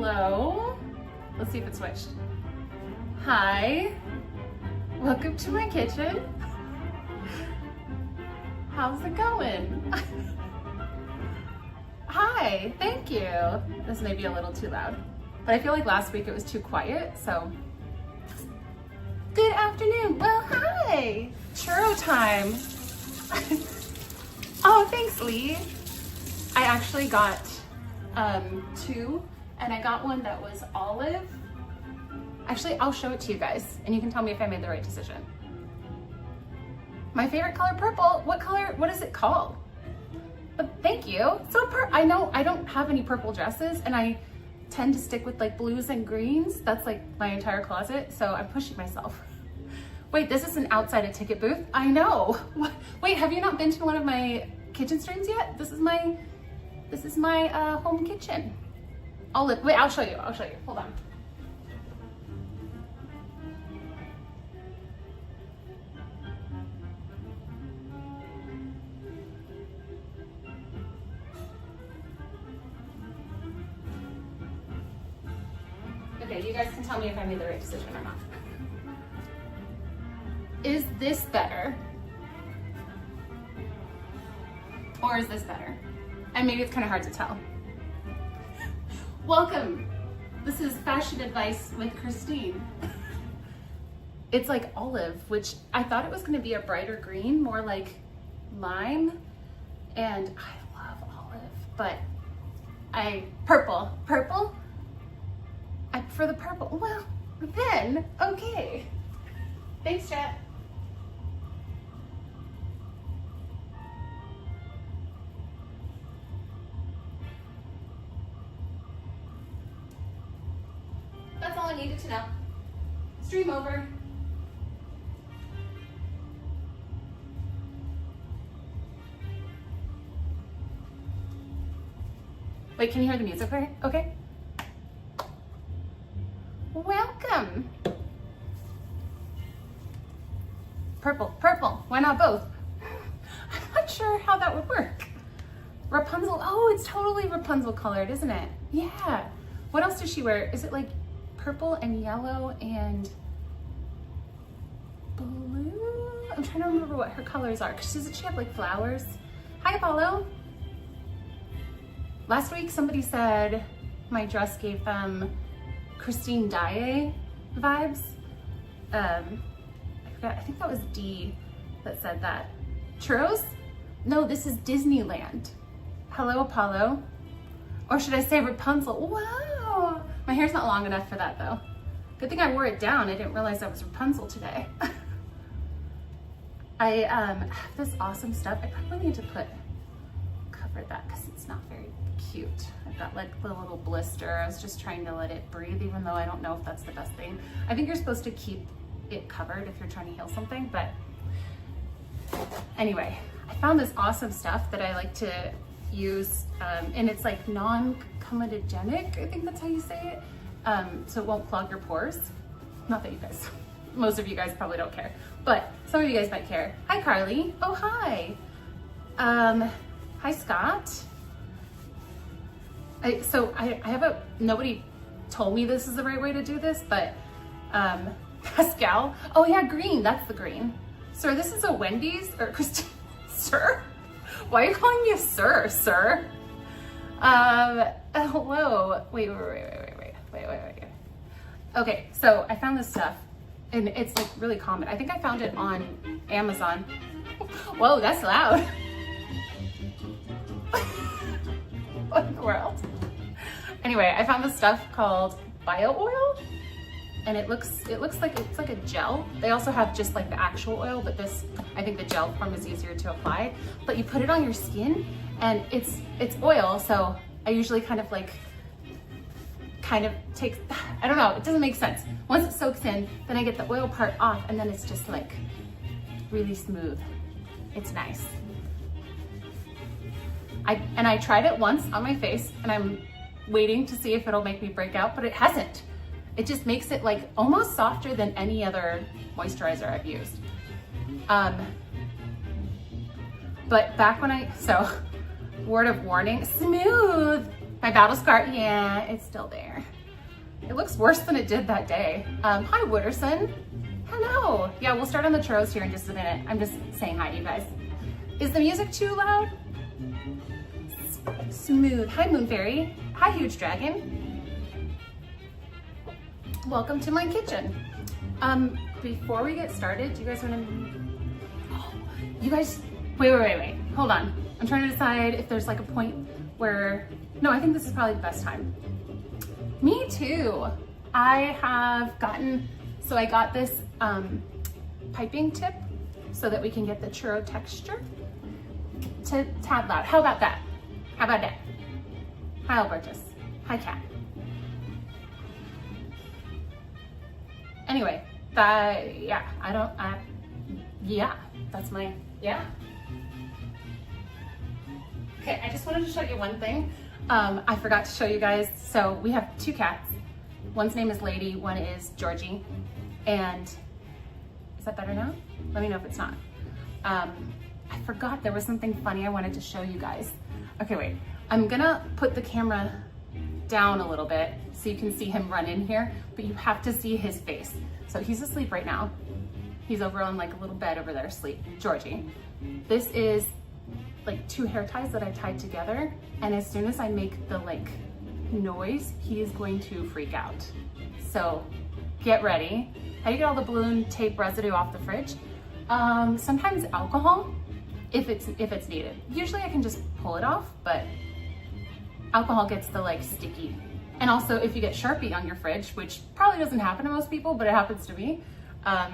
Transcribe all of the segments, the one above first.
Hello. Let's see if it switched. Hi. Welcome to my kitchen. How's it going? Hi, thank you. This may be a little too loud, but I feel like last week it was too quiet, so. Good afternoon. Well, hi. Churro time. Oh, thanks, Lee. I actually got two, and I got one that was olive. Actually, I'll show it to you guys, and you can tell me if I made the right decision. My favorite color, purple. What color, what is it called? But thank you. So I know I don't have any purple dresses, and I tend to stick with like blues and greens. That's like my entire closet, so I'm pushing myself. Wait, this is an outside a ticket booth? I know. Wait, have you not been to one of my kitchen streams yet? This is my home kitchen. Wait, I'll show you. Hold on. Okay, you guys can tell me if I made the right decision or not. Is this better? Or is this better? And maybe it's kind of hard to tell. Welcome. This is Fashion Advice with Christine. It's like olive, which I thought it was going to be a brighter green, more like lime. And I love olive, but purple. I prefer the purple. Well, then, okay. Thanks, chat. That's all I needed to know. Stream over. Wait, can you hear the music okay? Welcome. Purple, why not both? I'm not sure how that would work. Rapunzel, oh, it's totally Rapunzel colored, isn't it? Yeah. What else does she wear? Is it like purple and yellow and blue? I'm trying to remember what her colors are, because doesn't she have like flowers? Hi, Apollo. Last week, somebody said my dress gave them Christine Daae vibes. I forgot, I think that was D that said that. Churros? No, this is Disneyland. Hello, Apollo. Or should I say Rapunzel? Wow. My hair's not long enough for that though. Good thing I wore it down. I didn't realize I was Rapunzel today. I have this awesome stuff. I probably need to cover that because it's not very cute. I've got like the little blister. I was just trying to let it breathe, even though I don't know if that's the best thing. I think you're supposed to keep it covered if you're trying to heal something, but anyway, I found this awesome stuff that I like to use, and it's like non-comedogenic, I think that's how you say it, so it won't clog your pores. Not that you guys, most of you guys probably don't care, but some of you guys might care. Hi, Carly. Oh, hi. Hi, Scott. Nobody told me this is the right way to do this, but Pascal, oh yeah, green, that's the green. Sir, this is a Wendy's, or Christine, sir? Why are you calling me a sir? Hello, wait. Okay, so I found this stuff, and it's like really common. I think I found it on Amazon. Whoa, that's loud. What in the world? Anyway, I found this stuff called bio oil, and it looks like it's like a gel. They also have just like the actual oil, but this, I think the gel form is easier to apply. But you put it on your skin, and it's oil, so I usually kind of takes, I don't know, it doesn't make sense. Once it soaks in, then I get the oil part off, and then it's just like really smooth. It's nice. I tried it once on my face, and I'm waiting to see if it'll make me break out, but it hasn't. It just makes it like almost softer than any other moisturizer I've used. But back when word of warning, smooth. My battle scar, yeah, it's still there. It looks worse than it did that day. Hi, Wooderson. Hello. Yeah, we'll start on the churros here in just a minute. I'm just saying hi, you guys. Is the music too loud? Smooth. Hi, Moon Fairy. Hi, Huge Dragon. Welcome to my kitchen. Before we get started, do you guys want to... Oh, you guys... Wait. Hold on. I'm trying to decide if there's like a point where... No, I think this is probably the best time. Me too. I have gotten... So I got this piping tip so that we can get the churro texture to tad loud. How about that? How about that? Hi, Albertus. Hi, Cat. Anyway, yeah, that's my, yeah. Okay, I just wanted to show you one thing. I forgot to show you guys. So we have two cats. One's name is Lady, one is Georgie. And is that better now? Let me know if it's not. I forgot there was something funny I wanted to show you guys. Okay, wait. I'm gonna put the camera down a little bit so you can see him run in here, but you have to see his face. So he's asleep right now. He's over on like a little bed over there asleep. Georgie. This is like two hair ties that I tied together, and as soon as I make the like noise, he is going to freak out. So get ready. How do you get all the balloon tape residue off the fridge? Sometimes alcohol, if it's needed. Usually I can just pull it off, but alcohol gets the like sticky. And also if you get Sharpie on your fridge, which probably doesn't happen to most people, but it happens to me,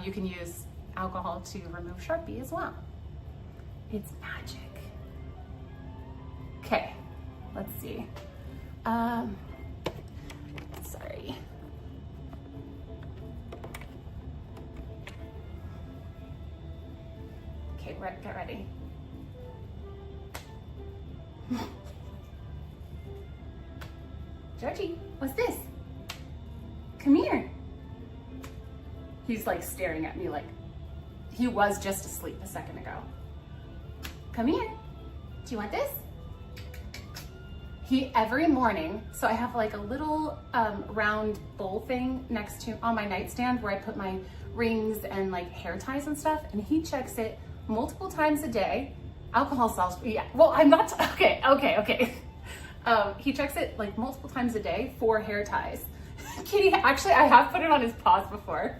you can use alcohol to remove Sharpie as well. It's magic. Okay, let's see. Sorry. Okay, get ready. Georgie, what's this? Come here. He's like staring at me like he was just asleep a second ago. Come here. Do you want this? Every morning, so I have like a little round bowl thing next to on my nightstand where I put my rings and like hair ties and stuff, and he checks it multiple times a day. Alcohol solves, yeah, well, I'm not, okay. He checks it like multiple times a day for hair ties. Kitty, actually, I have put it on his paws before.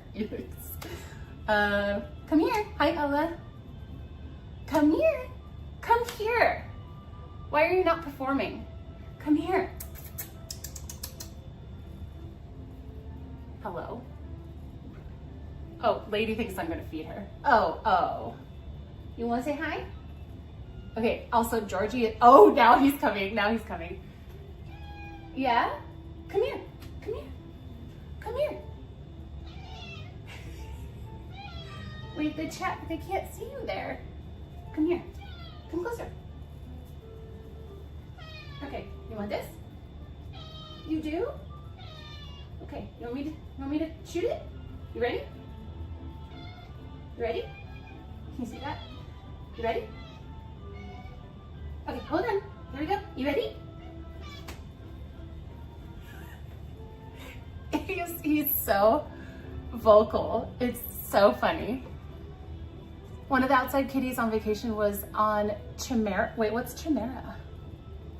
Come here. Hi, Ella. Come here. Come here. Why are you not performing? Come here. Hello. Oh, Lady thinks I'm gonna feed her. Oh. You wanna say hi? Okay, also Georgie, oh, now he's coming. Yeah? Come here. Wait, they can't see you there. Come here. Come closer. Okay, you want this? You do? Okay, you want me to shoot it? You ready? You ready? Can you see that? You ready? Okay, hold on. Here we go. You ready? He's so vocal. It's so funny. One of the outside kitties on vacation was on Chimera. Wait, what's Chimera?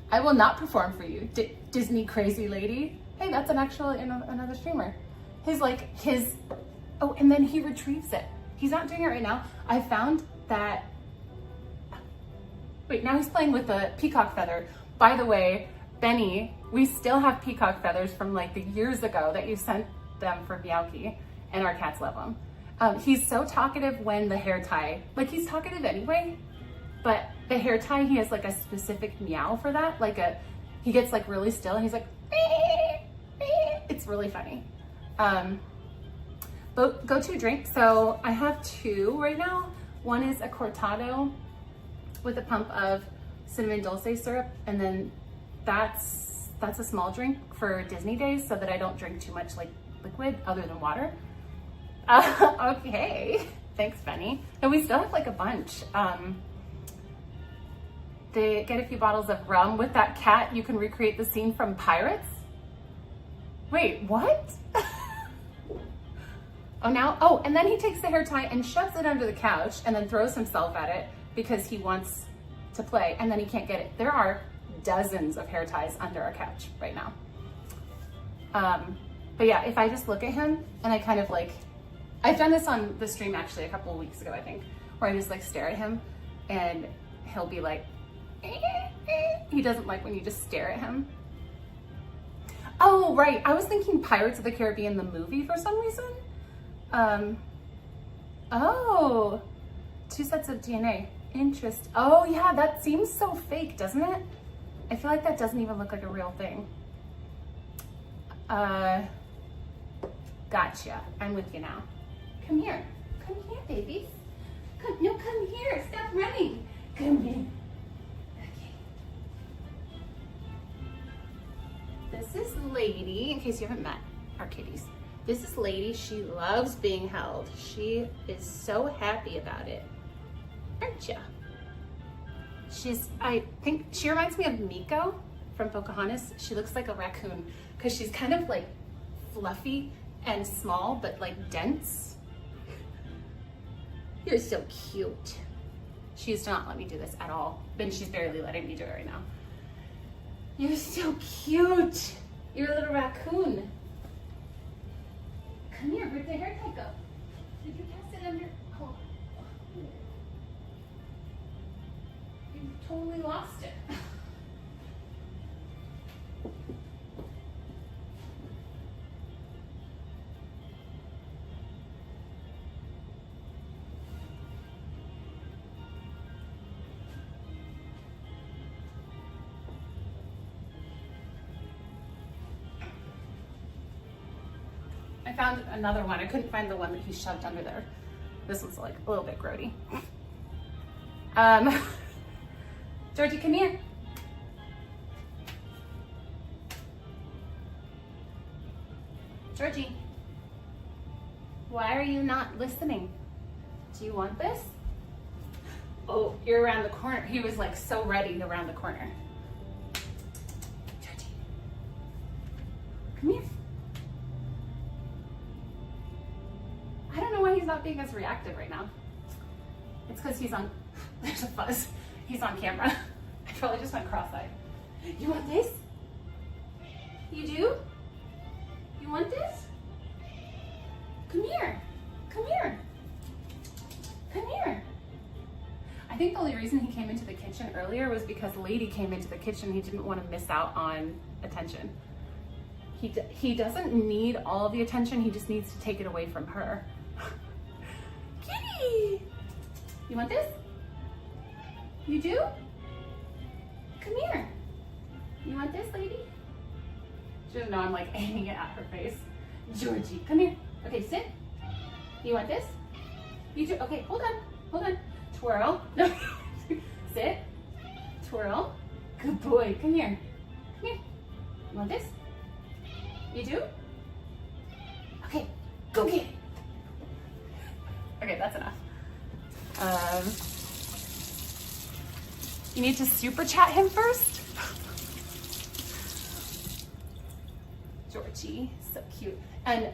I will not perform for you, Disney crazy lady. Hey, that's another streamer. Oh, and then he retrieves it. He's not doing it right now. I found that, wait, now he's playing with a peacock feather. By the way, Benny, we still have peacock feathers from like the years ago that you sent them for Meowky, and our cats love them. He's so talkative when the hair tie, like he's talkative anyway, but the hair tie, he has like a specific meow for that. He gets like really still and he's like, it's really funny. But go to drink. So I have two right now. One is a cortado with a pump of cinnamon dulce syrup. And then that's a small drink for Disney days so that I don't drink too much like liquid other than water. Okay, thanks, Benny. And we still have like a bunch. They get a few bottles of rum. With that cat, you can recreate the scene from Pirates. Wait, what? Oh, and then he takes the hair tie and shoves it under the couch and then throws himself at it because he wants to play and then he can't get it. There are dozens of hair ties under our couch right now. But yeah, if I just look at him and I kind of like, I've done this on the stream actually a couple of weeks ago, I think, where I just like stare at him and he'll be like, he doesn't like when you just stare at him. Oh, right. I was thinking Pirates of the Caribbean, the movie for some reason. Oh, 2 sets of DNA. Oh yeah, that seems so fake, doesn't it? I feel like that doesn't even look like a real thing. Gotcha. I'm with you now. Come here, babies. Come here. Stop running. Come here. Okay. This is Lady, in case you haven't met our kitties. This is Lady. She loves being held. She is so happy about it. Aren't ya? I think she reminds me of Miko from Pocahontas. She looks like a raccoon because she's kind of like fluffy and small, but like dense. You're so cute. She used to not let me do this at all, but she's barely letting me do it right now. You're so cute. You're a little raccoon. Come here, where'd the hair tie go? Did you cast it under? Oh. You totally lost it. I found another one. I couldn't find the one that he shoved under there. This one's like a little bit grody. Georgie, come here. Georgie, why are you not listening? Do you want this? Oh, you're around the corner. He was like so ready around the corner. Georgie, come here. I don't know why he's not being as reactive right now. It's because he's on, there's a fuzz. He's on camera. I probably just went cross-eyed. You want this? You do? You want this? Come here. Come here. Come here. I think the only reason he came into the kitchen earlier was because Lady came into the kitchen. He didn't want to miss out on attention. He doesn't need all of the attention. He just needs to take it away from her. Kitty! You want this? You do? Come here. You want this, Lady? She doesn't know I'm like aiming it at her face. Georgie, come here. Okay, sit. You want this? You do? Okay, hold on. Twirl. No. Sit. Twirl. Good boy. Come here. Come here. You want this? You do? Okay, go get it. Okay, that's enough. You need to super chat him first. Georgie, so cute. And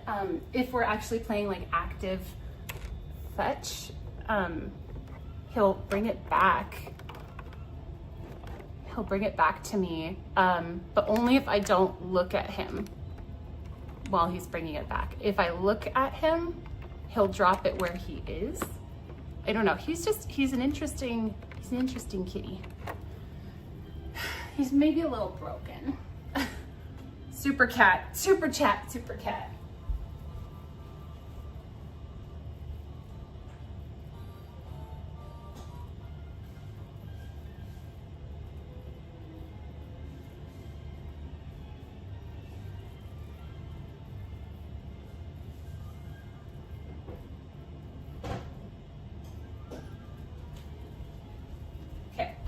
if we're actually playing like active fetch, he'll bring it back. He'll bring it back to me, but only if I don't look at him while he's bringing it back. If I look at him, he'll drop it where he is. I don't know. He's an interesting kitty. He's maybe a little broken. Super cat, super chat, super cat.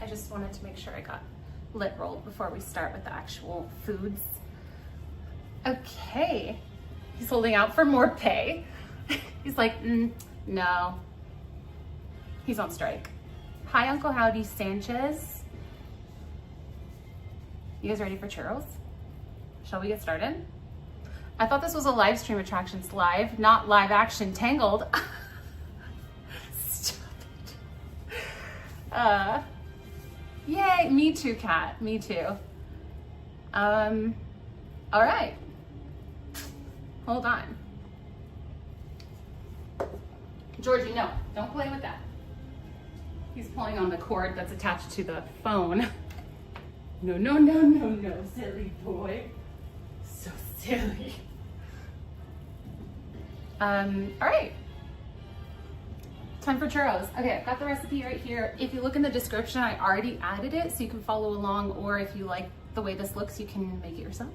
Just wanted to make sure I got lid rolled before we start with the actual foods. Okay, he's holding out for more pay. He's like, no. He's on strike. Hi, Uncle Howdy Sanchez. You guys ready for churros? Shall we get started? I thought this was a live stream attractions live, not live action Tangled. Stop it. Yay, me too, Kat, me too. All right, hold on. Georgie, no, don't play with that. He's pulling on the cord that's attached to the phone. No, no, no, no, no, silly boy. So silly. All right. Time for churros. Okay, I've got the recipe right here. If you look in the description, I already added it so you can follow along, or if you like the way this looks, you can make it yourself.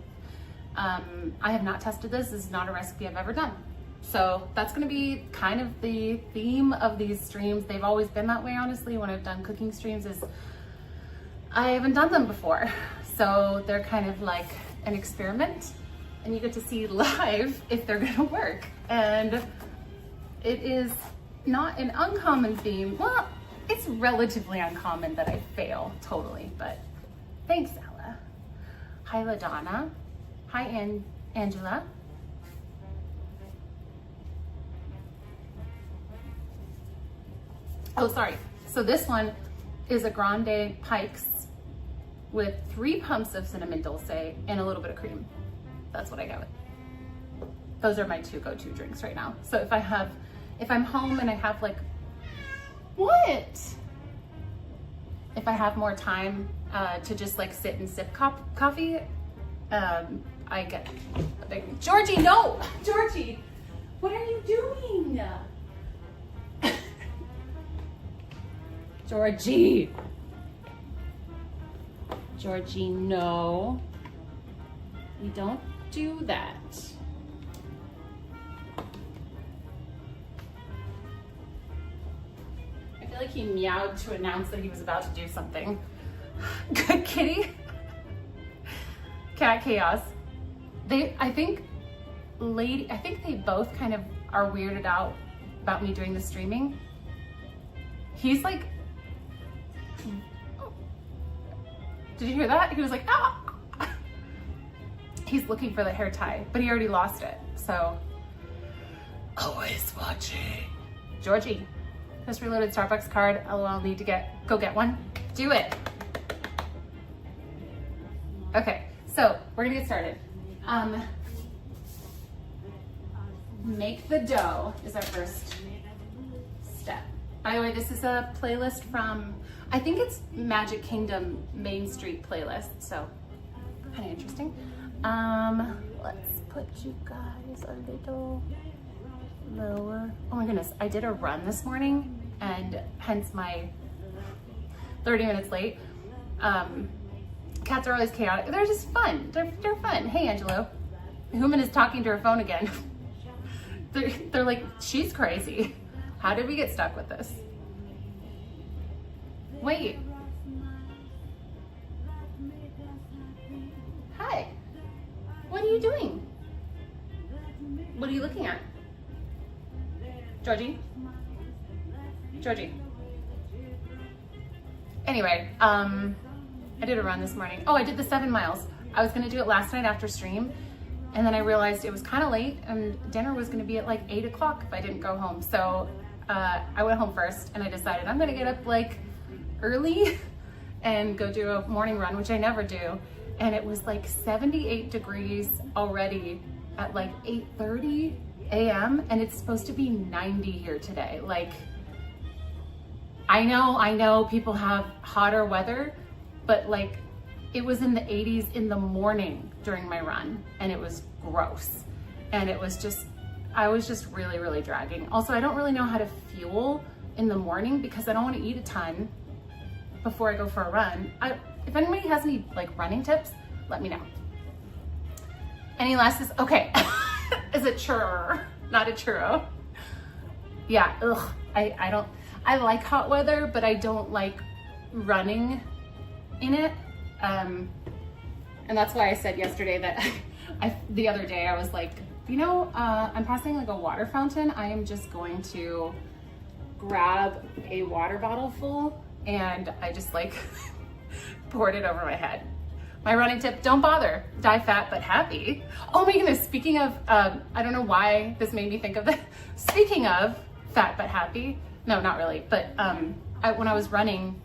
I have not tested this. This is not a recipe I've ever done. So that's gonna be kind of the theme of these streams. They've always been that way, honestly, when I've done cooking streams, is I haven't done them before. So they're kind of like an experiment, and you get to see live if they're gonna work. And it is not an uncommon theme. Well, it's relatively uncommon that I fail totally, but thanks, Ella. Hi, LaDonna. Hi, Angela. Oh, sorry. So this one is a grande Pikes with 3 pumps of cinnamon dulce and a little bit of cream. That's what I got with. Those are my 2 go-to drinks right now. So if I'm home and I have like, what? If I have more time to just like sit and sip coffee, I get a big, Georgie, no! Georgie, what are you doing? Georgie. Georgie, no. We don't do that. I feel like he meowed to announce that he was about to do something. Good kitty. Cat chaos. I think they both kind of are weirded out about me doing the streaming. He's like, did you hear that? He was like, ah! He's looking for the hair tie, but he already lost it, so. Always watching. Georgie, just reloaded Starbucks card. LOL, need to go get one. Do it. Okay, so we're gonna get started. Make the dough is our first step. By the way, this is a playlist from, I think it's Magic Kingdom Main Street playlist, so kind of interesting. Let's put you guys a little lower. Oh my goodness, I did a run this morning, and hence my 30 minutes late. Cats are always chaotic. They're just fun. They're fun. Hey, Angelo. Human is talking to her phone again. They're like, she's crazy. How did we get stuck with this? Wait. Hi. What are you doing? What are you looking at? Georgie? Georgie. Anyway, I did a run this morning. Oh, I did the 7 miles. I was gonna do it last night after stream, and then I realized it was kind of late and dinner was gonna be at like 8 o'clock if I didn't go home. So I went home first, and I decided I'm gonna get up like early and go do a morning run, which I never do. And it was like 78 degrees already at like 8:30 a.m. and it's supposed to be 90 here today. Like, I know people have hotter weather, but like it was in the 80s in the morning during my run, and it was gross. And it was just, I was just really, really dragging. Also, I don't really know how to fuel in the morning because I don't want to eat a ton before I go for a run. If anybody has any like running tips, let me know. Any last, okay. Is it churro, not a churro? Yeah, ugh, I like hot weather, but I don't like running in it. And that's why I said yesterday that the other day I was like, you know, I'm passing like a water fountain. I am just going to grab a water bottle full, and I just like poured it over my head. My running tip, don't bother. Die fat but happy. Oh my goodness, speaking of, I don't know why this made me think of this. Speaking of fat but happy, no, not really, but when I was running,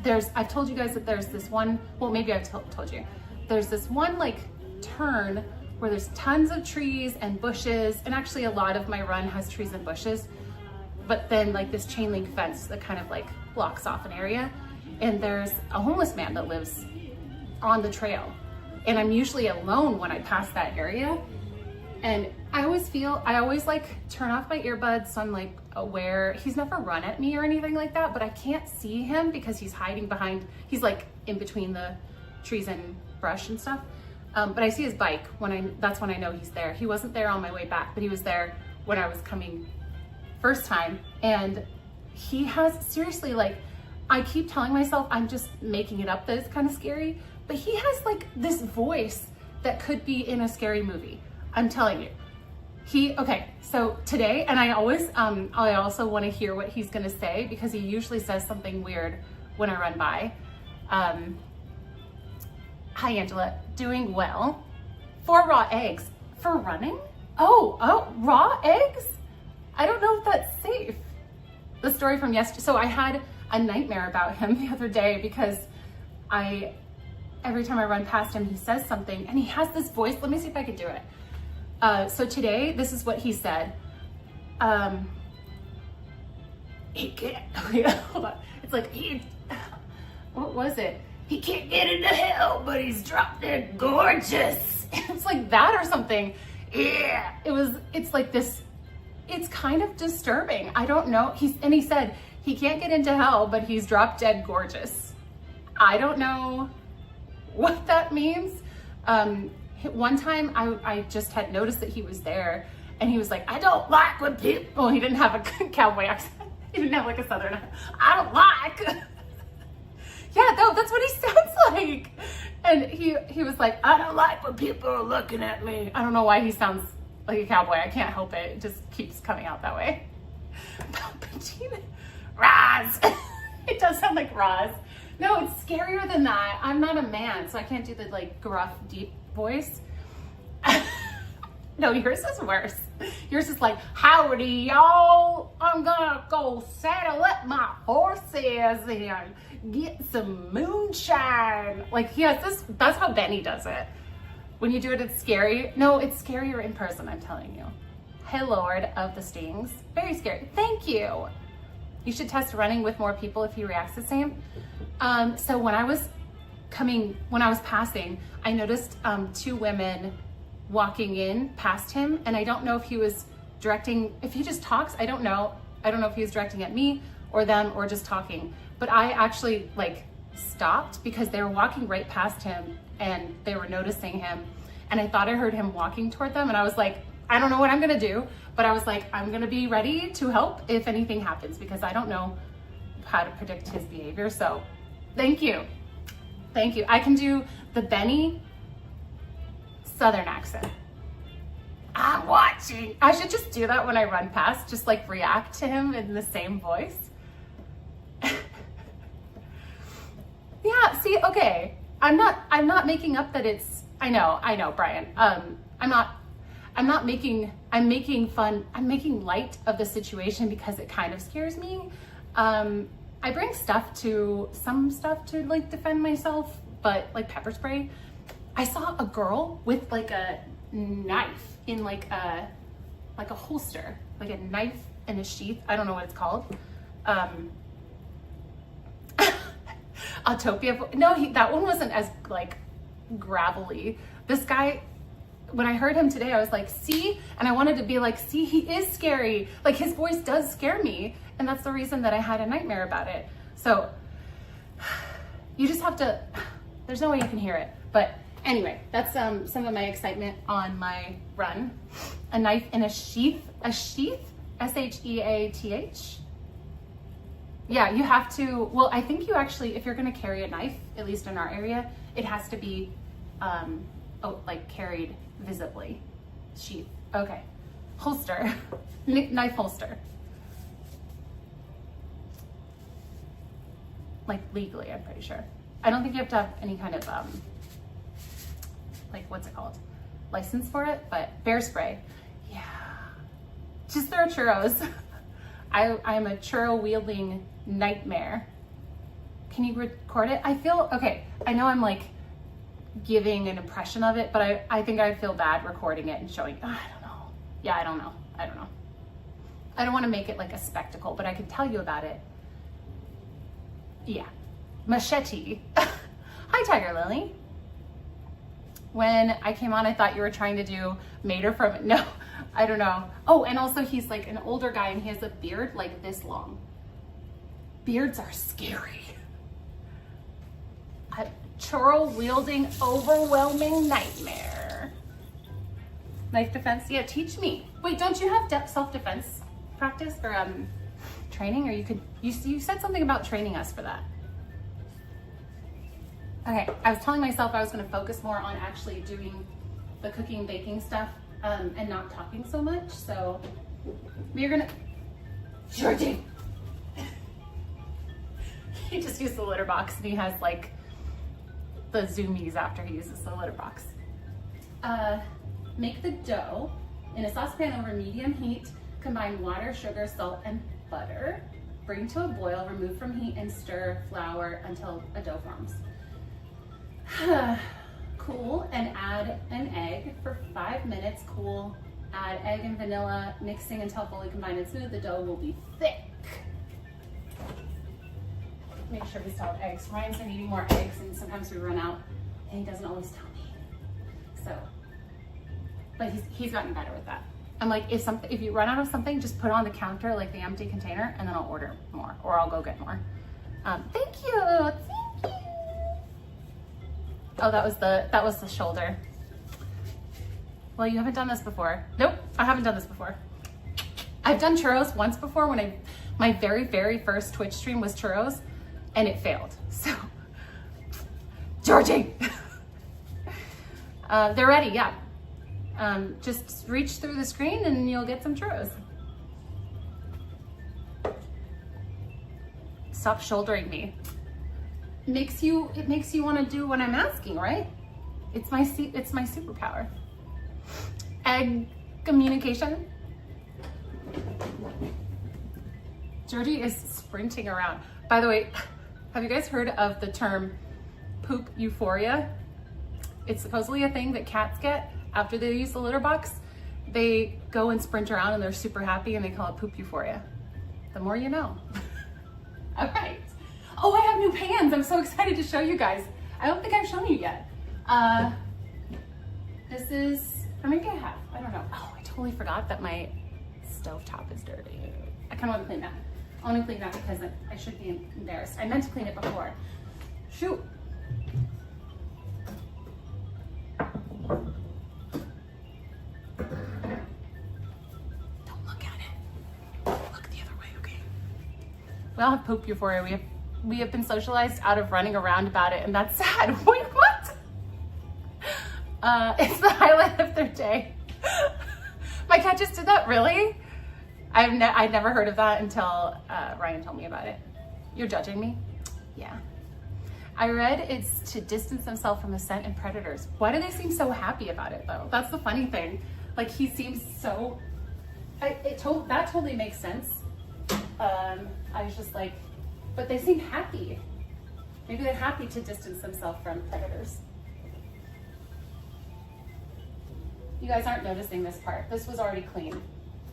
I've told you guys that there's this one, well, maybe I've told you, there's this one like turn where there's tons of trees and bushes, and actually a lot of my run has trees and bushes, but then like this chain link fence that kind of like blocks off an area, and there's a homeless man that lives on the trail, and I'm usually alone when I pass that area, and I always like turn off my earbuds so I'm like aware. He's never run at me or anything like that, but I can't see him because he's hiding behind, he's like in between the trees and brush and stuff. But I see his bike that's when I know he's there. He wasn't there on my way back, but he was there when I was coming first time. And he has, seriously, like, I keep telling myself I'm just making it up that it's kind of scary, but he has like this voice that could be in a scary movie. I'm telling you. Okay, so today, and I also want to hear what he's gonna say because he usually says something weird when I run by. Hi, Angela. Doing well. 4 raw eggs. For running? Oh, raw eggs? I don't know if that's safe. The story from yesterday. So I had a nightmare about him the other day because every time I run past him, he says something and he has this voice. Let me see if I could do it. So today, this is what he said. He can't, hold on. It's like, what was it? He can't get into hell, but he's drop dead gorgeous. It's like that or something. Yeah, it's like this, it's kind of disturbing. I don't know. He said, he can't get into hell, but he's drop dead gorgeous. I don't know what that means. One time I just had noticed that he was there and he was like, I don't like when people, well, he didn't have a cowboy accent. He didn't have like a southern accent. I don't like. Yeah, no, that's what he sounds like. And he was like, I don't like when people are looking at me. I don't know why he sounds like a cowboy. I can't help it. It just keeps coming out that way. Palpatine. Roz. It does sound like Roz. No, it's scarier than that. I'm not a man, so I can't do the like gruff, deep voice. No, yours is worse. Yours is like, howdy y'all, I'm gonna go saddle up my horses and get some moonshine. Like he has this, that's how Benny does it. When you do it, it's scary. No, it's scarier in person, I'm telling you. Hey Lord of the Stings, very scary. Thank you. You should test running with more people if he reacts the same. So when I was passing, I noticed 2 women walking in past him, and I don't know if he was directing, if he just talks, I don't know if he was directing at me or them or just talking, but I actually like stopped because they were walking right past him and they were noticing him, and I thought I heard him walking toward them, and I was like, I don't know what I'm gonna do, but I was like, I'm gonna be ready to help if anything happens because I don't know how to predict his behavior. So thank you. I can do the Benny Southern accent. I'm watching. I should just do that when I run past, just like react to him in the same voice. Yeah, see, okay. I'm not making up that it's, I know, Brian. I'm making light of the situation because it kind of scares me. I bring some stuff to like defend myself, but like pepper spray. I saw a girl with like a knife in like a holster, like a knife in a sheath. I don't know what it's called. Autopia. No, that one wasn't as like gravelly. This guy, when I heard him today, I was like, see? And I wanted to be like, see, he is scary. Like his voice does scare me. And that's the reason that I had a nightmare about it. So you just have to, there's no way you can hear it. But anyway, that's some of my excitement on my run. A knife in a sheath, S-H-E-A-T-H. Yeah, you have to, well, I think you actually, if you're gonna carry a knife, at least in our area, it has to be like carried visibly. Sheath, okay. Holster, knife holster. Like legally, I'm pretty sure. I don't think you have to have any kind of like, what's it called? License for it, but bear spray. Yeah. Just throw churros. I'm a churro wielding nightmare. Can you record it? I feel, okay, I know I'm like giving an impression of it, but I think I'd feel bad recording it and showing, I don't know. Yeah, I don't know. I don't want to make it like a spectacle, but I can tell you about it. Yeah. Machete. Hi, Tiger Lily. When I came on, I thought you were trying to do Mater from, no, I don't know. Oh, and also he's like an older guy and he has a beard like this long. Beards are scary. A churro wielding overwhelming nightmare. Knife defense, yeah, teach me. Wait, don't you have self-defense practice or training? Or you said something about training us for that. Okay, I was telling myself I was gonna focus more on actually doing the cooking, baking stuff and not talking so much. So we're gonna, Georgie. He just used the litter box and he has like the zoomies after he uses the litter box. Make the dough in a saucepan over medium heat. Combine water, sugar, salt, and butter. Bring to a boil, remove from heat, and stir flour until a dough forms. Cool, and add an egg for 5 minutes. Cool, add egg and vanilla, mixing until fully combined and smooth. The dough will be thick. Make sure we still have eggs. Ryan's been eating more eggs and sometimes we run out and he doesn't always tell me. So, but he's gotten better with that. I'm like, if you run out of something, just put it on the counter, like the empty container, and then I'll order more or I'll go get more. Thank you. Oh, that was the shoulder. Well, you haven't done this before. Nope, I haven't done this before. I've done churros once before when my very, very first Twitch stream was churros and it failed. So, Georgie. They're ready, yeah. Just reach through the screen and you'll get some churros. Stop shouldering me. It makes you want to do what I'm asking, right? It's my superpower. Egg communication. Georgie is sprinting around. By the way, have you guys heard of the term poop euphoria? It's supposedly a thing that cats get after they use the litter box. They go and sprint around and they're super happy and they call it poop euphoria. The more you know. All right. Oh, I have new pans. I'm so excited to show you guys. I don't think I've shown you yet. This is, or maybe I have, I don't know. Oh, I totally forgot that my stovetop is dirty. I kind of want to clean that. I want to clean that because I should be embarrassed. I meant to clean it before. Shoot. Don't look at it. Look the other way, okay? We all have poop euphoria. We have been socialized out of running around about it, and that's sad. Wait, what? It's the highlight of their day. My cat just did that, really? I'd never heard of that until Ryan told me about it. You're judging me? Yeah. I read it's to distance themselves from the scent and predators. Why do they seem so happy about it though? That's the funny thing. Like he seems so, that totally makes sense. I was just like, but they seem happy. Maybe they're happy to distance themselves from predators. You guys aren't noticing this part. This was already clean.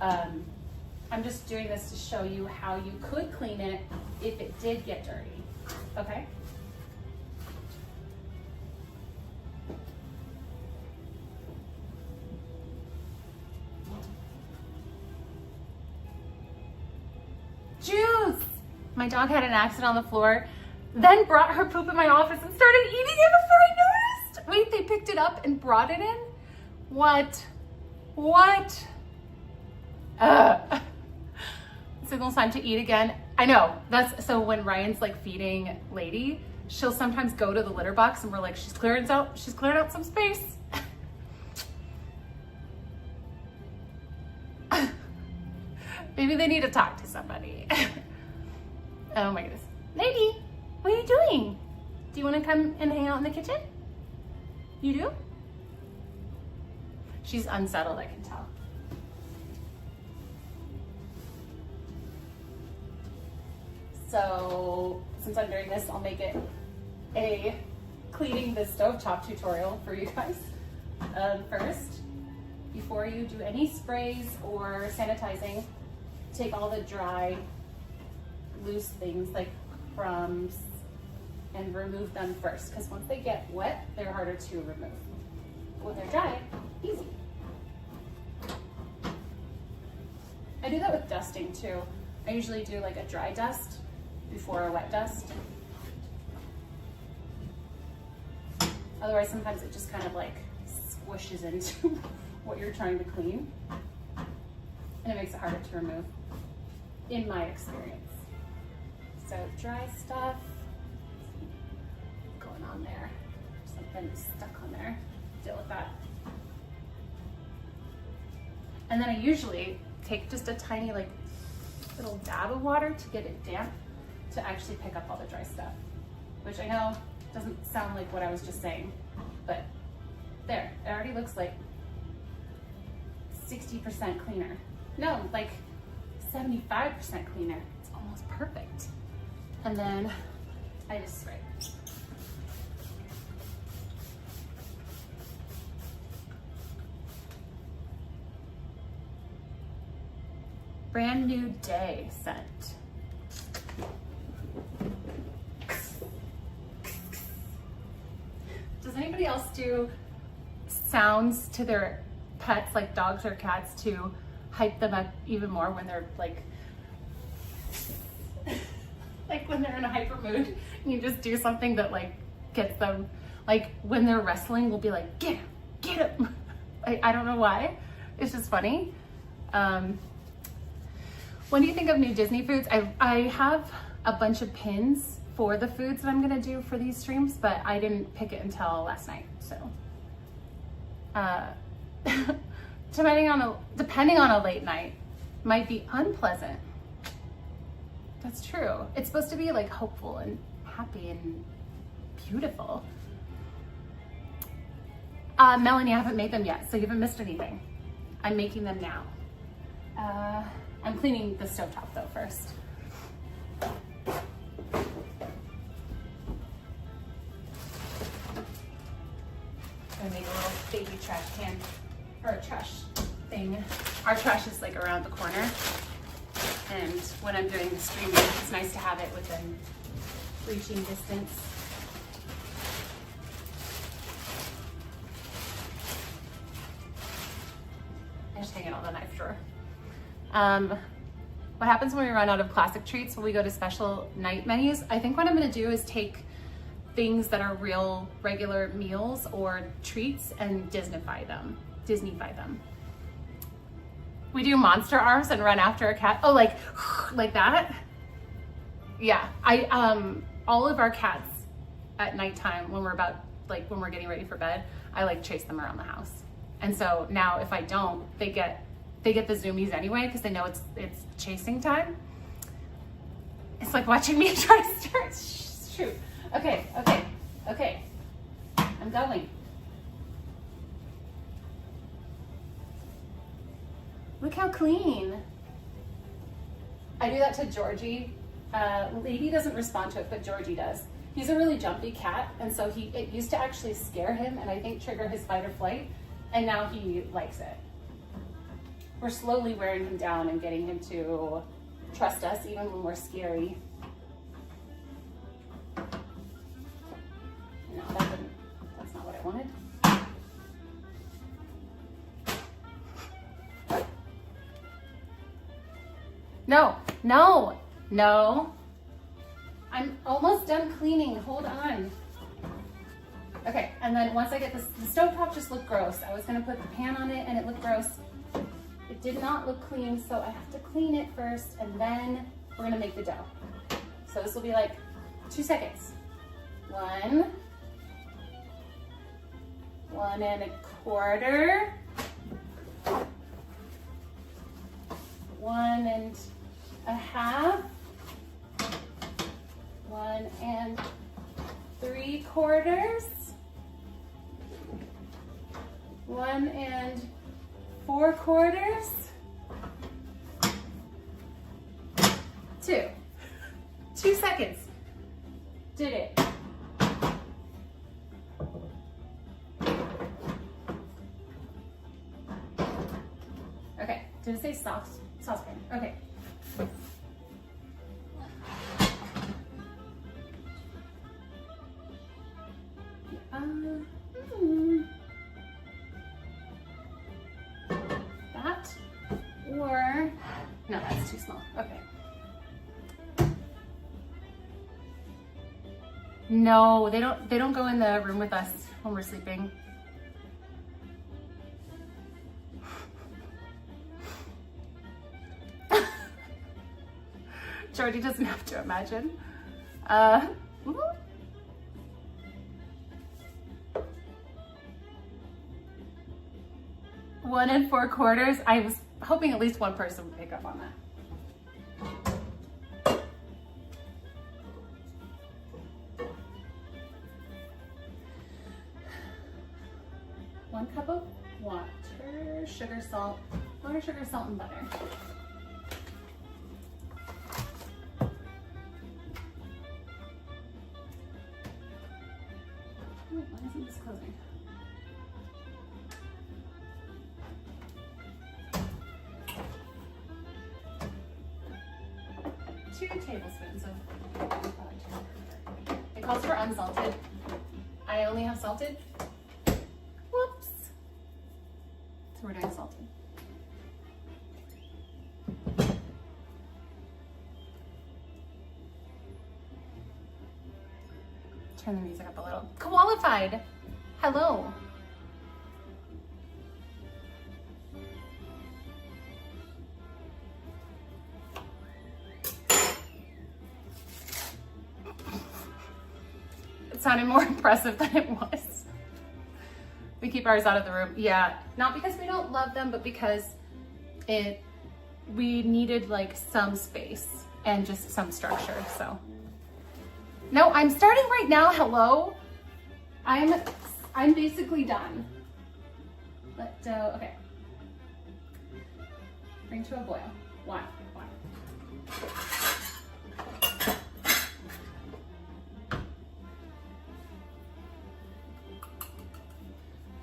I'm just doing this to show you how you could clean it if it did get dirty, okay? Juice! My dog had an accident on the floor, then brought her poop in my office and started eating it before I noticed. Wait, they picked it up and brought it in? What? Signals time to eat again. I know, so when Ryan's like feeding Lady, she'll sometimes go to the litter box and we're like, she's clearing out some space. Maybe they need to talk to somebody. Oh my goodness. Lady, what are you doing? Do you want to come and hang out in the kitchen? You do? She's unsettled, I can tell. So since I'm doing this, I'll make it a cleaning the stovetop tutorial for you guys. First, before you do any sprays or sanitizing, take all the dry, loose things like crumbs and remove them first, because once they get wet, they're harder to remove. When they're dry, easy. I do that with dusting too. I usually do like a dry dust before a wet dust. Otherwise, sometimes it just kind of like squishes into what you're trying to clean, and it makes it harder to remove, in my experience. So dry stuff, going on there, something stuck on there, deal with that. And then I usually take just a tiny like little dab of water to get it damp, to actually pick up all the dry stuff, which I know doesn't sound like what I was just saying, but there, it already looks like 60% cleaner. No, like 75% cleaner. It's almost perfect. And then I just spray. Brand new day scent. Does anybody else do sounds to their pets, like dogs or cats, to hype them up even more when they're like when they're in a hyper mood, and you just do something that like gets them, like when they're wrestling, we'll be like, get him, get him. I don't know why, it's just funny. When do you think of new Disney foods? I have a bunch of pins for the foods that I'm gonna do for these streams, but I didn't pick it until last night, so. Depending on a late night, might be unpleasant. That's true. It's supposed to be like hopeful and happy and beautiful. Melanie, I haven't made them yet, so you haven't missed anything. I'm making them now. I'm cleaning the stovetop though first. I made a little baby trash can, or a trash thing. Our trash is like around the corner, and when I'm doing the streaming, it's nice to have it within reaching distance. I just hang it on the knife drawer. What happens when we run out of classic treats when we go to special night menus? I think what I'm gonna do is take things that are real regular meals or treats and Disneyfy them. We do monster arms and run after a cat. Oh, like that? Yeah, all of our cats at nighttime when we're getting ready for bed, I like chase them around the house. And so now if I don't, they get the zoomies anyway, because they know it's chasing time. It's like watching me try to shoot. Okay. I'm going. Look how clean. I do that to Georgie. Lady doesn't respond to it, but Georgie does. He's a really jumpy cat, and so it used to actually scare him and I think trigger his fight or flight, and now he likes it. We're slowly wearing him down and getting him to trust us even when we're scary. No, that's not what I wanted. No. I'm almost done cleaning, hold on. Okay, and then once I get the stovetop just looked gross. I was gonna put the pan on it and it looked gross. It did not look clean, so I have to clean it first and then we're gonna make the dough. So this will be like 2 seconds. 1 1.25, 1.5, 1 3/4, 1 4/4. 2. 2 seconds. Did it. Okay, did it say saucepan? Okay. That or no, that's too small. Okay. No, they don't go in the room with us when we're sleeping. Jordy doesn't have to imagine. 1 4/4. I was hoping at least one person would pick up on that. 1 cup of water, sugar, salt, water, sugar, salt, and butter. Wait, why isn't this closing? Two tablespoons of butter. It calls for unsalted. I only have salted. Whoops. So we're doing salted. Turn the music up a little. Qualified. Hello. It sounded more impressive than it was. We keep ours out of the room. Yeah, not because we don't love them, but because we needed like some space and just some structure, so. No, I'm starting right now, hello. I'm basically done. Let dough, okay. Bring to a boil. One.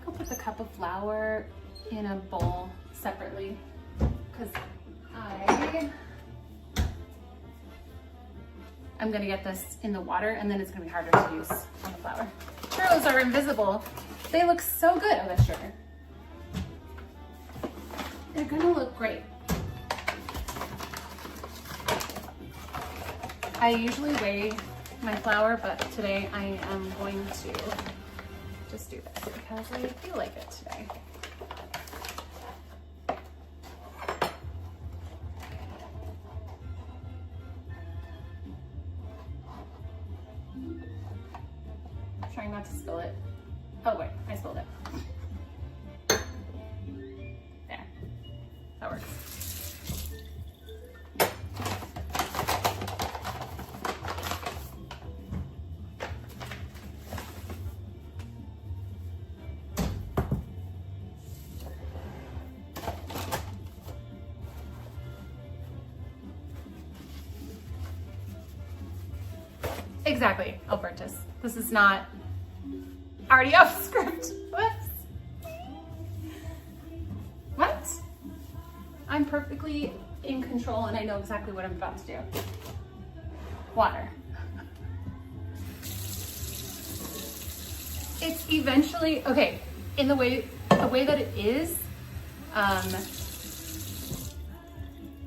Go put the cup of flour in a bowl separately, because I'm gonna get this in the water and then it's gonna be harder to use on the flour. Churros are invisible. They look so good. Oh, that's sugar. They're gonna look great. I usually weigh my flour, but today I am going to just do this because I feel like it today. Trying not to spill it. Oh wait, I spilled it. There, that works. Exactly, Albertus. This is not already off script. Whoops. What? I'm perfectly in control and I know exactly what I'm about to do. Water. It's eventually, okay, in the way that it is,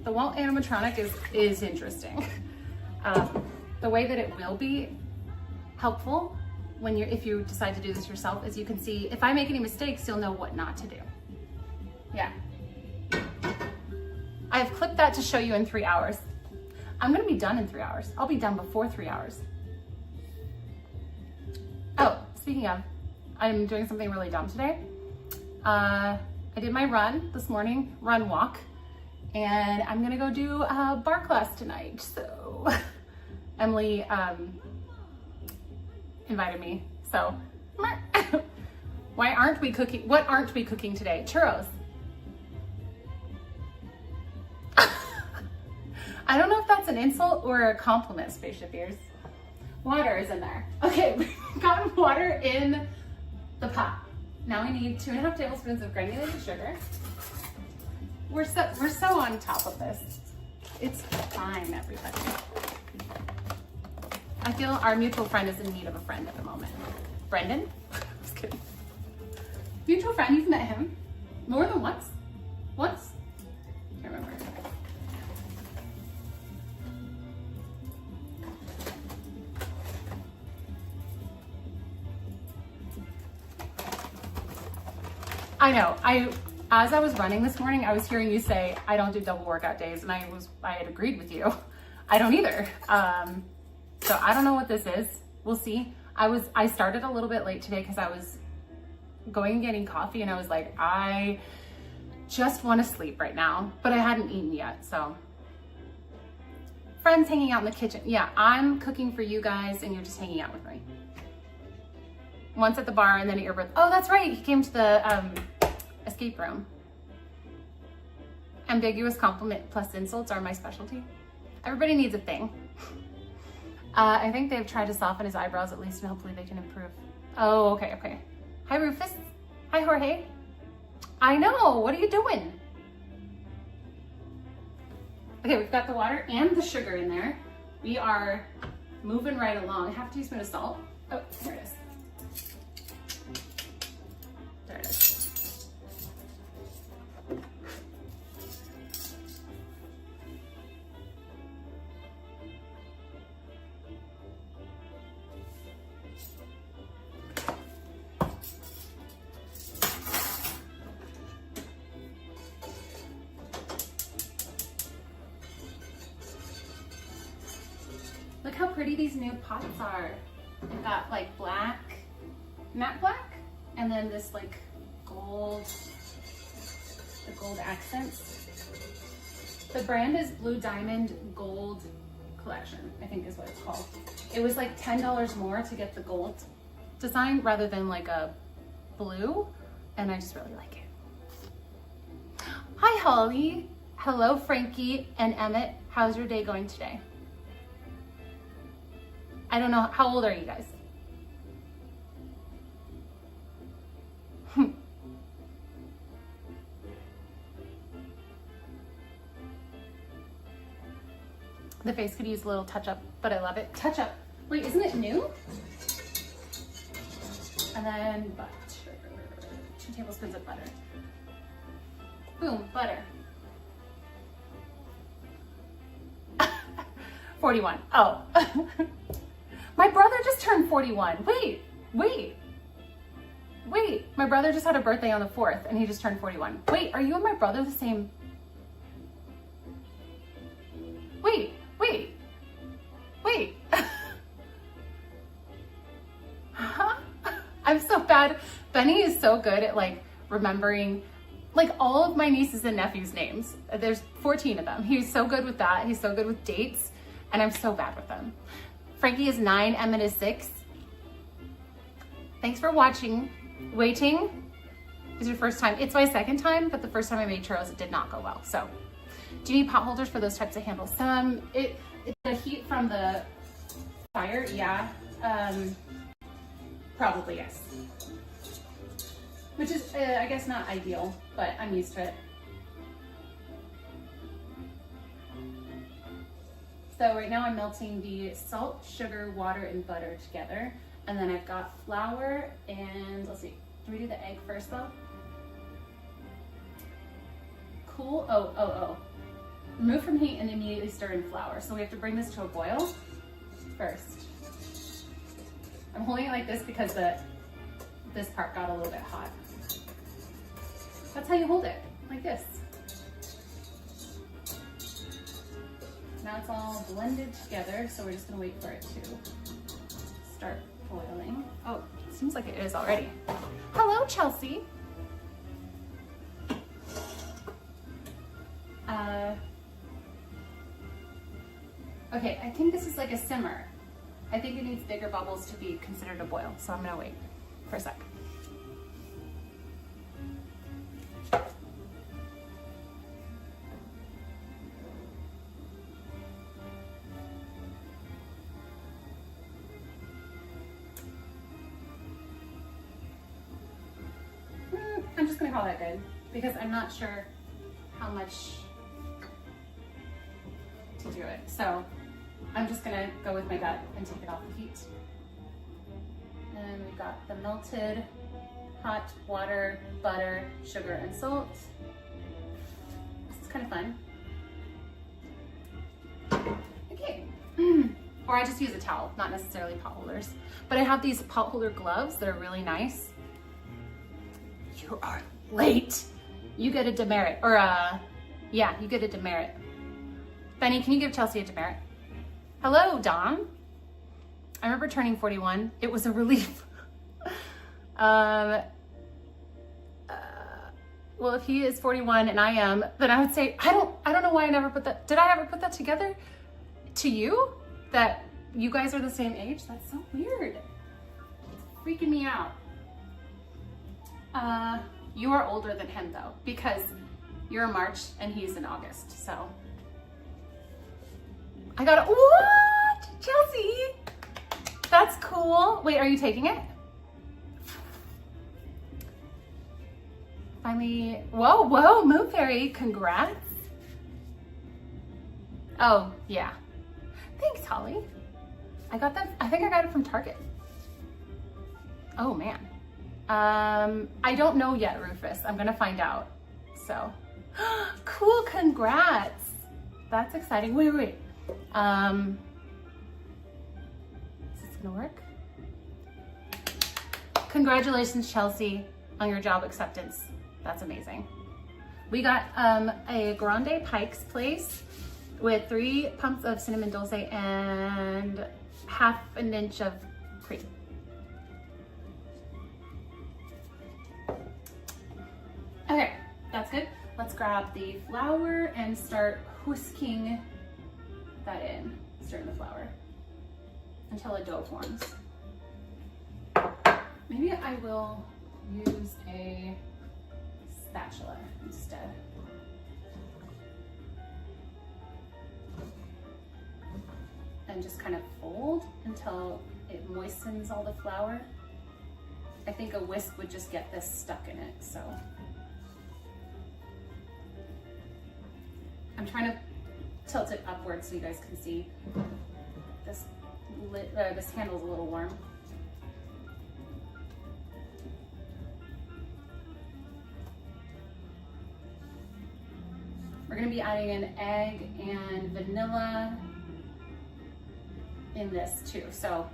the wall animatronic is interesting. The way that it will be helpful if you decide to do this yourself is you can see if I make any mistakes, you'll know what not to do. Yeah. I've clipped that to show you in 3 hours. I'm gonna be done in 3 hours. I'll be done before 3 hours. Oh, speaking of, I'm doing something really dumb today. I did my run this morning, run walk, and I'm gonna go do a bar class tonight, so. Emily invited me, so why aren't we cooking? What aren't we cooking today? Churros. I don't know if that's an insult or a compliment, spaceship ears. Water is in there. Okay, we've got water in the pot. Now we need 2.5 tablespoons of granulated sugar. We're so on top of this. It's fine, everybody. I feel our mutual friend is in need of a friend at the moment. Brendan? Just kidding. Mutual friend, you've met him more than once? Once? Can't remember. I know. As I was running this morning, I was hearing you say, I don't do double workout days, and I had agreed with you. I don't either. So I don't know what this is. We'll see. I started a little bit late today because I was going and getting coffee, and I was like, I just want to sleep right now, but I hadn't eaten yet, so. Friends hanging out in the kitchen. Yeah, I'm cooking for you guys, and you're just hanging out with me. Once at the bar, and then at your birthday. Oh, that's right. He came to the escape room. Ambiguous compliment plus insults are my specialty. Everybody needs a thing. I think they've tried to soften his eyebrows at least, and hopefully they can improve. Oh, okay. Hi, Rufus. Hi, Jorge. I know, what are you doing? Okay, we've got the water and the sugar in there. We are moving right along. Half a teaspoon of salt. Oh, here it is. There it is. Look how pretty these new pots are. They've got like black, matte black, and then this like gold, the gold accents. The brand is Blue Diamond Gold Collection, I think is what it's called. It was like $10 more to get the gold design rather than like a blue, and I just really like it. Hi, Holly. Hello, Frankie and Emmett. How's your day going today? I don't know, how old are you guys? The face could use a little touch up, but I love it. Touch up. Wait, isn't it new? And then butter. 2 tablespoons of butter. Boom, butter. 41. Oh. My brother just turned 41. Wait. My brother just had a birthday on the 4th and he just turned 41. Wait, are you and my brother the same? Wait. Huh? I'm so bad. Benny is so good at like remembering like all of my nieces and nephews' names. There's 14 of them. He's so good with that. He's so good with dates, and I'm so bad with them. Frankie is 9, Emmett is 6. Thanks for watching. Waiting is your first time. It's my second time, but the first time I made churros, it did not go well. So, do you need pot holders for those types of handles? The heat from the fire, yeah. Probably yes. Which is, I guess, not ideal, but I'm used to it. So right now I'm melting the salt, sugar, water, and butter together. And then I've got flour and, let's see, do we do the egg first though? Cool, oh. Remove from heat and immediately stir in flour. So we have to bring this to a boil first. I'm holding it like this because this part got a little bit hot. That's how you hold it, like this. Now it's all blended together, so we're just gonna wait for it to start boiling. Oh, it seems like it is already. Hello, Chelsea. Okay, I think this is like a simmer. I think it needs bigger bubbles to be considered a boil, so I'm gonna wait for a sec. I'm just gonna call that good because I'm not sure how much to do it. So I'm just gonna go with my gut and take it off the heat. And we've got the melted hot water, butter, sugar, and salt. This is kind of fun. Okay. Or I just use a towel, not necessarily pot holders. But I have these pot holder gloves that are really nice. You are late. You get a demerit, or yeah, you get a demerit. Benny, can you give Chelsea a demerit? Hello, Dom. I remember turning 41. It was a relief. Well, if he is 41 and I am, then I would say, I don't know why I never put that. Did I ever put that together to you? That you guys are the same age? That's so weird. It's freaking me out. You are older than him though, because you're in March and he's in August, so. I got it. What? Chelsea? That's cool. Wait, are you taking it? Finally, whoa, Moon Fairy, congrats. Oh, yeah. Thanks, Holly. I got that, I think I got it from Target. Oh man. I don't know yet, Rufus. I'm gonna find out, so. Cool, congrats. That's exciting. Wait. Is this gonna work? Congratulations, Chelsea, on your job acceptance. That's amazing. We got a Grande Pike's Place with 3 pumps of cinnamon dulce and ½ an inch of cream. Okay, that's good. Let's grab the flour and start whisking that in. Stirring the flour until a dough forms. Maybe I will use a spatula instead. And just kind of fold until it moistens all the flour. I think a whisk would just get this stuck in it, so. I'm trying to tilt it upwards so you guys can see. This handle's a little warm. We're gonna be adding an egg and vanilla in this too. So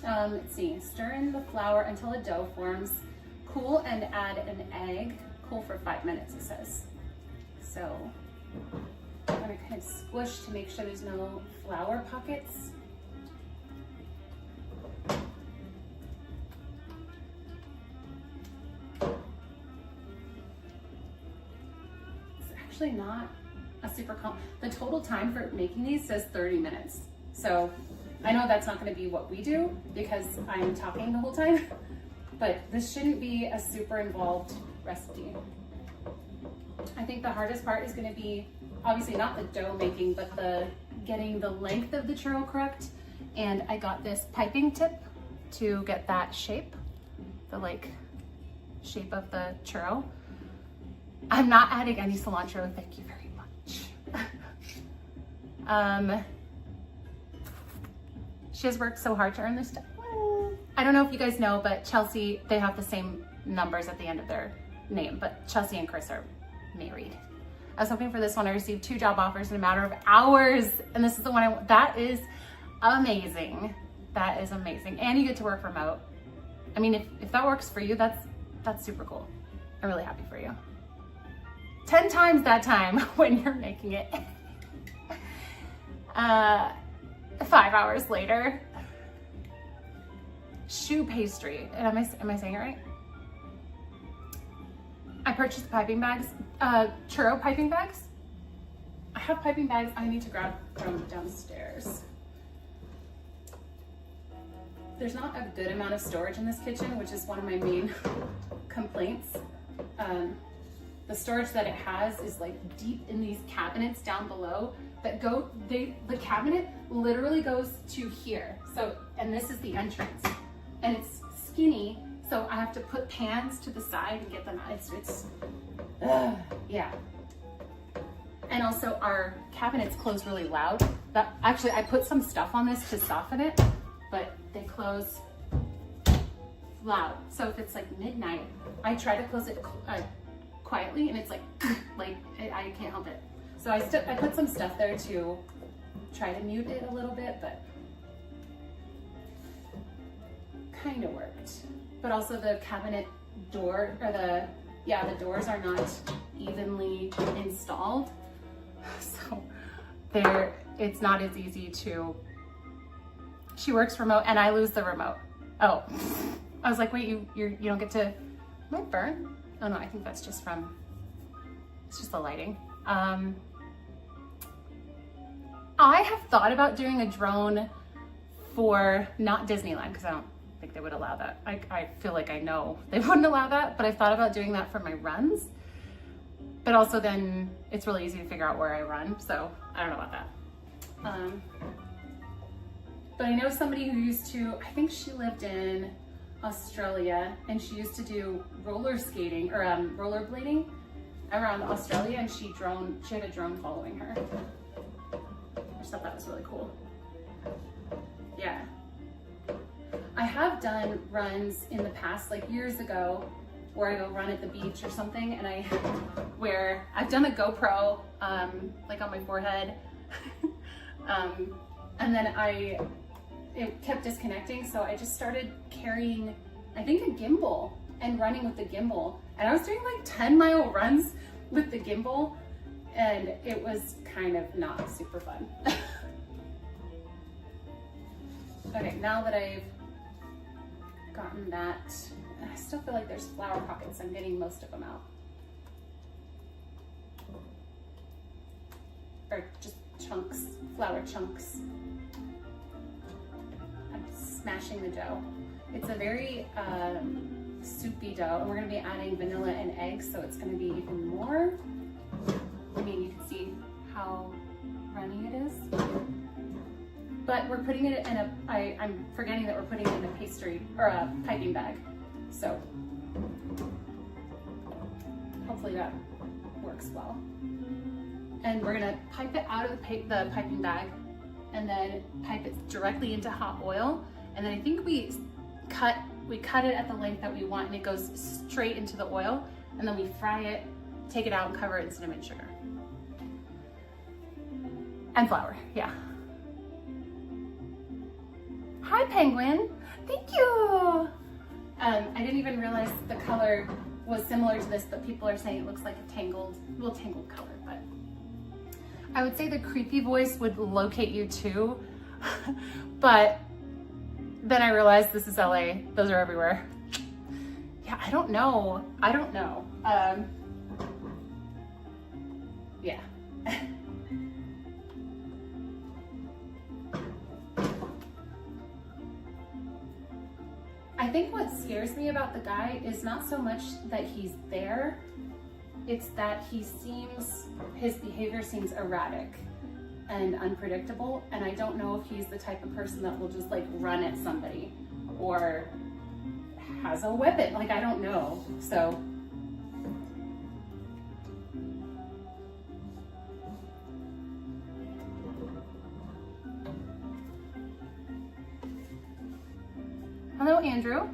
let's see, stir in the flour until a dough forms. Cool and add an egg. Cool for 5 minutes, it says. So I'm gonna kind of squish to make sure there's no flour pockets. It's actually not a super the total time for making these says 30 minutes. So I know that's not gonna be what we do because I'm talking the whole time, but this shouldn't be a super involved recipe. I think the hardest part is gonna be obviously not the dough making, but getting the length of the churro correct. And I got this piping tip to get that shape, the shape of the churro. I'm not adding any cilantro, thank you very much. She has worked so hard to earn this stuff. I don't know if you guys know, but Chelsea, they have the same numbers at the end of their name, but Chelsea and Chris are married. I was hoping for this one. I received 2 job offers in a matter of hours, and this is the one I want. That is amazing. That is amazing. And you get to work remote. I mean, if that works for you, that's super cool. I'm really happy for you. 10 times that time when you're making it. 5 hours later. Shoe pastry. Am I saying it right? I purchased piping bags, churro piping bags. I have piping bags I need to grab from downstairs. There's not a good amount of storage in this kitchen, which is one of my main complaints. The storage that it has is deep in these cabinets down below that the cabinet literally goes to here. So, and this is the entrance and it's skinny. So I have to put pans to the side and get them out. Yeah. And also our cabinets close really loud. Actually, I put some stuff on this to soften it, but they close loud. So if it's like midnight, I try to close it quietly, and it's like I can't help it. So I put some stuff there to try to mute it a little bit, but kind of worked. But also the cabinet door, or the doors are not evenly installed. So it's not as easy to, she works remote and I lose the remote. Oh, I was like, wait, you don't get to, might burn. Oh no, I think that's just it's just the lighting. I have thought about doing a drone for not Disneyland, because I don't think they would allow that. I feel like I know they wouldn't allow that, but I've thought about doing that for my runs. But also then it's really easy to figure out where I run, so I don't know about that. But I know somebody who used to, I think she lived in Australia, and she used to do roller skating or rollerblading around Australia, and she had a drone following her. I just thought that was really cool. Yeah. I have done runs in the past, like years ago, where I go run at the beach or something, and where I've done a GoPro, like on my forehead, and then it kept disconnecting, so I just started carrying, I think, a gimbal and running with the gimbal, and I was doing like 10-mile runs with the gimbal, and it was kind of not super fun. Okay, now that I've gotten that, I still feel like there's flower pockets. I'm getting most of them out. Or just chunks, flour chunks. I'm smashing the dough. It's a very soupy dough, and we're gonna be adding vanilla and eggs, so it's gonna be even more. I mean, you can see how runny it is. But we're putting it in I'm forgetting that we're putting it in a pastry, or a piping bag. So hopefully that works well. And we're gonna pipe it out of the piping bag, and then pipe it directly into hot oil. And then I think we cut it at the length that we want, and it goes straight into the oil. And then we fry it, take it out, and cover it in cinnamon sugar. And flour, yeah. Hi, Penguin. Thank you. I didn't even realize the color was similar to this, but people are saying it looks like a tangled color. But I would say the creepy voice would locate you too. But then I realized this is LA. Those are everywhere. Yeah, I don't know. Yeah. I think what scares me about the guy is not so much that he's there, it's that his behavior seems erratic and unpredictable, and I don't know if he's the type of person that will just like run at somebody or has a weapon, like I don't know, so. Hello, Andrew.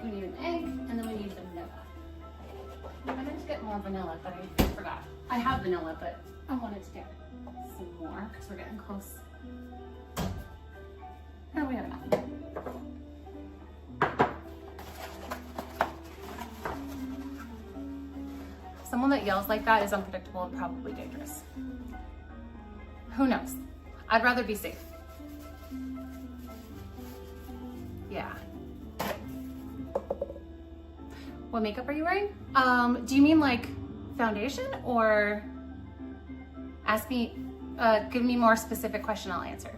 We need an egg, and then we need vanilla. I meant to get more vanilla, but I forgot. I have vanilla, but I wanted to get some more because we're getting close. Oh, we have enough. Someone that yells like that is unpredictable and probably dangerous. Who knows? I'd rather be safe. Yeah. What makeup are you wearing? Do you mean like foundation, or give me more specific question, I'll answer.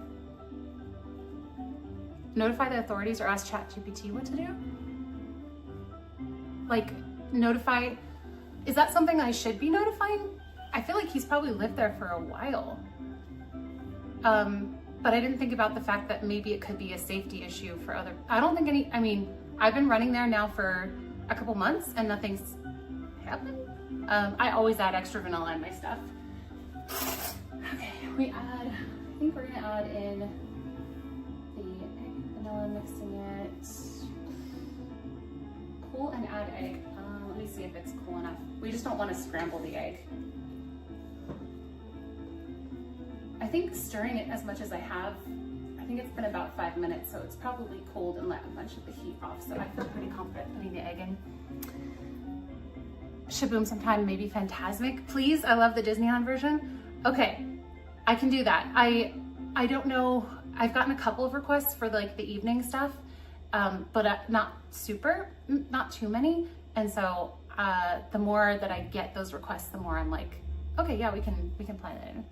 Notify the authorities or ask ChatGPT what to do? Like notify, is that something I should be notifying I feel like he's probably lived there for a while. But I didn't think about the fact that maybe it could be a safety issue for other, I don't think any, I mean, I've been running there now for a couple months and nothing's happened. I always add extra vanilla in my stuff. Okay, I think we're gonna add in the egg, vanilla, mixing it. Cool and add egg. Let me see if it's cool enough. We just don't want to scramble the egg. I think stirring it as much as I have, I think it's been about 5 minutes, so it's probably cold and let a bunch of the heat off. So I feel pretty confident putting the egg in. Shaboom sometime, maybe Fantasmic, please. I love the Disneyland version. Okay, I can do that. I don't know. I've gotten a couple of requests for like the evening stuff, but not too many. And so the more that I get those requests, the more I'm like, okay, yeah, we can plan it in.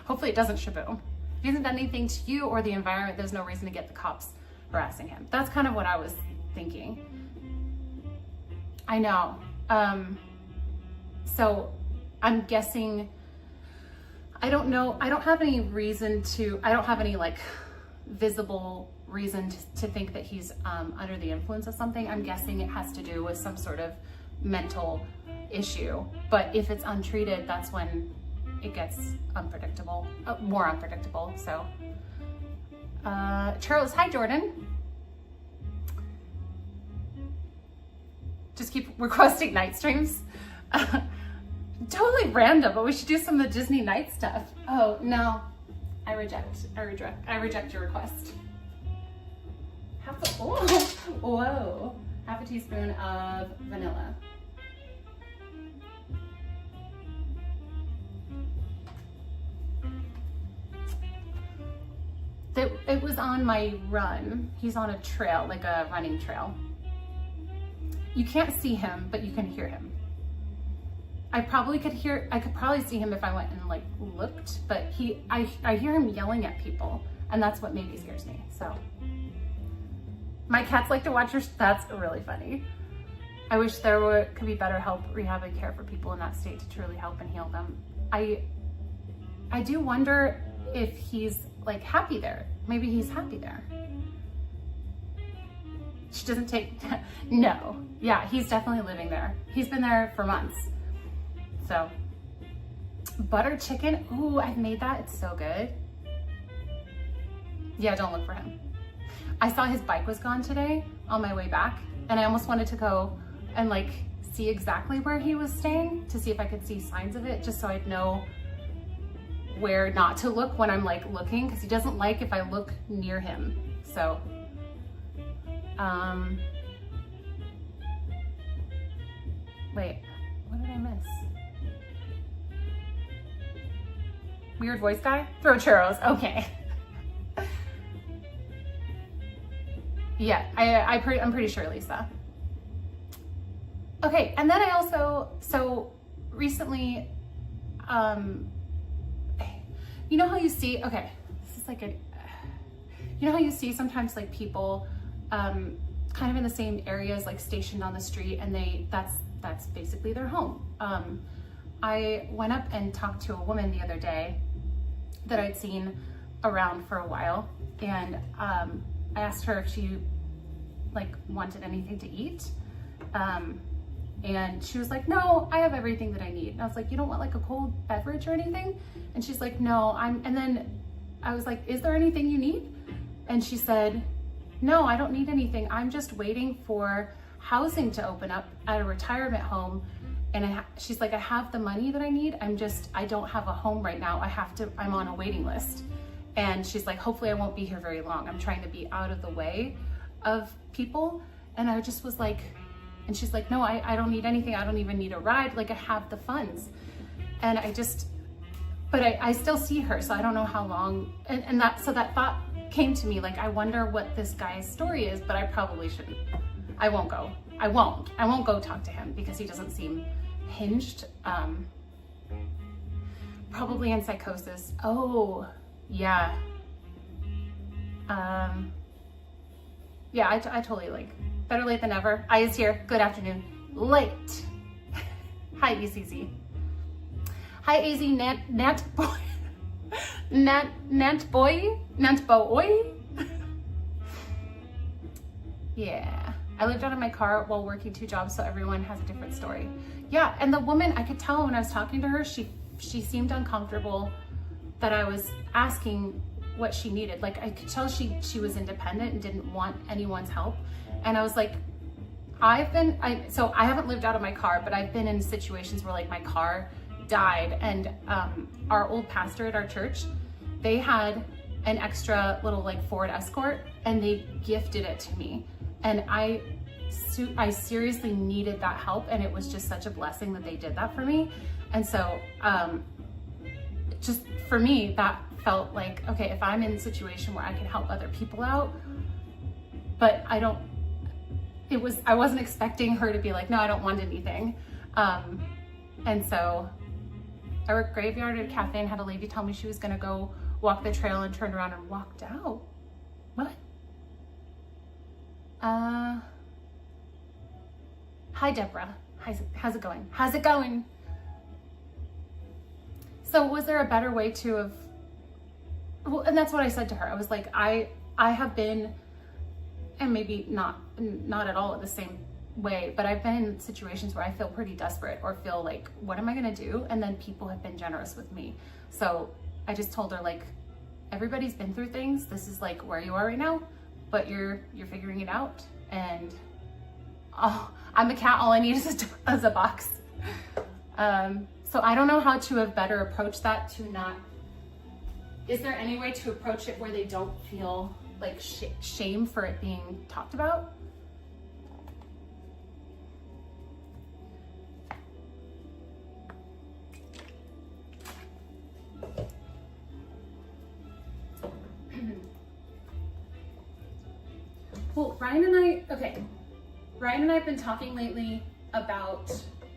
Hopefully it doesn't shaboom. If he hasn't done anything to you or the environment, there's no reason to get the cops harassing him. That's kind of what I was thinking. I know. So I'm guessing, I don't know. I don't have any reason to, I don't have any like visible reason to think that he's under the influence of something. I'm guessing it has to do with some sort of mental issue. But if it's untreated, that's when it gets unpredictable, more unpredictable. So, Churros, hi Jordan. Just keep requesting night streams. Totally random, but we should do some of the Disney night stuff. Oh no, I reject your request. Whoa, half a teaspoon of vanilla. It was on my run. He's on a trail, like a running trail. You can't see him, but you can hear him. I could probably see him if I went and like looked, but I hear him yelling at people, and that's what maybe scares me. So my cats like to watch your, that's really funny. I wish there could be better help, rehab, and care for people in that state to truly help and heal them. I do wonder if he's like happy there. Maybe he's happy there. She doesn't take, no. Yeah, he's definitely living there. He's been there for months. So, butter chicken. Ooh, I've made that. It's so good. Yeah, don't look for him. I saw his bike was gone today on my way back, and I almost wanted to go and like see exactly where he was staying to see if I could see signs of it, just so I'd know where not to look when I'm like looking, because he doesn't like if I look near him. So, wait, what did I miss? Weird voice guy? Throw churros, okay. Yeah, I'm pretty sure, Lisa. Okay, and then I also, so recently, you know how you see, okay, this is like you know how you see sometimes like people kind of in the same areas, like stationed on the street, and that's basically their home. I went up and talked to a woman the other day that I'd seen around for a while, and I asked her if she like wanted anything to eat, and she was like, no, I have everything that I need. And I was like, you don't want like a cold beverage or anything? And she's like, no, and then I was like, is there anything you need? And she said, no, I don't need anything. I'm just waiting for housing to open up at a retirement home. And she's like, I have the money that I need. I don't have a home right now. I'm on a waiting list. And she's like, hopefully I won't be here very long. I'm trying to be out of the way of people. And I just was like, and she's like, no, I don't need anything. I don't even need a ride. Like I have the funds. And but I still see her. So I don't know how long. So that thought came to me, like, I wonder what this guy's story is, but I probably shouldn't. I won't go. I won't go talk to him because he doesn't seem hinged. Probably in psychosis. Oh, yeah. Yeah, I totally like, better late than never. I is here. Good afternoon. Late. Hi, ECZ. Hi, AZ Nat Boy. Nat Boy? Yeah. I lived out of my car while working 2 jobs, so everyone has a different story. Yeah, and the woman, I could tell when I was talking to her, she seemed uncomfortable that I was asking what she needed. Like, I could tell she was independent and didn't want anyone's help. And I was like, so I haven't lived out of my car, but I've been in situations where like my car died, and our old pastor at our church, they had an extra little like Ford Escort, and they gifted it to me. And I seriously needed that help, and it was just such a blessing that they did that for me. And so just for me, that felt like, okay, if I'm in a situation where I can help other people out, but I wasn't expecting her to be like, no, I don't want anything. And so I worked graveyard at a cafe and had a lady tell me she was gonna go walk the trail and turned around and walked out. What? Hi, Deborah. How's it going? How's it going? So was there a better way to have, well, and that's what I said to her. I was like, I have been, and maybe not at all the same way, but I've been in situations where I feel pretty desperate or feel like, what am I gonna do? And then people have been generous with me. So I just told her, like, everybody's been through things. This is like where you are right now, but you're figuring it out. And I'm a cat, all I need is a box. So I don't know how to have better approached that, to not, is there any way to approach it where they don't feel like shame for it being talked about? Well, Ryan and I have been talking lately about,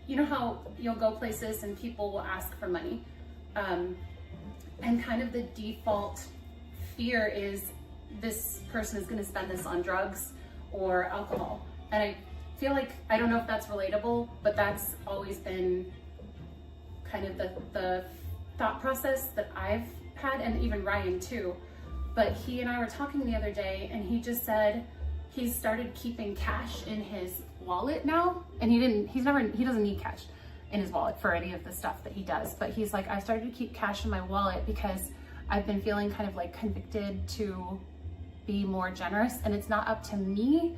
you know how you'll go places and people will ask for money, and kind of the default fear is this person is going to spend this on drugs or alcohol. And I feel like, I don't know if that's relatable, but that's always been kind of the thought process that I've had, and even Ryan too. But he and I were talking the other day, and he just said he's started keeping cash in his wallet now, and he doesn't need cash in his wallet for any of the stuff that he does, but he's like, I've started to keep cash in my wallet because I've been feeling kind of like convicted to be more generous, and it's not up to me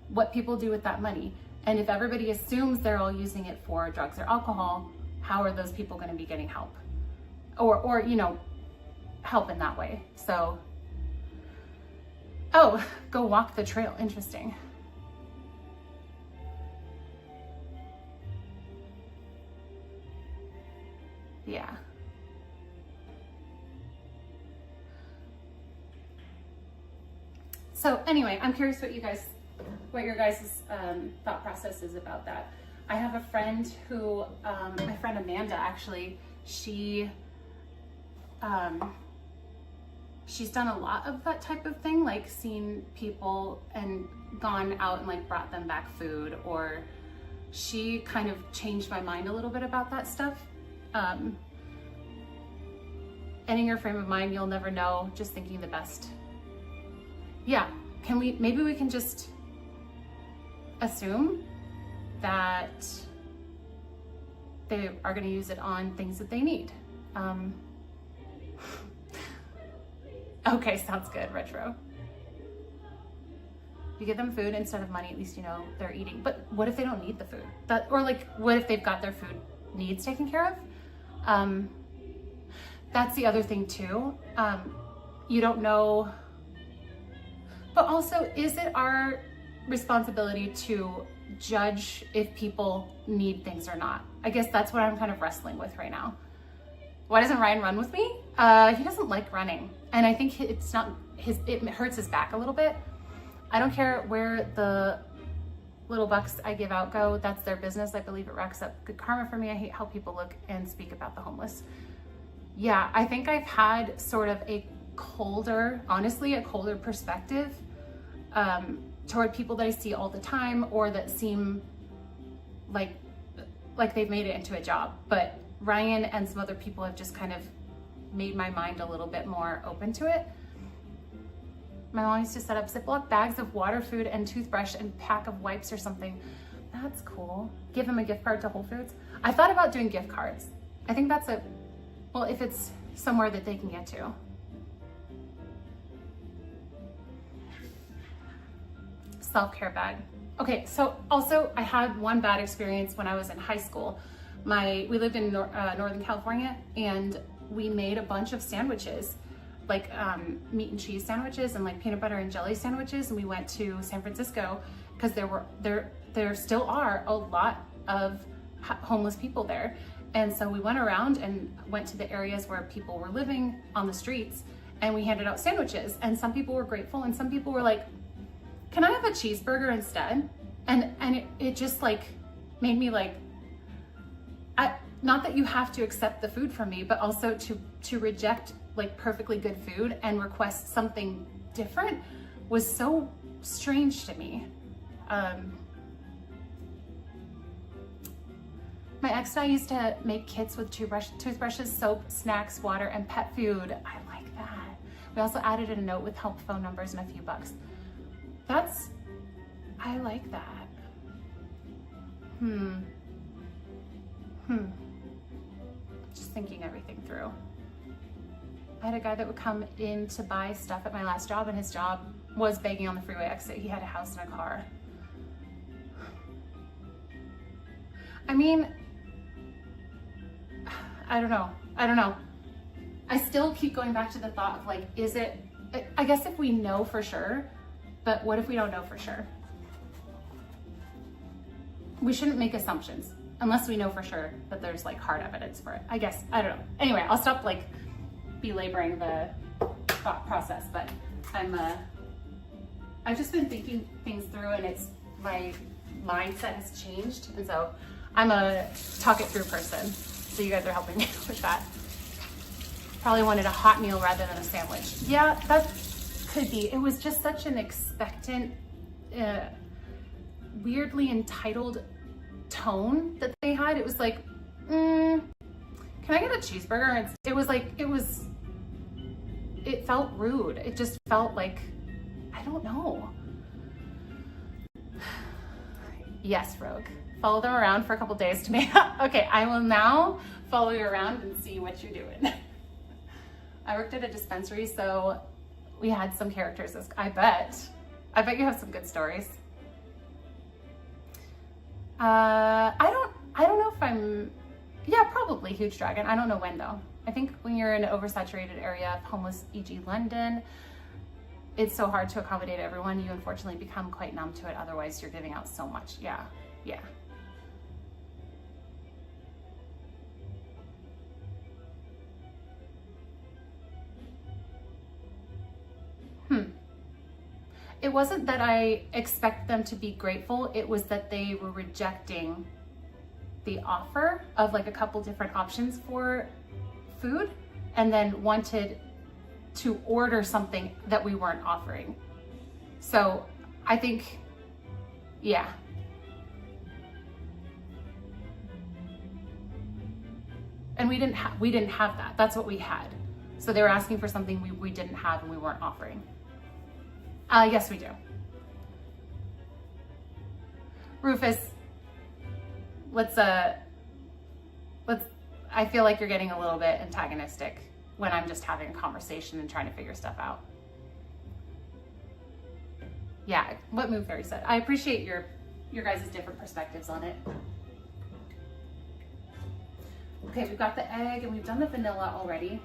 what people do with that money. And if everybody assumes they're all using it for drugs or alcohol, how are those people going to be getting help or you know, help in that way? So, oh, go walk the trail. Interesting. Yeah. So anyway, I'm curious what your guys' thought process is about that. I have a friend who, my friend Amanda, actually, she's done a lot of that type of thing, like seen people and gone out and like brought them back food, or she kind of changed my mind a little bit about that stuff. And in your frame of mind, you'll never know, just thinking the best. Yeah, maybe we can just assume that they are going to use it on things that they need. Okay, sounds good, Retro. You give them food instead of money, at least you know they're eating. But what if they don't need the food? Or like, what if they've got their food needs taken care of? That's the other thing too. You don't know, but also, is it our responsibility to judge if people need things or not? I guess that's what I'm kind of wrestling with right now. Why doesn't Ryan run with me? He doesn't like running. And I think it hurts his back a little bit. I don't care where the little bucks I give out go. That's their business. I believe it racks up good karma for me. I hate how people look and speak about the homeless. Yeah, I think I've had sort of a colder perspective toward people that I see all the time, or that seem like like they've made it into a job, but Ryan and some other people have just kind of made my mind a little bit more open to it. My mom used to set up Ziploc bags of water, food, and toothbrush and pack of wipes or something. That's cool. Give them a gift card to Whole Foods. I thought about doing gift cards. I think that's well, if it's somewhere that they can get to. Self-care bag. Okay, so also I had one bad experience when I was in high school. We lived in Northern California, and we made a bunch of sandwiches, like meat and cheese sandwiches and like peanut butter and jelly sandwiches. And we went to San Francisco because there still are a lot of homeless people there. And so we went around and went to the areas where people were living on the streets, and we handed out sandwiches. And some people were grateful, and some people were like, can I have a cheeseburger instead? And it just like made me like, not that you have to accept the food from me, but also to reject like perfectly good food and request something different was so strange to me. My ex and I used to make kits with toothbrushes, soap, snacks, water, and pet food. I like that. We also added a note with help phone numbers and a few bucks. I like that. Just thinking everything through. I had a guy that would come in to buy stuff at my last job, and his job was begging on the freeway exit. He had a house and a car. I mean, I don't know. I still keep going back to the thought of like, I guess if we know for sure, but what if we don't know for sure? We shouldn't make assumptions unless we know for sure that there's like hard evidence for it. I guess, I don't know. Anyway, I'll stop like belaboring the thought process, but I've just been thinking things through, and my mindset has changed. And so I'm a talk it through person. So you guys are helping me with that. Probably wanted a hot meal rather than a sandwich. Yeah, that could be. It was just such an expectant, weirdly entitled tone that they had. It was like, can I get a cheeseburger? And it felt rude. It just felt like, I don't know. Yes, Rogue. Follow them around for a couple days to make okay, I will now follow you around and see what you're doing. I worked at a dispensary, so we had some characters. I bet you have some good stories. I don't know if yeah, probably Huge Dragon. I don't know when though. I think when you're in an oversaturated area of homeless, e.g. London, it's so hard to accommodate everyone. You unfortunately become quite numb to it. Otherwise you're giving out so much. Yeah. It wasn't that I expect them to be grateful. It was that they were rejecting the offer of like a couple different options for food, and then wanted to order something that we weren't offering. So I think, yeah. And we didn't have that. That's what we had. So they were asking for something we didn't have and we weren't offering. Yes, we do. Rufus, I feel like you're getting a little bit antagonistic when I'm just having a conversation and trying to figure stuff out. Yeah, what Moon Fairy said. I appreciate your guys' different perspectives on it. Okay, we've got the egg and we've done the vanilla already.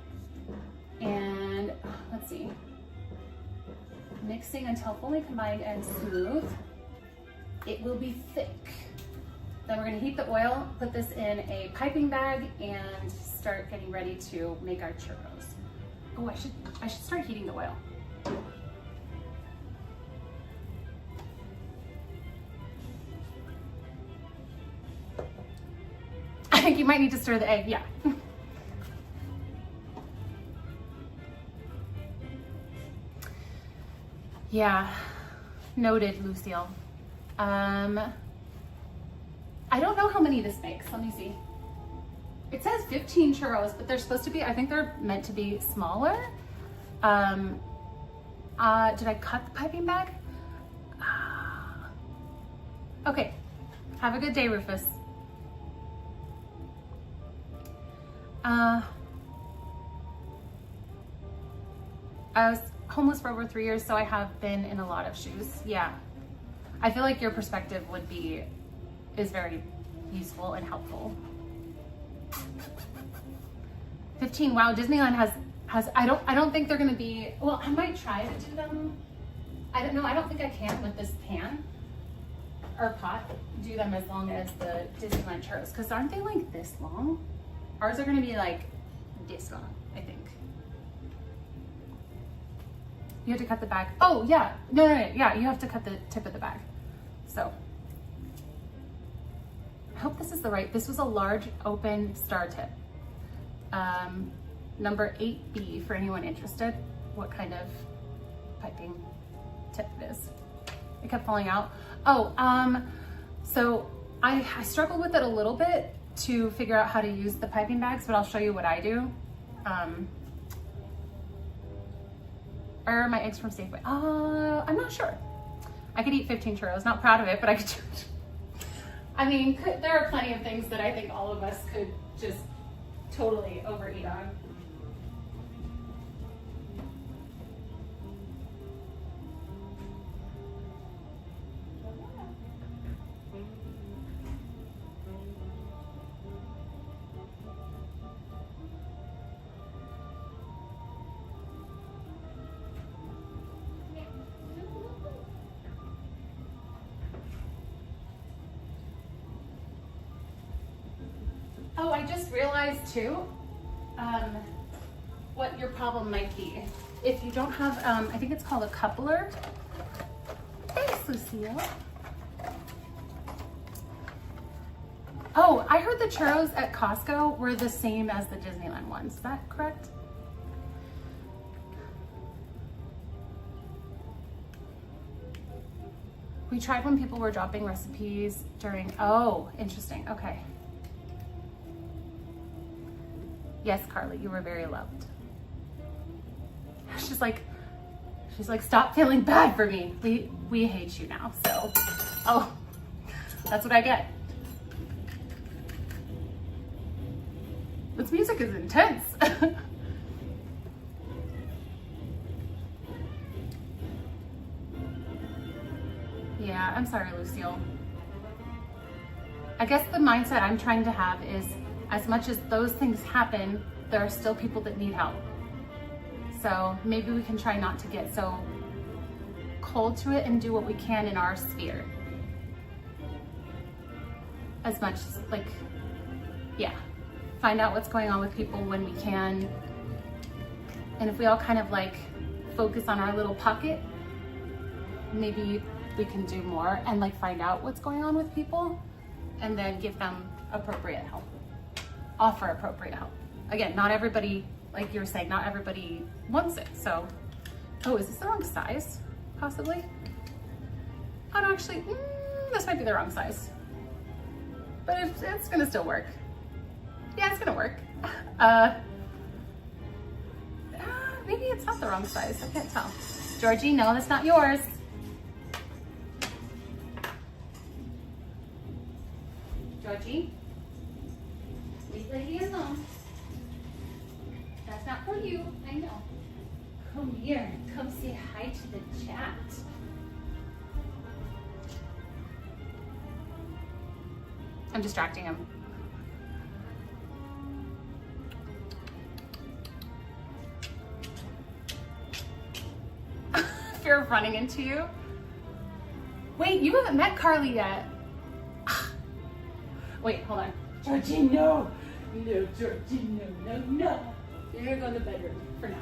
And let's see. Mixing until fully combined and smooth. It will be thick. Then we're gonna heat the oil, put this in a piping bag, and start getting ready to make our churros. Oh, I should start heating the oil. I think you might need to stir the egg, yeah. Yeah, noted, Lucille. I I don't know how many this makes. Let me see. It says 15 churros, but they're supposed to be, I think they're meant to be smaller. Did I cut the piping bag? Okay. Have a good day, Rufus. I was homeless for over 3 years, so I have been in a lot of shoes. Yeah. I feel like your perspective is very useful and helpful. 15, wow, Disneyland has, I don't think they're gonna be, well, I might try to do them. I don't know, I don't think I can with this pan or pot, do them as long as the Disneyland churros, because aren't they like this long? Ours are gonna be like this long, I think. You have to cut the bag. Oh yeah, no, yeah, you have to cut the tip of the bag. So, I hope this is this was a large open star tip. Number 8B for anyone interested, what kind of piping tip it is. It kept falling out. Oh, so I struggled with it a little bit to figure out how to use the piping bags, but I'll show you what I do. Are my eggs from Safeway? I'm not sure. I could eat 15 churros, not proud of it, but I could do it. I mean, there are plenty of things that I think all of us could just totally overeat on. Oh, I just realized too, what your problem might be. If you don't have, I think it's called a coupler. Thanks, Lucille. Oh, I heard the churros at Costco were the same as the Disneyland ones. Is that correct? We tried when people were dropping recipes during, oh, interesting, okay. Yes, Carly, you were very loved. She's like, stop feeling bad for me. We hate you now, so, oh, that's what I get. This music is intense. Yeah, I'm sorry, Lucille. I guess the mindset I'm trying to have is, as much as those things happen, there are still people that need help. So maybe we can try not to get so cold to it and do what we can in our sphere. As much, like, yeah, find out what's going on with people when we can. And if we all kind of like focus on our little pocket, maybe we can do more and like find out what's going on with people and then give them appropriate help. Offer appropriate help. Again, not everybody, like you were saying, not everybody wants it. So, oh, is this the wrong size? Possibly? Oh no, actually, this might be the wrong size. But it's gonna still work. Yeah, it's gonna work. Maybe it's not the wrong size, I can't tell. Georgie, no, that's not yours. Georgie? Leave lady alone. That's not for you, I know. Come here, come say hi to the chat. I'm distracting him. Fear of running into you. Wait, you haven't met Carly yet. Wait, hold on. Georgie, no. No, Georgie, no. You're gonna go in the bedroom for now.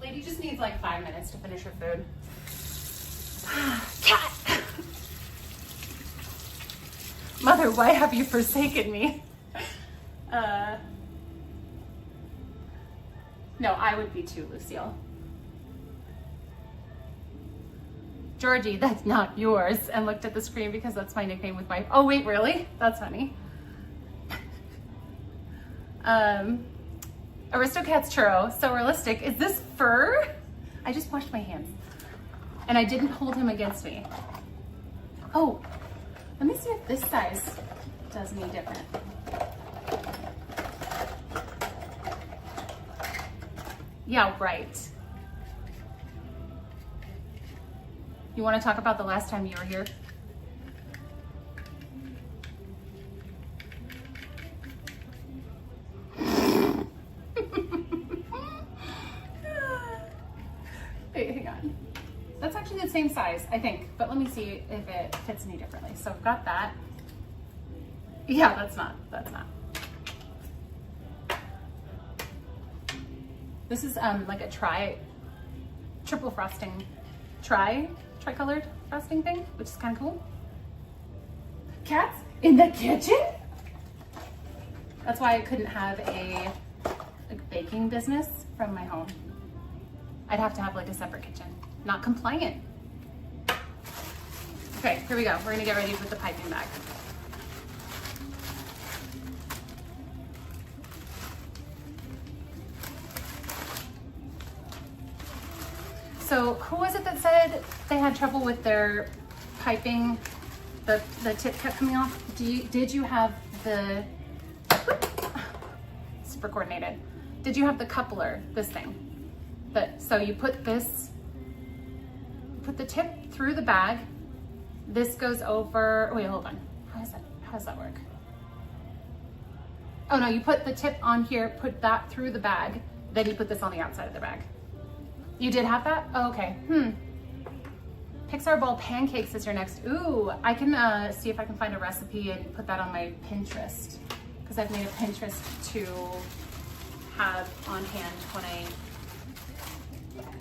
Lady just needs like 5 minutes to finish her food. Cat! Mother, why have you forsaken me? No, I would be too, Lucille. Georgie, that's not yours. And looked at the screen because that's my nickname with my, oh wait, really? That's funny. Aristocat's churro, so realistic. Is this fur? I just washed my hands. And I didn't hold him against me. Oh, let me see if this size does any different. Yeah, right. You want to talk about the last time you were here? Wait, hang on. That's actually the same size, I think, but let me see if it fits any differently. So I've got that. Yeah, that's not. This is like a triple frosting, tricolored frosting thing, which is kind of cool. Cats in the kitchen? That's why I couldn't have a baking business from my home. I'd have to have like a separate kitchen. Not compliant. Okay, here we go. We're gonna get ready with the piping bag. So who was it that said they had trouble with their piping? The tip kept coming off. Did you have the, super coordinated. Did you have the coupler, this thing? So you put the tip through the bag. This goes over, wait, hold on. How does that work? Oh no, you put the tip on here, put that through the bag, then you put this on the outside of the bag. You did have that? Oh, okay. Pixar ball pancakes is your next. Ooh, I can see if I can find a recipe and put that on my Pinterest, because I've made a Pinterest to have on hand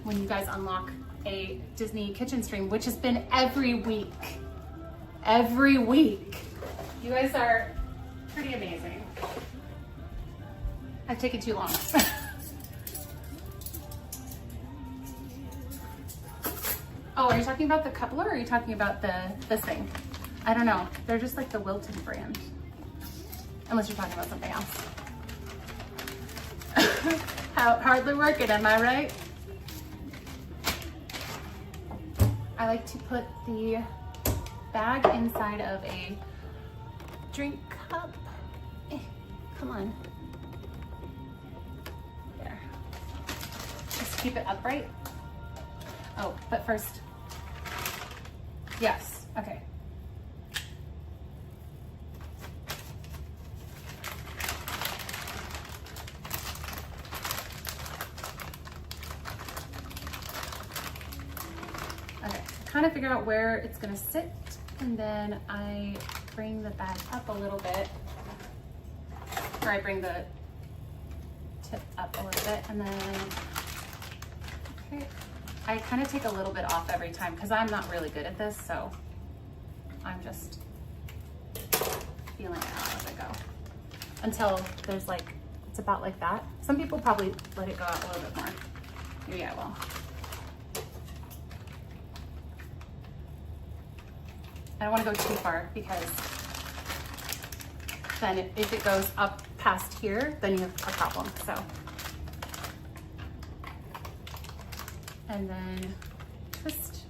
when you guys unlock a Disney kitchen stream, which has been every week. Every week. You guys are pretty amazing. I've taken too long. Oh, are you talking about the coupler or are you talking about this thing? I don't know. They're just like the Wilton brand. Unless you're talking about something else. Hardly working, am I right? I like to put the bag inside of a drink cup. Come on. There. Just keep it upright. Oh, but first, yes, okay. Okay, kind of figure out where it's gonna sit, and then I bring the bag up a little bit, or I bring the tip up a little bit, and then, okay. I kind of take a little bit off every time because I'm not really good at this, so I'm just feeling it out as I go. Until there's like, it's about like that. Some people probably let it go out a little bit more. Maybe I will. I don't want to go too far because then if it goes up past here, then you have a problem, so. And then twist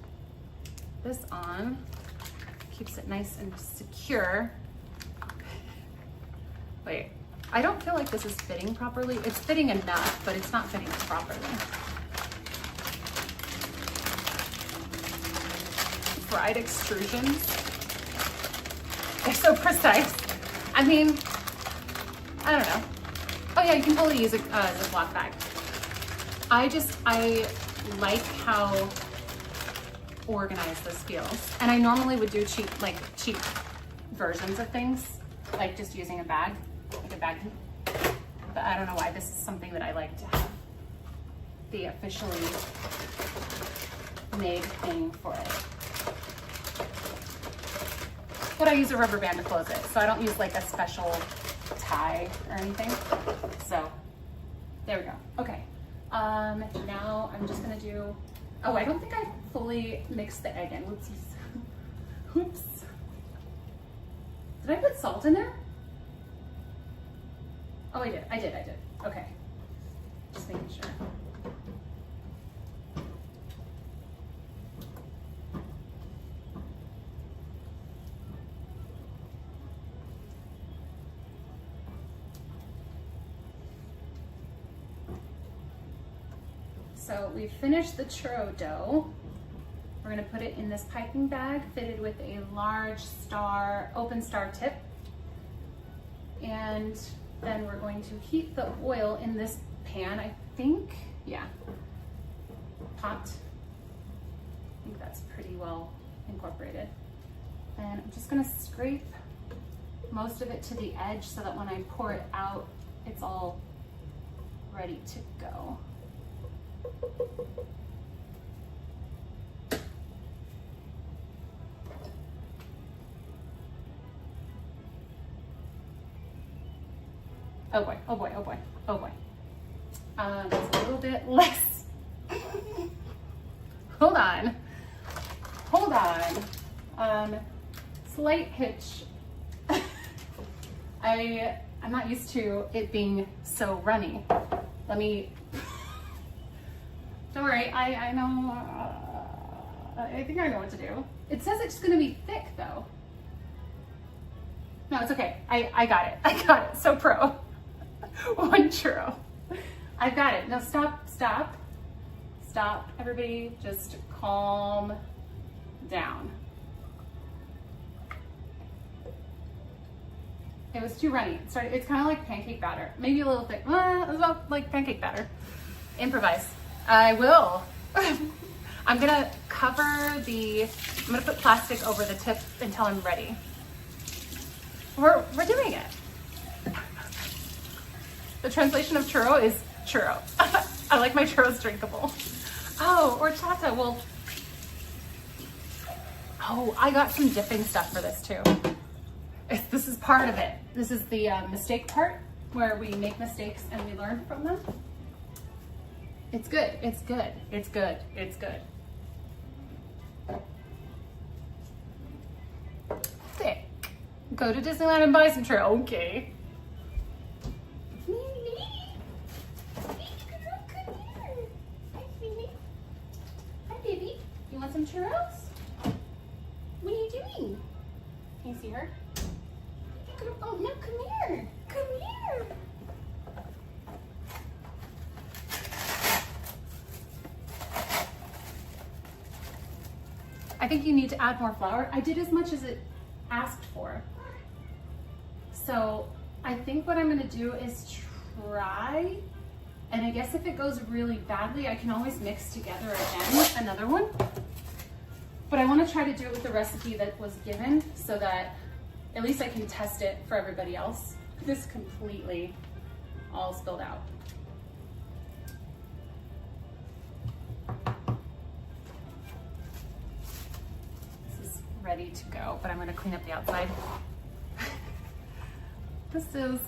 this on, keeps it nice and secure. Wait, I don't feel like this is fitting properly. It's fitting enough, but it's not fitting properly. Fried extrusions. They're so precise. I mean, I don't know. Oh yeah, you can totally use a Ziploc bag. I like how organized this feels. And I normally would do cheap versions of things, like just using a bag, like a bag. But I don't know why this is something that I like to have the officially made thing for it. But I use a rubber band to close it, so I don't use like a special tie or anything. So there we go. Okay. Now I'm just gonna do, oh, I don't think I fully mixed the egg in. Whoopsies. Oops. Did I put salt in there? Oh, I did. Okay. Just making sure. So we finished the churro dough. We're gonna put it in this piping bag fitted with a large star, open star tip. And then we're going to heat the oil in this pan, I think, yeah, pot. I think that's pretty well incorporated. And I'm just gonna scrape most of it to the edge so that when I pour it out, it's all ready to go. Oh boy, oh boy, oh boy, oh boy. It's a little bit less. Hold on. Hold on. Slight hitch. I'm not used to it being so runny. Let me, don't worry, I know, I think I know what to do. It says it's gonna be thick though. No, it's okay. I got it. I got it. So pro. One churro. I've got it. No, stop, stop, stop. Everybody just calm down. It was too runny. It's kind of like pancake batter. Maybe a little thick. It's about like pancake batter. Improvise. I will. I'm gonna I'm gonna put plastic over the tip until I'm ready. We're doing it. The translation of churro is churro. I like my churros drinkable. Oh, horchata. Well, oh, I got some dipping stuff for this too. This is part of it. This is the mistake part where we make mistakes and we learn from them. It's good. It's good. It's good. It's good. Thick. Go to Disneyland and buy some churro. Okay. You want some churros? What are you doing? Can you see her? Oh no, come here. Come here. I think you need to add more flour. I did as much as it asked for. So I think what I'm gonna do is try, and I guess if it goes really badly, I can always mix together again another one. But I want to try to do it with the recipe that was given so that at least I can test it for everybody else. This completely all spilled out. This is ready to go, but I'm going to clean up the outside. This is,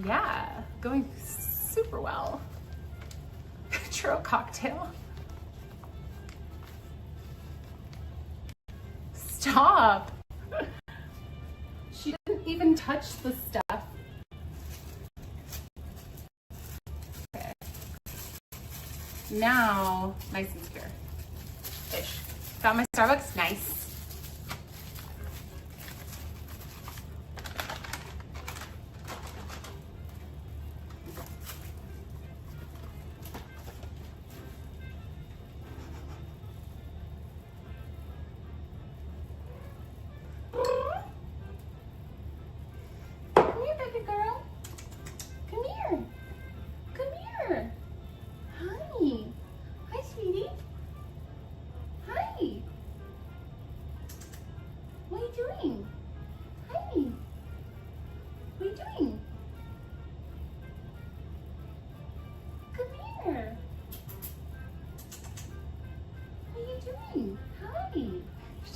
yeah, going super well. Churro cocktail. Stop. She didn't even touch the stuff. Okay. Now, nice and secure. Ish. Got my Starbucks? Nice.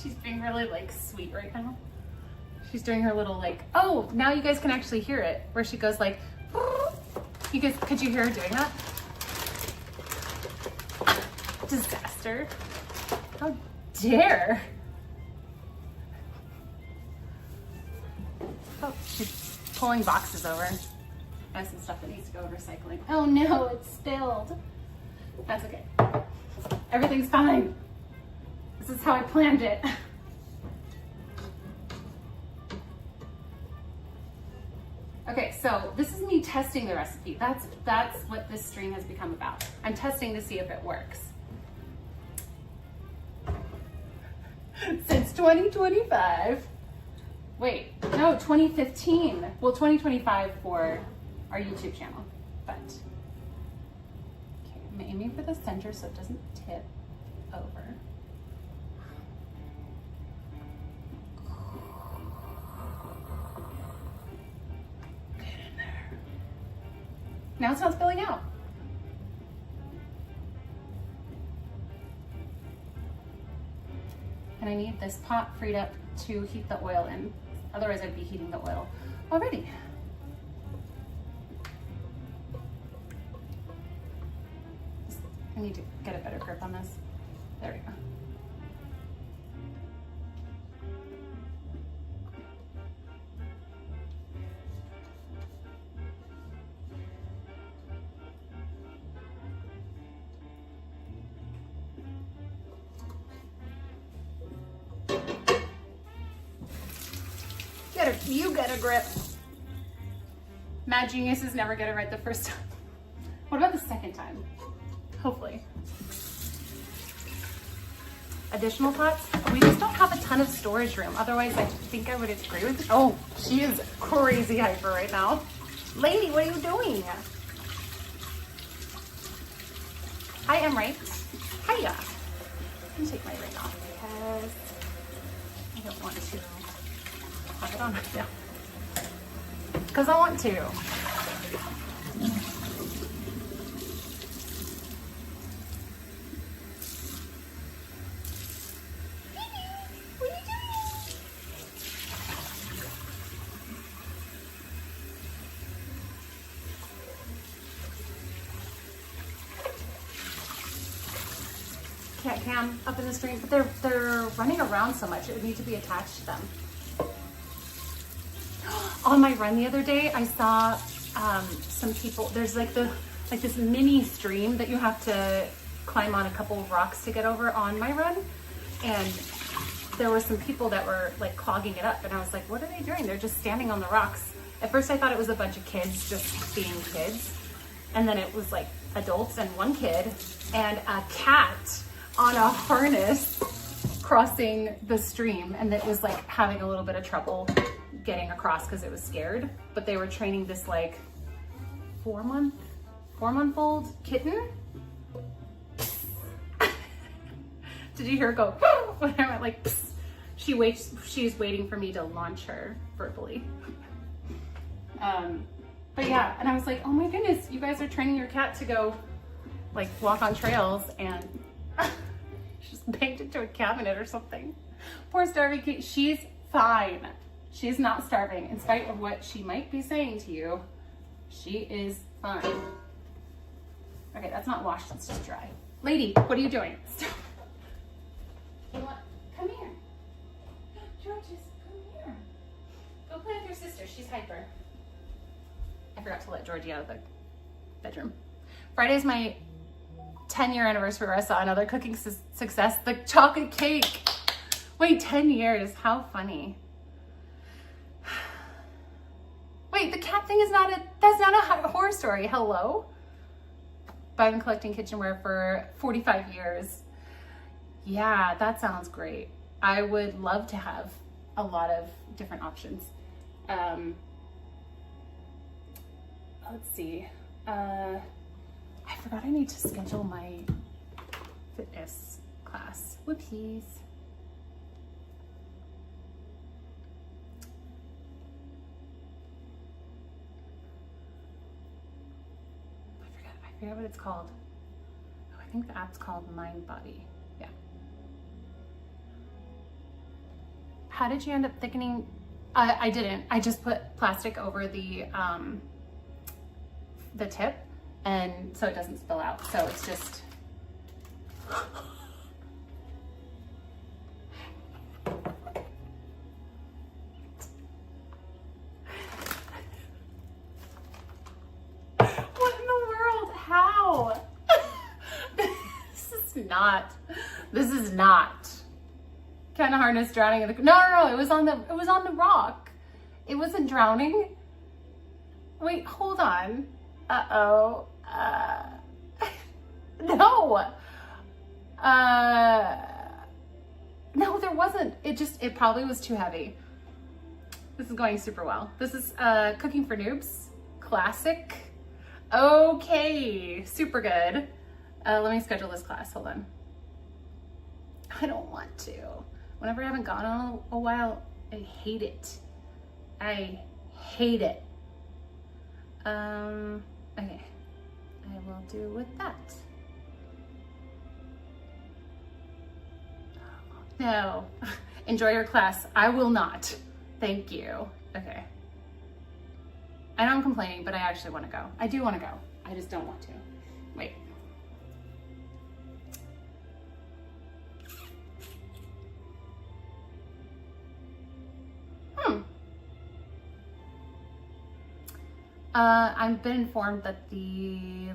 She's being really like sweet right now. She's doing her little like, oh, now you guys can actually hear it, where she goes like, You guys, could you hear her doing that? Disaster. How dare. Oh, she's pulling boxes over. I have some stuff that needs to go recycling. Oh no, it's spilled. That's okay. Everything's fine. This is how I planned it. Okay, so this is me testing the recipe. That's what this stream has become about. I'm testing to see if it works. Since 2025. Wait, no, 2015. Well, 2025 for our YouTube channel, but okay, I'm aiming for the center so it doesn't tip over. Get in there. Now it's not spilling out. And I need this pot freed up to heat the oil in. Otherwise I'd be heating the oil already. I need to get a better grip on this. There we go. You get a grip. Mad geniuses never get it right the first time. What about the second time? Hopefully. Additional pots? We just don't have a ton of storage room. Otherwise, I think I would agree with you. Oh, she is crazy hyper right now. Lady, what are you doing? I am right. Hiya. Let me take my ring off because I don't want to have it on right now. Because I want to. Cat cam up in the stream, but they're running around so much. It would need to be attached to them. On my run the other day, I saw some people. There's like this mini stream that you have to climb on a couple of rocks to get over on my run, and there were some people that were like clogging it up, and I was like, what are they doing? They're just standing on the rocks. At first, I thought it was a bunch of kids just being kids, and then it was like adults and one kid and a cat on a harness crossing the stream, and it was like having a little bit of trouble getting across because it was scared. But they were training this like 4-month-old kitten. Did you hear her go when I went like psst? She's waiting for me to launch her verbally. But yeah, and I was like, oh my goodness, you guys are training your cat to go like walk on trails, and she's banged into a cabinet or something. Poor starving kid. She's fine. She's not starving, in spite of what she might be saying to you. She is fine. Okay, that's not washed, that's just dry. Lady, what are you doing? Stop. You want, come here. Georges, come here. Go play with your sister, she's hyper. I forgot to let Georgie out of the bedroom. Friday's my 10-year anniversary where I saw another cooking success, the chocolate cake. Wait, 10 years, how funny. Wait, the cat thing is that's not a horror story. Hello? But I've been collecting kitchenware for 45 years. Yeah, that sounds great. I would love to have a lot of different options. Let's see. I forgot I need to schedule my fitness class. Whoopsies. I forget what it's called. Oh, I think the app's called Mind Body. Yeah. How did you end up thickening? I didn't. I just put plastic over the the tip, and so it doesn't spill out. So it's just, what in the world? How? This is not. Kind of harness drowning in the, no, it was on the rock. It wasn't drowning. Wait, hold on. Uh-oh. No. No, there wasn't. It probably was too heavy. This is going super well. This is Cooking for Noobs. Classic. Okay, super good. Let me schedule this class, hold on. I don't want to. Whenever I haven't gone on a while, I hate it. I hate it. Okay, I will do with that. No, enjoy your class. I will not. Thank you. Okay. I know I'm complaining, but I actually want to go. I do want to go. I just don't want to. Wait. I've been informed that the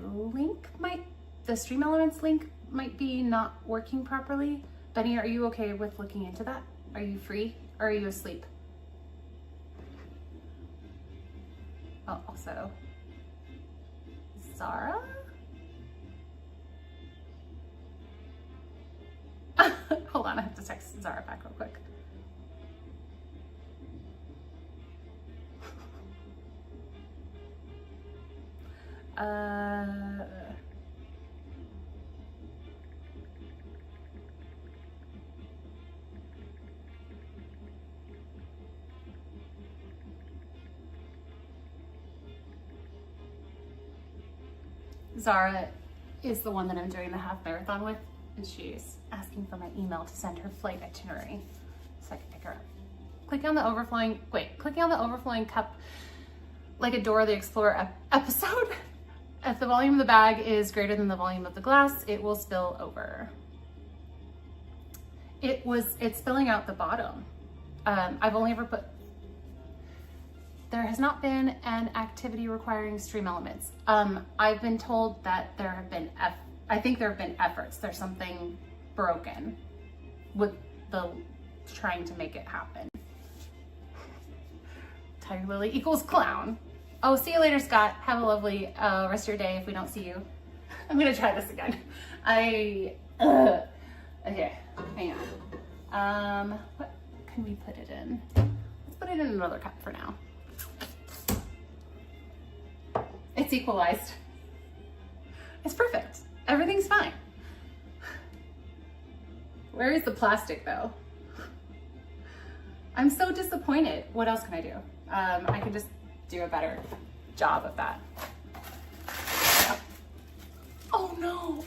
Stream Elements link might be not working properly. Benny, are you okay with looking into that? Are you free or are you asleep? Oh, also, Zara? Hold on, I have to text Zara back real quick. Zara is the one that I'm doing the half marathon with, and she's asking for my email to send her flight itinerary so I can pick her up. Clicking on the overflowing cup like a Dora the Explorer episode. If the volume of the bag is greater than the volume of the glass, it will spill over. It's spilling out the bottom. I've only ever put, there has not been an activity requiring Stream Elements. I've been told that there have been, I think there have been efforts. There's something broken with the trying to make it happen. Tiger Lily equals clown. Oh, see you later, Scott. Have a lovely rest of your day if we don't see you. I'm gonna try this again. Okay, hang on. What can we put it in? Let's put it in another cup for now. It's equalized. It's perfect. Everything's fine. Where is the plastic though? I'm so disappointed. What else can I do? I can just do a better job of that. Oh no,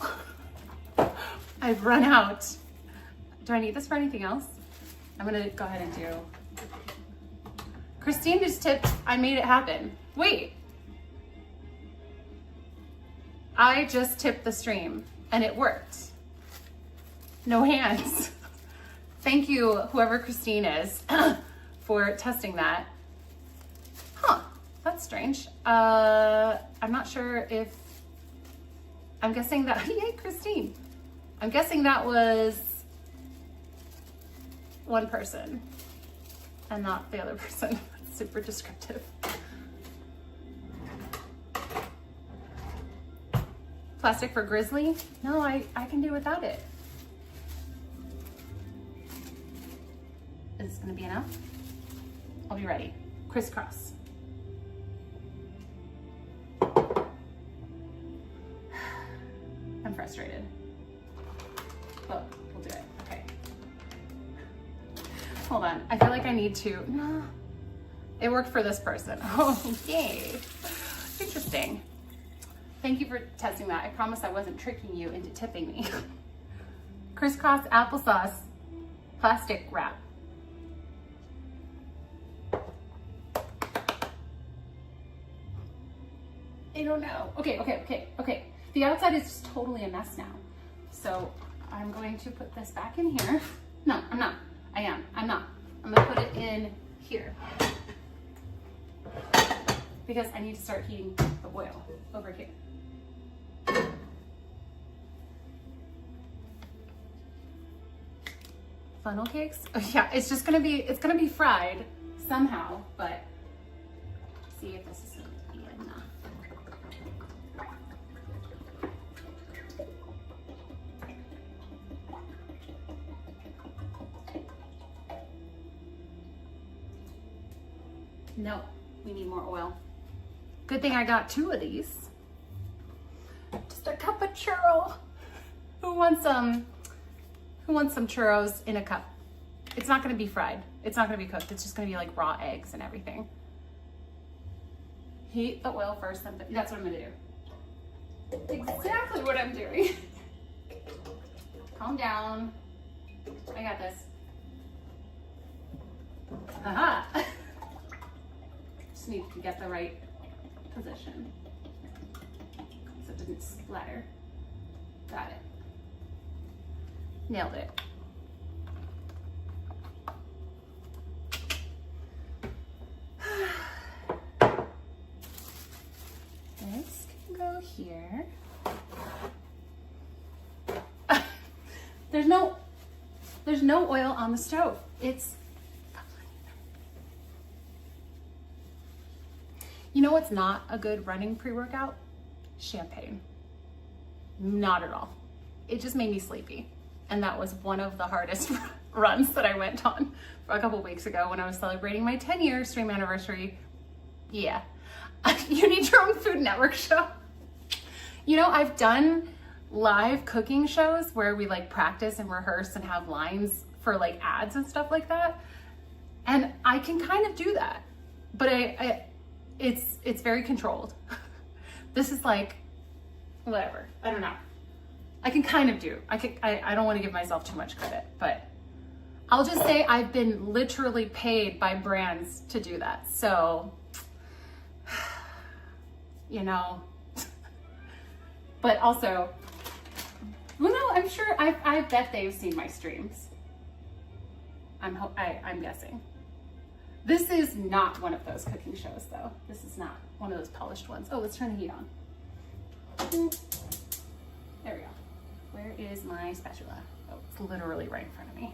I've run out. Do I need this for anything else? I'm gonna go ahead and do. Christine just tipped, I made it happen. Wait. I just tipped the stream and it worked. No hands. Thank you, whoever Christine is, for testing that. Huh, that's strange. I'm not sure if, I'm guessing that, yay, Christine. I'm guessing that was one person and not the other person. That's super descriptive. Plastic for Grizzly? No, I can do without it. Is this gonna be enough? I'll be ready. Crisscross. I'm frustrated. But we'll do it. Okay. Hold on. I feel like I need to. No. It worked for this person. Oh, yay. Interesting. Thank you for testing that. I promise I wasn't tricking you into tipping me. Crisscross applesauce plastic wrap. I don't know. Okay. The outside is just totally a mess now. So I'm going to put this back in here. No, I'm not. I'm not. I'm gonna put it in here because I need to start heating the oil over here. Funnel cakes? Oh yeah, it's gonna be fried somehow, but see if this is gonna be enough. No, we need more oil. Good thing I got 2 of these. Just a cup of churro. Who wants some churros in a cup? It's not gonna be fried. It's not gonna be cooked. It's just gonna be like raw eggs and everything. Heat the oil first, then that's what I'm gonna do. Exactly what I'm doing. Calm down. I got this. Aha! Just need to get the right position so it doesn't splatter. Got it. Nailed it. This can go here. There's no oil on the stove. You know what's not a good running pre-workout? Champagne. Not at all. It just made me sleepy. And that was one of the hardest runs that I went on a couple weeks ago when I was celebrating my 10-year stream anniversary. Yeah. You need your own Food Network show. You know, I've done live cooking shows where we like practice and rehearse and have lines for like ads and stuff like that. And I can kind of do that, but it's very controlled. This is like, whatever, I don't know. I can kind of do. I don't want to give myself too much credit, but I'll just say I've been literally paid by brands to do that. So, you know, but also, well, no, I'm sure, I bet they've seen my streams. I'm guessing. This is not one of those cooking shows though. This is not one of those polished ones. Oh, let's turn the heat on. There we go. Where is my spatula? Oh, it's literally right in front of me.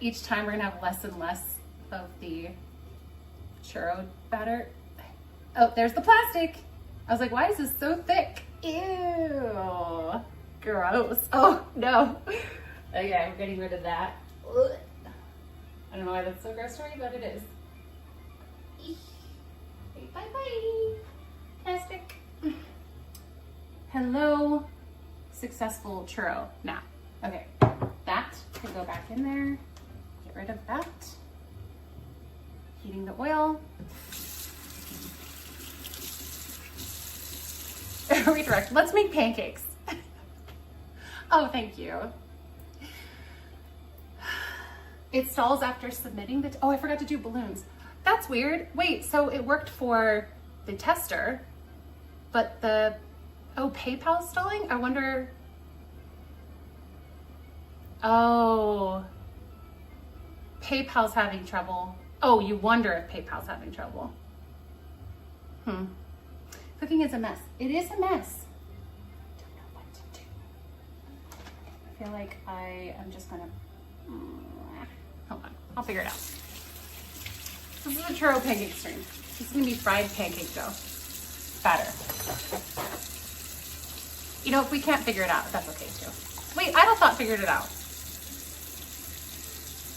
Each time we're gonna have less and less of the churro batter. Oh, there's the plastic. I was like, why is this so thick? Ew, gross. Oh no. Okay, we're getting rid of that. I don't know why that's so gross to me, but it is. Bye-bye, plastic. Hello, successful churro. Now, okay, that can go back in there. Get rid of that. Heating the oil. Redirect. Let's make pancakes. Oh, thank you. It stalls after submitting the, oh, I forgot to do balloons. That's weird. Wait, so it worked for the tester, but PayPal's stalling? I wonder, oh, PayPal's having trouble. Oh, you wonder if PayPal's having trouble. Cooking is a mess. It is a mess. Don't know what to do. I feel like I am just gonna, hold on, I'll figure it out. This is a churro pancake stream. This is gonna be fried pancake dough. Batter. You know, if we can't figure it out, that's okay too. Wait, Idlethought figured it out.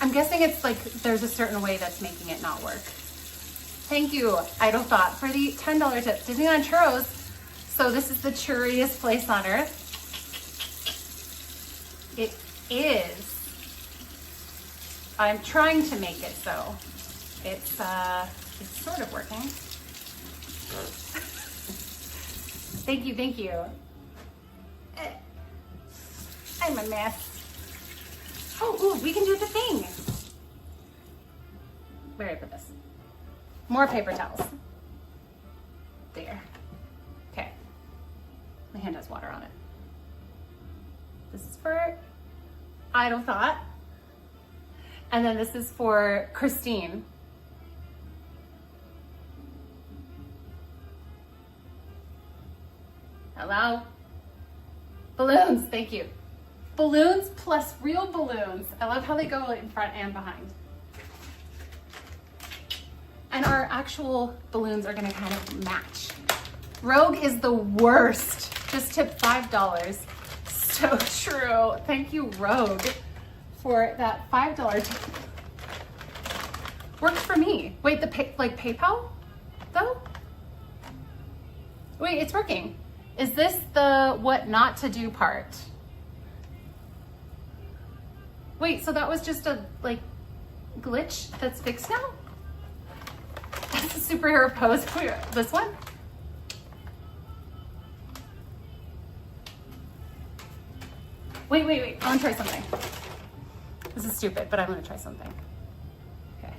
I'm guessing it's like, there's a certain way that's making it not work. Thank you, Idlethought, for the $10 tip. Disneyland Churros. So this is the churriest place on earth. It is. I'm trying to make it so. It's sort of working. Thank you, thank you. I'm a mess. Oh, ooh, we can do the thing. Where did I put this? More paper towels. There. Okay. My hand has water on it. This is for Idle Thought. And then this is for Christine. Hello? Balloons, thank you. Balloons plus real balloons. I love how they go in front and behind. And our actual balloons are gonna kind of match. Rogue is the worst. Just tip $5. So true. Thank you, Rogue, for that $5 tip. Worked for me. Wait, like PayPal though? Wait, it's working. Is this the what not to do part? Wait, so that was just a like glitch that's fixed now? That's a superhero pose. Wait, this one? Wait. I want to try something. This is stupid, but I'm going to try something. Okay.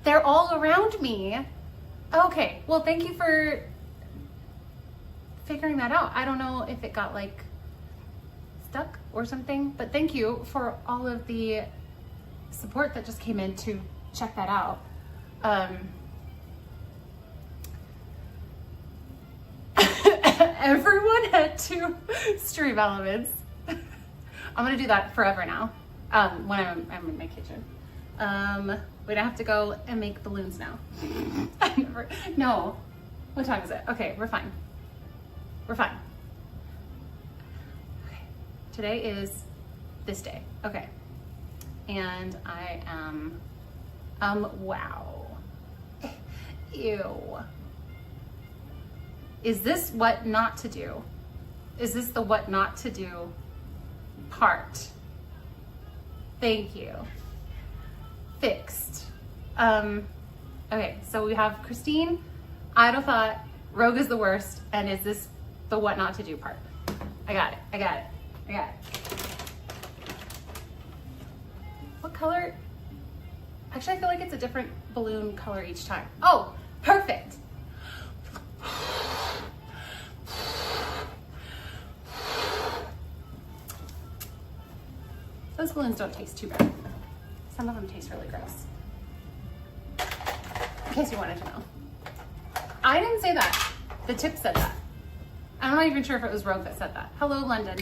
They're all around me. Okay, well, thank you for figuring that out. I don't know if it got like stuck or something, but thank you for all of the support that just came in to check that out. Everyone had 2 stream elements. I'm gonna do that forever now. When I'm in my kitchen. We don't have to go and make balloons now. No. What time is it? Okay, we're fine. We're fine. Okay. Today is this day. Okay. And I am, wow. Ew. Is this what not to do? Is this the what not to do part? Thank you. Fixed. Okay, so we have Christine, Idle Thought, Rogue is the worst, and is this the what not to do part? I got it. What color? Actually, I feel like it's a different balloon color each time. Oh, perfect. Those balloons don't taste too bad. Some of them taste really gross. In case you wanted to know. I didn't say that. The tip said that. I'm not even sure if it was Rogue that said that. Hello, London.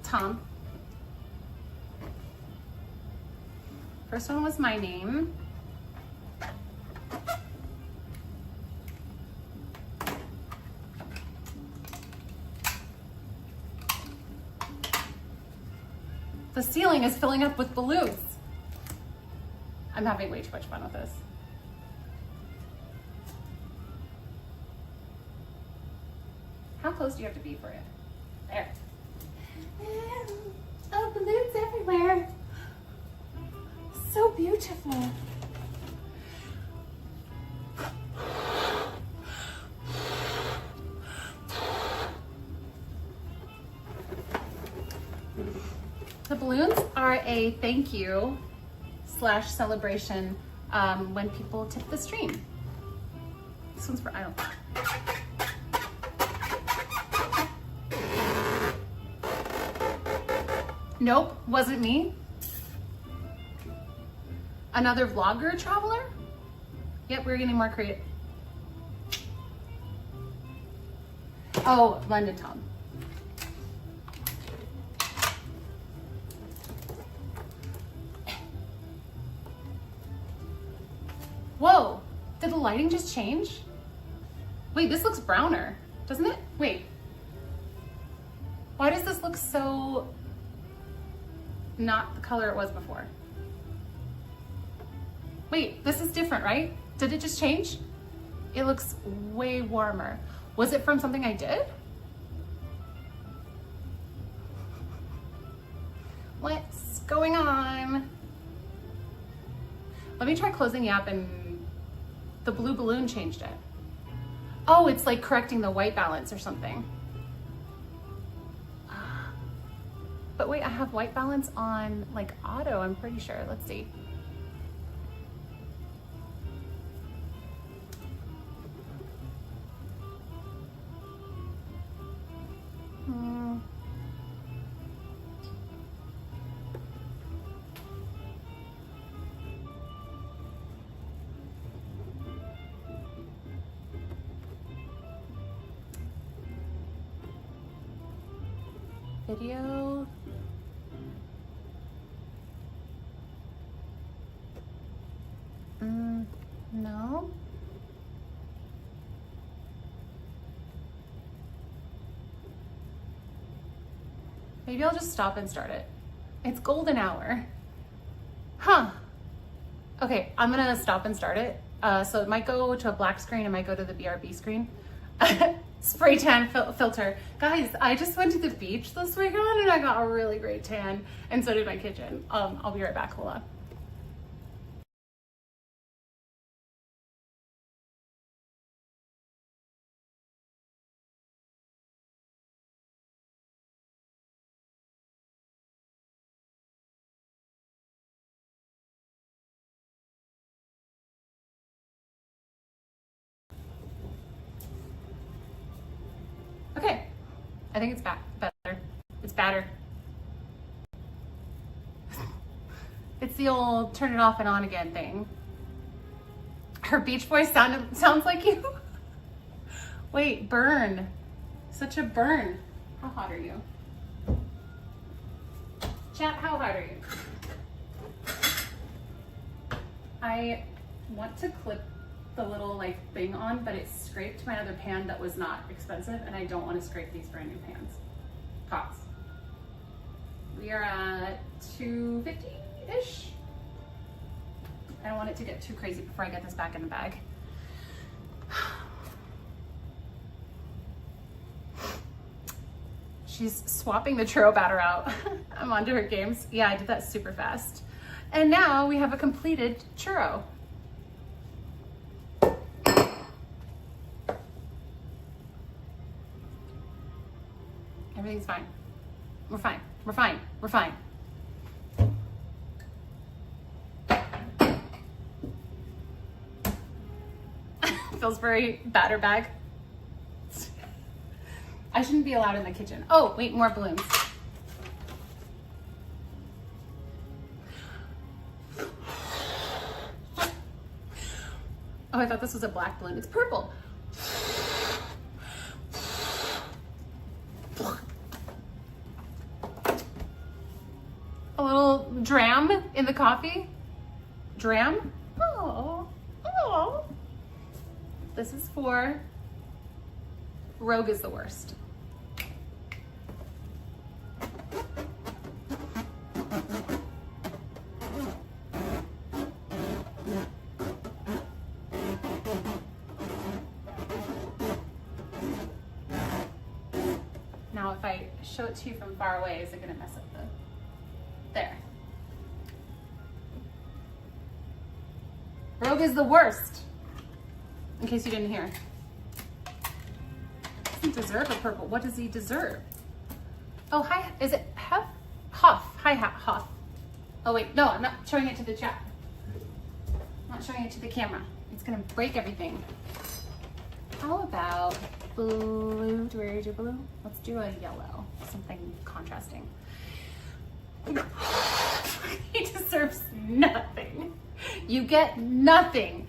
Tom. First one was my name. The ceiling is filling up with balloons. I'm having way too much fun with this. How close do you have to be for it? There. Oh, balloons everywhere. So beautiful. The balloons are a thank you / celebration when people tip the stream. This one's for Idle. Nope, wasn't me. Another vlogger traveler? Yep, we're getting more creative. Oh, London Tom. Whoa, did the lighting just change? Wait, this looks browner, doesn't it? Wait. Why does this look so not the color it was before? Wait, this is different, right? Did it just change? It looks way warmer. Was it from something I did? What's going on? Let me try closing the app and the blue balloon changed it. Oh, it's like correcting the white balance or something. But wait, I have white balance on like auto, I'm pretty sure. Let's see. Video. No. Maybe I'll just stop and start it. It's golden hour. Huh. Okay, I'm gonna stop and start it. So it might go to a black screen, it might go to the BRB screen. Spray tan filter. Guys, I just went to the beach this weekend and I got a really great tan, and so did my kitchen. I'll be right back, hold on. Okay, I think it's better. It's better. It's the old turn it off and on again thing. Her Beach Boys sounds like you. Wait, burn. Such a burn. How hot are you? Chat, how hot are you? I want to clip the little like thing on, but it scraped my other pan that was not expensive, and I don't want to scrape these brand new pots. We are at 250-ish. I don't want it to get too crazy before I get this back in the bag. She's swapping the churro batter out. I'm onto her games. Yeah, I did that super fast. And now we have a completed churro. Everything's fine. We're fine. We're fine. We're fine. Feels very batter bag. I shouldn't be allowed in the kitchen. Oh, wait, more balloons. Oh, I thought this was a black balloon. It's purple. A little dram in the coffee. Dram? Oh, oh. This is for Rogue is the worst. Now, if I show it to you from far away, is it gonna mess up the, there. Rogue is the worst, in case you didn't hear. He doesn't deserve a purple. What does he deserve? Oh, hi, is it Huff? Huff, hi Huff. Oh wait, no, I'm not showing it to the chat. I'm not showing it to the camera. It's gonna break everything. How about blue? Do we do blue? Let's do a yellow, something contrasting. He deserves nothing. You get nothing.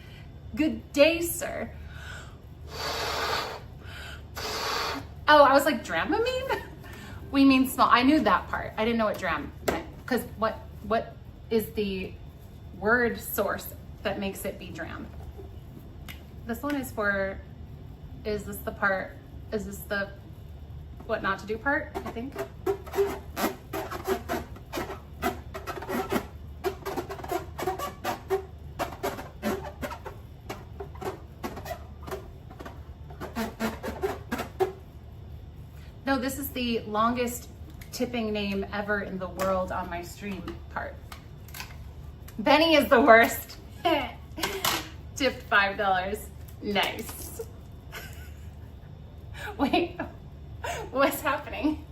Good day, sir. Oh, I was like, Dramamine? We mean small. I knew that part. I didn't know what dram meant. Because what is the word source that makes it be dram? This one is for, is this the part, is this the what not to do part, I think? No, this is the longest tipping name ever in the world on my stream part. Benny is the worst. Tipped $5. Nice. Wait, what's happening?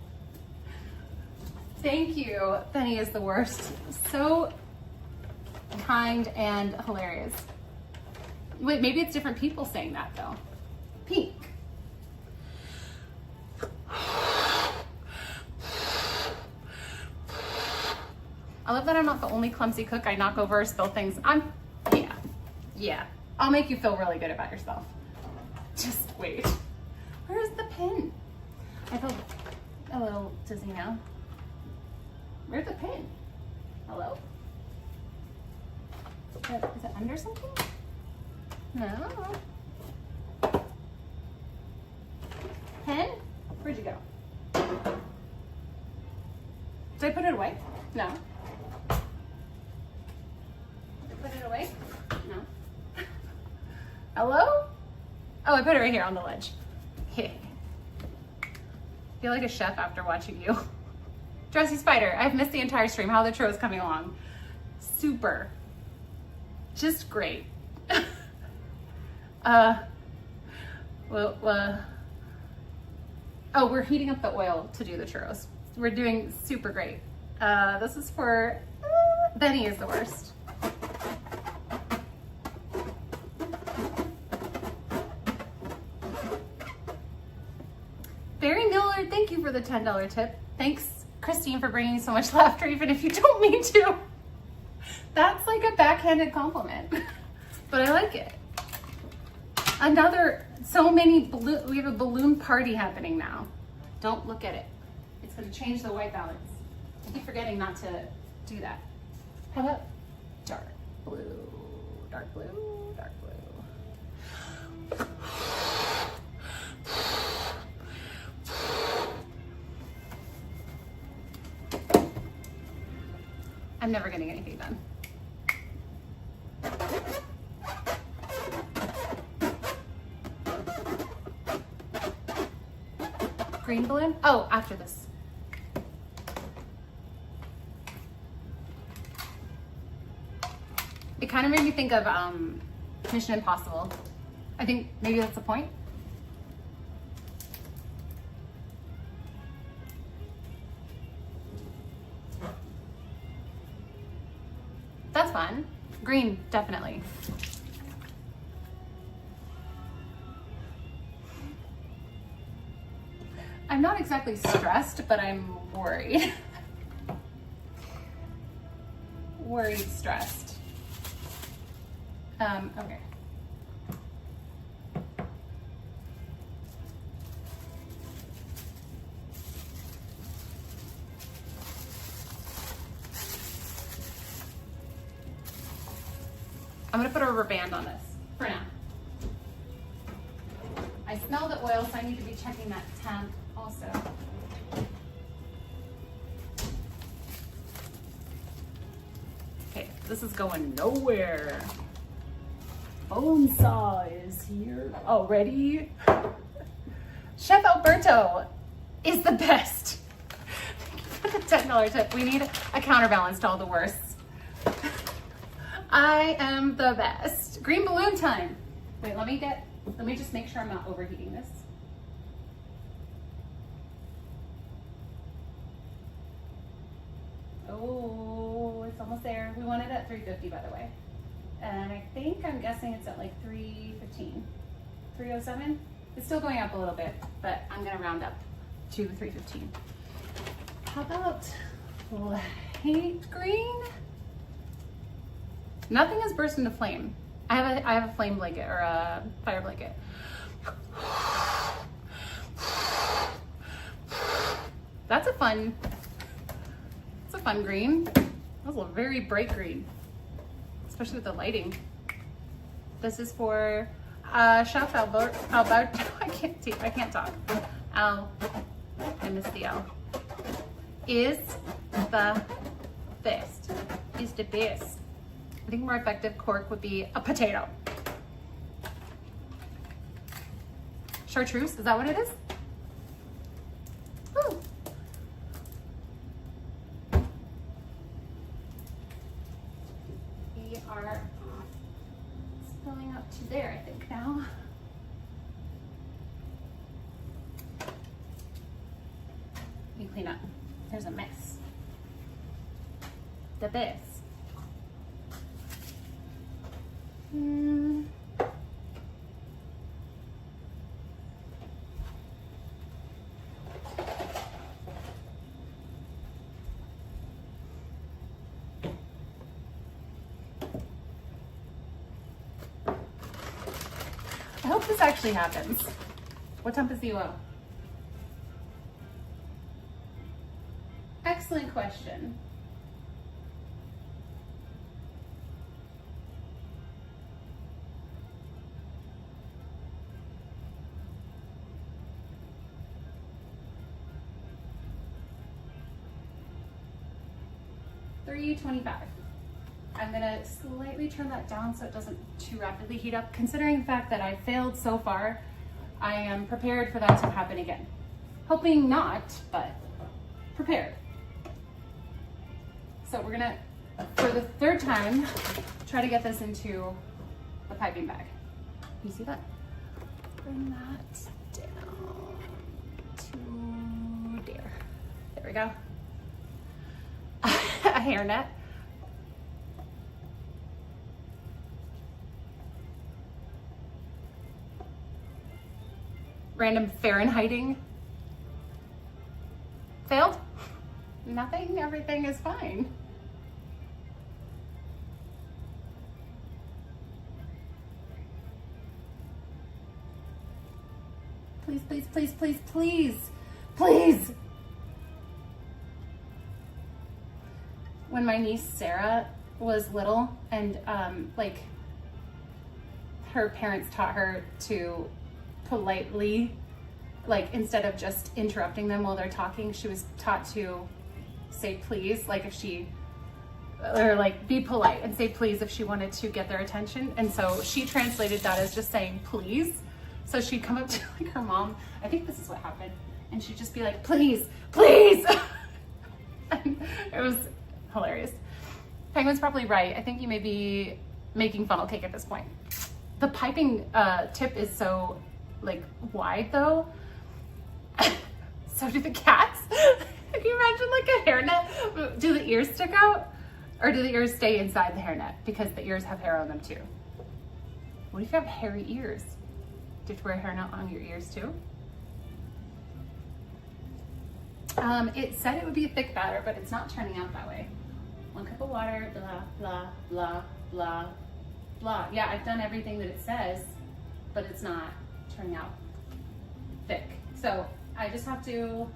Thank you. Benny is the worst. So kind and hilarious. Wait, maybe it's different people saying that though. Pink. I love that I'm not the only clumsy cook. I knock over or spill things. Yeah. I'll make you feel really good about yourself. Just wait. Where's the pin? I feel a little dizzy now. Where's the pin? Hello? Is it under something? No. Pen? Where'd you go? Did I put it away? No. Did I put it away? No. Hello? Oh, I put it right here on the ledge. I feel like a chef after watching you. Dressy Spider, I've missed the entire stream. How are the churros coming along? Super. Just great. Oh, we're heating up the oil to do the churros. We're doing super great. This is for, Benny is the worst. Barry Miller, thank you for the $10 tip. Thanks, Christine, for bringing so much laughter, even if you don't mean to. That's like a backhanded compliment, but I like it. We have a balloon party happening now. Don't look at it. It's gonna change the white balance. I keep forgetting not to do that. How about dark blue, dark blue, dark blue. I'm never getting anything done. Green balloon? Oh, after this. It kind of made me think of Mission Impossible. I think maybe that's the point. That's fun. Green, definitely. I'm not exactly stressed, but I'm worried. Worried, stressed. Okay. I'm gonna put a rubber band on this for now. I smell the oil, so I need to be checking that temp also. Okay, this is going nowhere. Bone saw is here already. Chef Alberto is the best. Thank you for the $10 tip. We need a counterbalance to all the worsts. I am the best. Green balloon time. Wait, let me just make sure I'm not overheating this. Oh, it's almost there. We want it at 350, by the way. And I'm guessing it's at like 315, 307. It's still going up a little bit, but I'm gonna round up to 315. How about light green? Nothing has burst into flame. I have a flame blanket or a fire blanket. That's a fun green. That's a very bright green, especially with the lighting. This is for Chef Alberto. I can't talk. Al, I miss the L. Is the best. Is the best. I think more effective cork would be a potato. Chartreuse, is that what it is? Woo. We are spilling up to there, I think now. Let me clean up. There's a mess. the best. I hope this actually happens. What temp is the UO? Excellent question. $325. I'm gonna slightly turn that down so it doesn't too rapidly heat up. Considering the fact that I failed so far, I am prepared for that to happen again. Hoping not, but prepared. So we're gonna, for the third time, try to get this into the piping bag. You see that? Bring that down to there. There we go. A hairnet. Random Fahrenheiting. Failed? Nothing, everything is fine. Please, please, please, please, please, please. When my niece Sarah was little and like her parents taught her to politely, like instead of just interrupting them while they're talking, she was taught to say please, like if she, or like be polite and say please if she wanted to get their attention. And so she translated that as just saying please. So she'd come up to like her mom, I think this is what happened, and she'd just be like, please, please. And it was hilarious. Penguin's probably right. I think you may be making funnel cake at this point. The piping tip is so like wide though. So do the cats. Can you imagine like a hairnet? Do the ears stick out? Or do the ears stay inside the hairnet? Because the ears have hair on them too. What if you have hairy ears? Do you have to wear a hairnet on your ears too? It said it would be a thick batter, but it's not turning out that way. 1 cup of water, blah, blah, blah, blah, blah. Yeah, I've done everything that it says, but it's not turning out thick. So I just have to,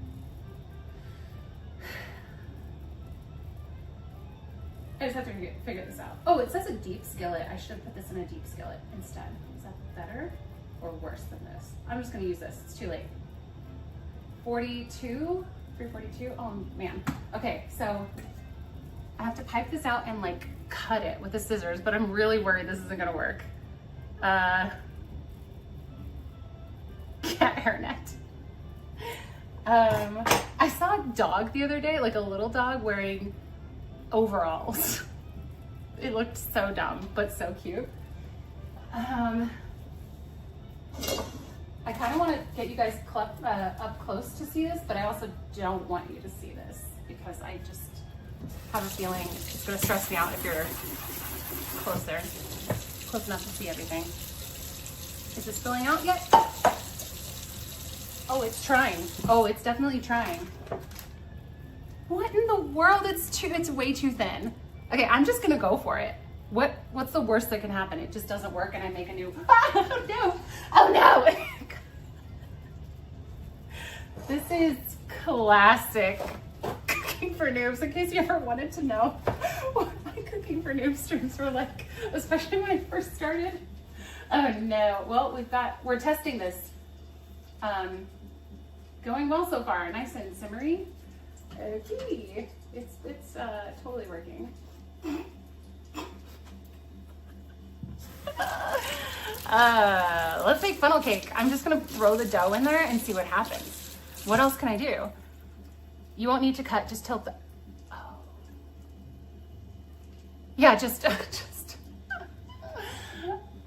figure this out. Oh, it says a deep skillet. I should put this in a deep skillet instead. Is that better or worse than this? I'm just gonna use this, it's too late. 342. Oh man. Okay, so I have to pipe this out and like cut it with the scissors, but I'm really worried this isn't gonna work. Cat hairnet. I saw a dog the other day, like a little dog wearing overalls. It looked so dumb, but so cute. I kind of want to get you guys up close to see this, but I also don't want you to see this because I just have a feeling it's going to stress me out if you're closer, close enough to see everything. Is this filling out yet? Oh, it's trying. Oh, it's definitely trying. What in the world? It's way too thin. Okay, I'm just gonna go for it. What's the worst that can happen? It just doesn't work and I make a new, oh no, oh no. This is classic Cooking for Noobs, in case you ever wanted to know what my Cooking for Noobs streams were like, especially when I first started. Oh no, well, we're testing this. Going well so far, nice and simmery. Okay, it's totally working. Let's make funnel cake. I'm just gonna throw the dough in there and see what happens. What else can I do? You won't need to cut, just tilt the, oh. Yeah, just.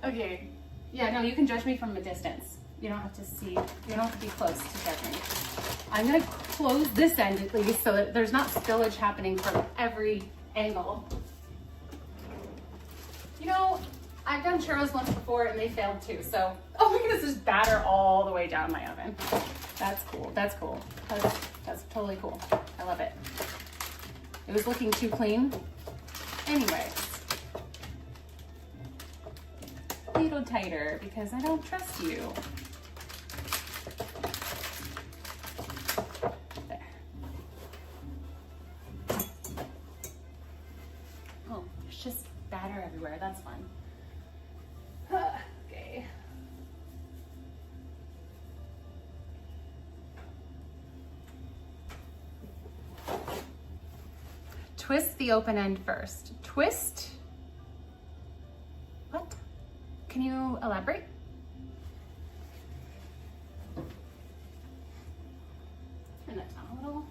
Okay, yeah, no, you can judge me from a distance. You don't have to see, you don't have to be close to judge me. I'm gonna close this end at least so that there's not spillage happening from every angle. You know, I've done churros once before and they failed too. So, oh my goodness, there's batter all the way down my oven. That's cool. That's cool. That's totally cool. I love it. It was looking too clean. Anyway, a little tighter because I don't trust you. There. Oh, there's just batter everywhere. That's fun. Okay. Twist the open end first. Twist? What? Can you elaborate? Turn that down a little.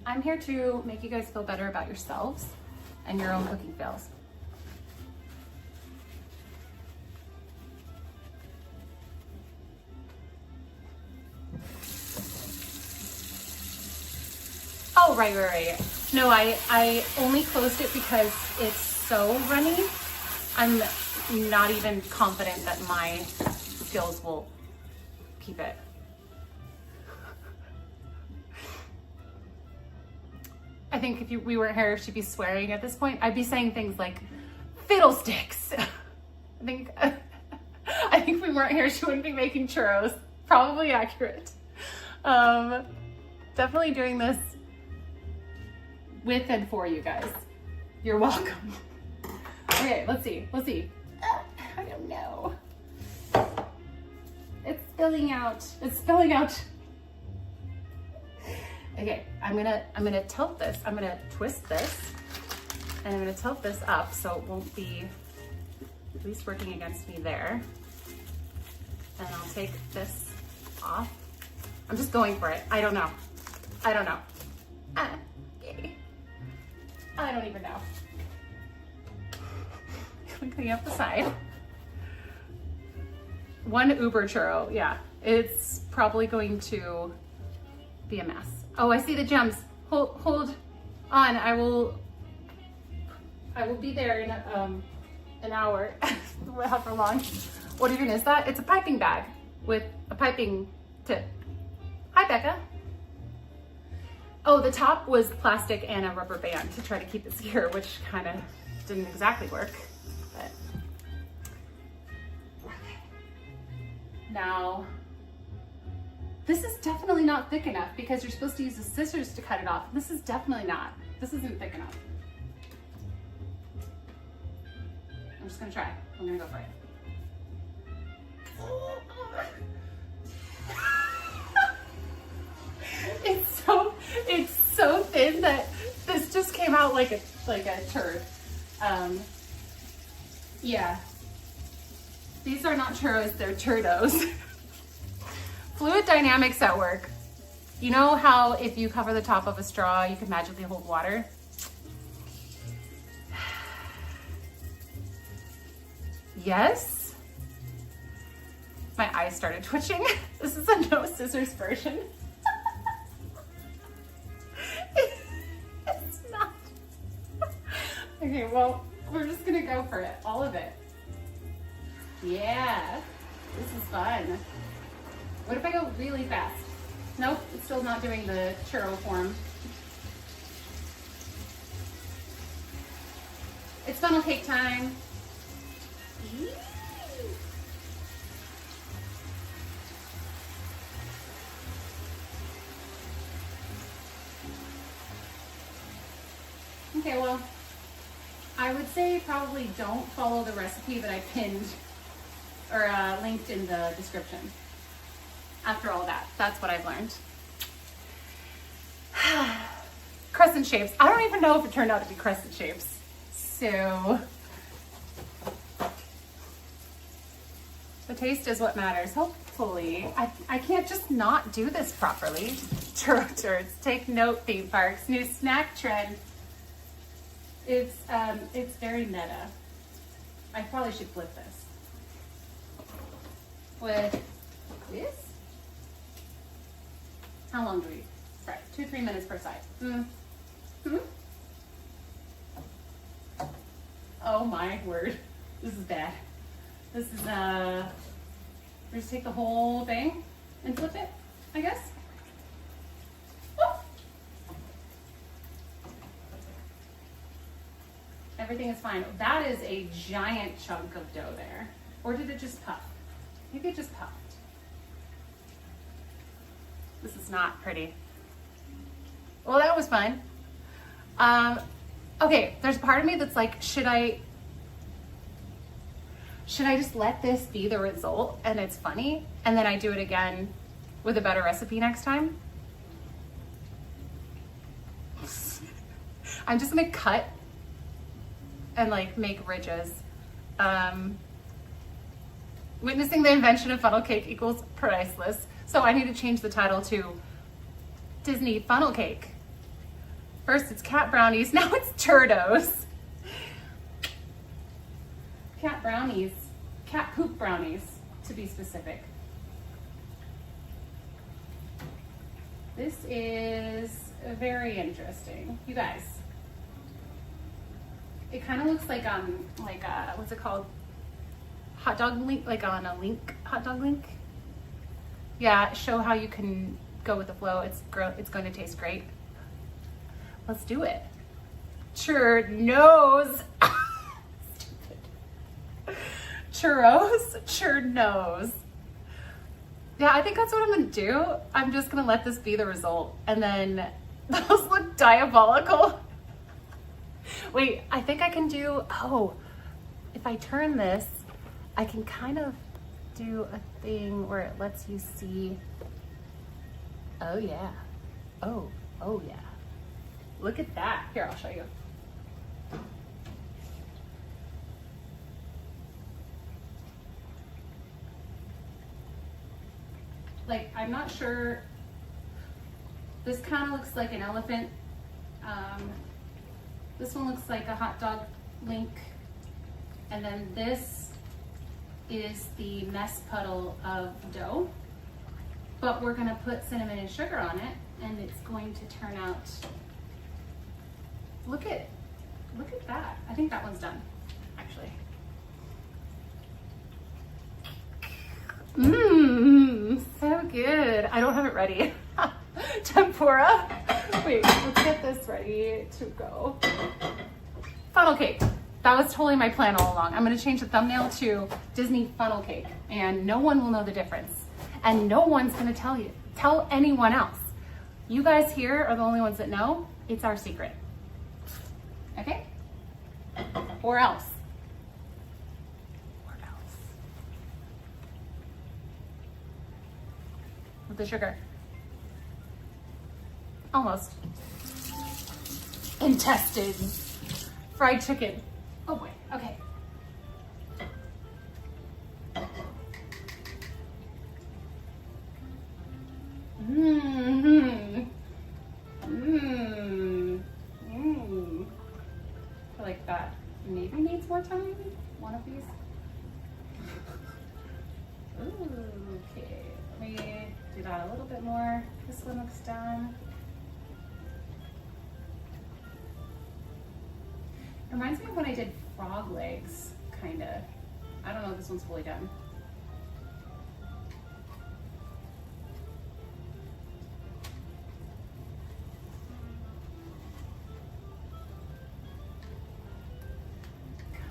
I'm here to make you guys feel better about yourselves and your own cooking fails. Oh, right. No, I only closed it because it's so runny. I'm not even confident that my skills will keep it. I think if we weren't here, she'd be swearing at this point. I'd be saying things like fiddlesticks. I think if we weren't here, she wouldn't be making churros. Probably accurate. Definitely doing this with and for you guys. You're welcome. Okay, let's see. I don't know. It's spilling out. Okay, I'm gonna tilt this. I'm gonna twist this, and I'm gonna tilt this up so it won't be at least working against me there. And I'll take this off. I'm just going for it. I don't know. Okay. I don't even know. Clean up the side. One Uber churro, yeah. It's probably going to be a mess. Oh, I see the gems. Hold on. I will be there in an hour. However long. What even is that? It's a piping bag with a piping tip. Hi, Becca. Oh, the top was plastic and a rubber band to try to keep it secure, which kind of didn't exactly work. But now, this is definitely not thick enough because you're supposed to use the scissors to cut it off. This is definitely not. This isn't thick enough. I'm just gonna try. I'm gonna go for it. It's so thin that this just came out like a turd. Yeah. These are not churros, they're churros. Fluid dynamics at work. You know how if you cover the top of a straw, you can magically hold water? Yes? My eyes started twitching. This is a no scissors version. It's not. Okay, well, we're just gonna go for it, all of it. Yeah, this is fun. What if I go really fast? Nope, it's still not doing the churro form. It's funnel cake time. Okay, well, I would say probably don't follow the recipe that I pinned or linked in the description. After all that, that's what I've learned. Crescent shapes. I don't even know if it turned out to be crescent shapes. So, the taste is what matters, hopefully. I can't just not do this properly. Churro turds. Take note, theme parks. New snack trend. It's very meta. I probably should flip this. With this? How long do we fry? 2-3 minutes per side. Oh my word. This is bad. This is, we just take the whole thing and flip it, I guess. Everything is fine. That is a giant chunk of dough there. Or did it just puff? Maybe it just puffed. This is not pretty. Well, that was fun. Okay, there's a part of me that's like, should I just let this be the result and it's funny and then I do it again with a better recipe next time? I'm just gonna cut and like make ridges. Witnessing the invention of funnel cake equals priceless. So I need to change the title to Disney Funnel Cake. First it's cat brownies, now it's churros. Cat brownies, cat poop brownies to be specific. This is very interesting. You guys, it kind of looks like what's it called? Hot dog link, like on a link, hot dog link. Yeah, show how you can go with the flow. It's going to taste great. Let's do it. Churros. Churros, churros. Yeah, I think that's what I'm gonna do. I'm just gonna let this be the result. And then those look diabolical. Wait, I think I can do, if I turn this, I can kind of do a thing where it lets you see, oh yeah, oh yeah. Look at that. Here, I'll show you. Like, I'm not sure, this kind of looks like an elephant. This one looks like a hot dog link. And then this is the mess puddle of dough. But we're gonna put cinnamon and sugar on it, and it's going to turn out, look at that. I think that one's done, actually. Mmm, so good. I don't have it ready. Tempura. Wait, let's get this ready to go. Funnel cake. That was totally my plan all along. I'm gonna change the thumbnail to Disney Funnel Cake, and no one will know the difference. And no one's gonna tell anyone else. You guys here are the only ones that know. It's our secret. Okay? Or else. With the sugar. Almost. Intestines. Fried chicken. Oh boy, okay. I feel like that maybe needs more time. One of these. Okay, let me do that a little bit more. This one looks done. It reminds me of when I did frog legs, kinda. I don't know if this one's fully done.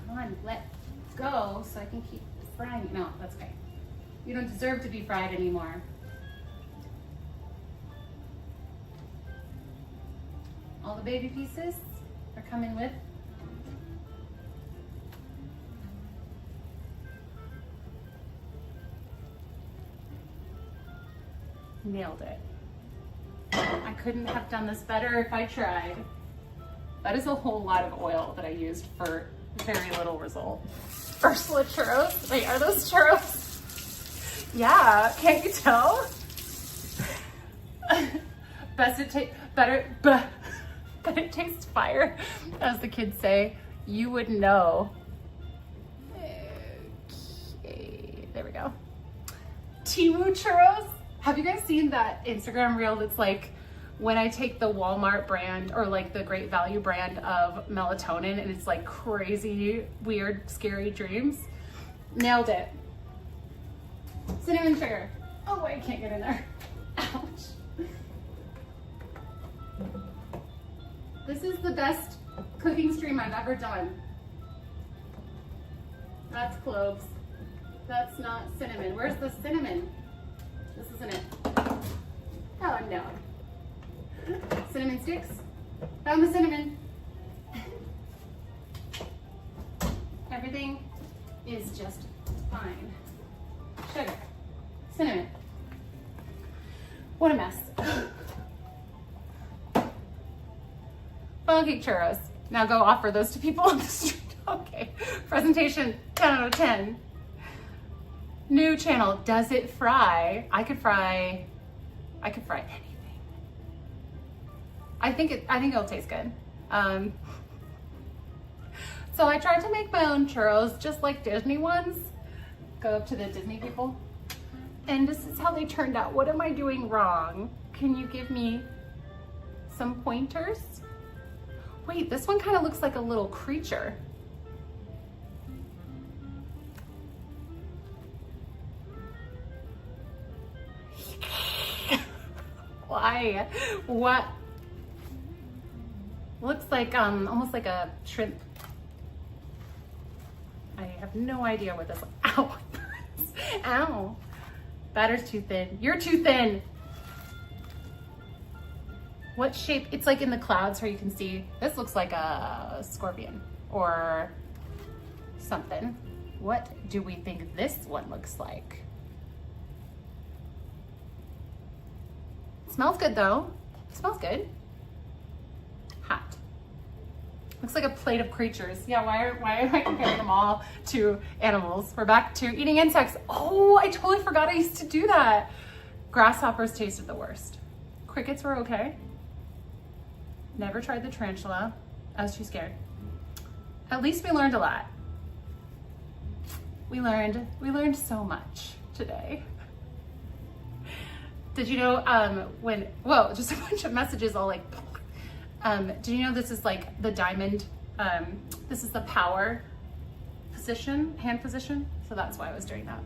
Come on, let's go so I can keep frying. No, that's okay. You don't deserve to be fried anymore. All the baby pieces are coming with. Nailed it. I couldn't have done this better if I tried. That is a whole lot of oil that I used for very little result. Ursula churros? Wait, are those churros? Yeah, can't you tell? Best it taste better. but it tastes fire, as the kids say. You would know. Okay, there we go. Timu churros. Have you guys seen that Instagram reel that's like when I take the Walmart brand or like the Great Value brand of melatonin and it's like crazy, weird, scary dreams? Nailed it. Cinnamon sugar. Oh, I can't get in there. Ouch. This is the best cooking stream I've ever done. That's cloves. That's not cinnamon. Where's the cinnamon? This isn't it. Oh no. Cinnamon sticks. Found the cinnamon. Everything is just fine. Sugar. Cinnamon. What a mess. Funnel cake churros. Now go offer those to people on the street. Okay. Presentation 10 out of 10. New channel. Does it fry? I could fry anything. I think it'll taste good. So I tried to make my own churros just like Disney ones. Go up to the Disney people. And this is how they turned out. What am I doing wrong? Can you give me some pointers? Wait, this one kind of looks like a little creature. Why? What? Looks like almost like a shrimp. I have no idea what this. Ow! Ow! Batter's too thin. You're too thin. What shape? It's like in the clouds where you can see. This looks like a scorpion or something. What do we think this one looks like? Smells good though. Smells good. Hot. Looks like a plate of creatures. Yeah, why am I comparing them all to animals? We're back to eating insects. Oh, I totally forgot I used to do that. Grasshoppers tasted the worst. Crickets were okay. Never tried the tarantula. I was too scared. At least we learned a lot. We learned so much today. Did you know whoa, just a bunch of messages all like, did you know this is like the diamond, this is the power position, hand position? So that's why I was doing that.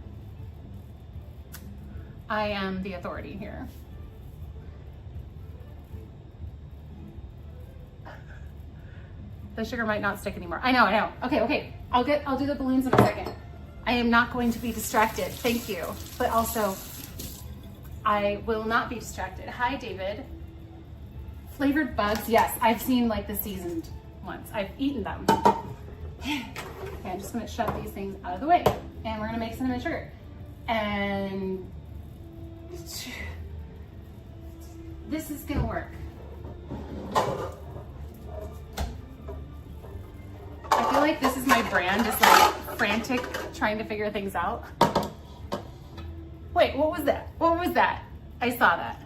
I am the authority here. The sugar might not stick anymore. I know. Okay. I'll do the balloons in a second. I am not going to be distracted. Thank you. But also, I will not be distracted. Hi, David. Flavored bugs. Yes, I've seen like the seasoned ones. I've eaten them. Okay, I'm just gonna shove these things out of the way. And we're gonna make cinnamon sugar. And this is gonna work. I feel like this is my brand, just like frantic, trying to figure things out. Wait, what was that? What was that? I saw that.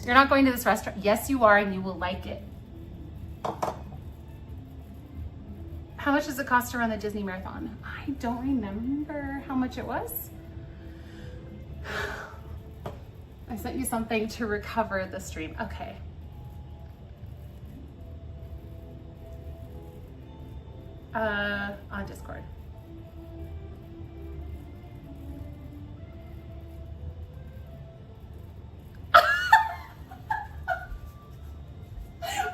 You're not going to this restaurant. Yes, you are, and you will like it. How much does it cost to run the Disney Marathon? I don't remember how much it was. I sent you something to recover the stream. Okay. On Discord.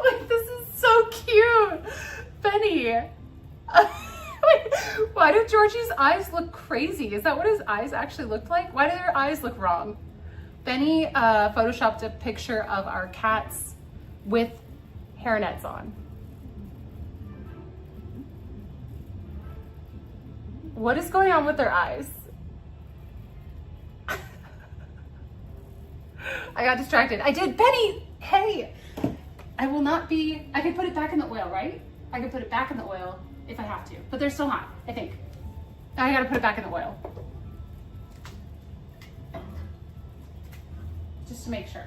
Wait, this is so cute. Benny. Wait, why do Georgie's eyes look crazy? Is that what his eyes actually looked like? Why do their eyes look wrong? Benny photoshopped a picture of our cats with hairnets on. What is going on with their eyes? I got distracted. I did. Benny, hey, I will not be, I could put it back in the oil, right? I could put it back in the oil if I have to, but they're still hot, I think. I gotta put it back in the oil. Just to make sure.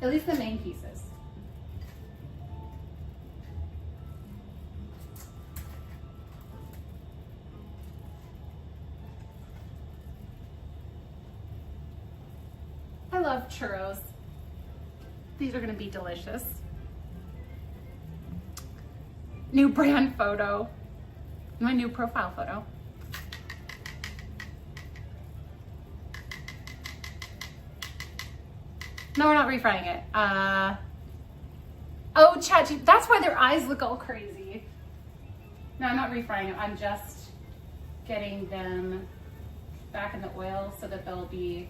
At least the main pieces. I love churros. These are gonna be delicious. New brand photo. My new profile photo. No, we're not refrying it. Oh, chat, that's why their eyes look all crazy. No, I'm not refrying them. I'm just getting them back in the oil so that they'll be,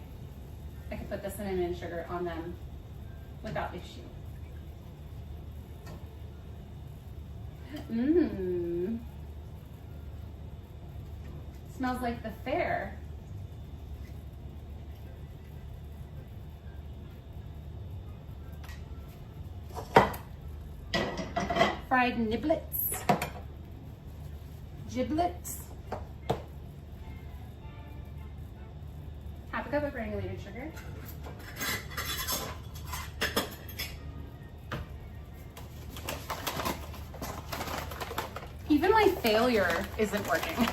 I can put the cinnamon sugar on them without issue. Mmm. Smells like the fair. Fried niblets. Giblets. Half a cup of granulated sugar. Even my failure isn't working.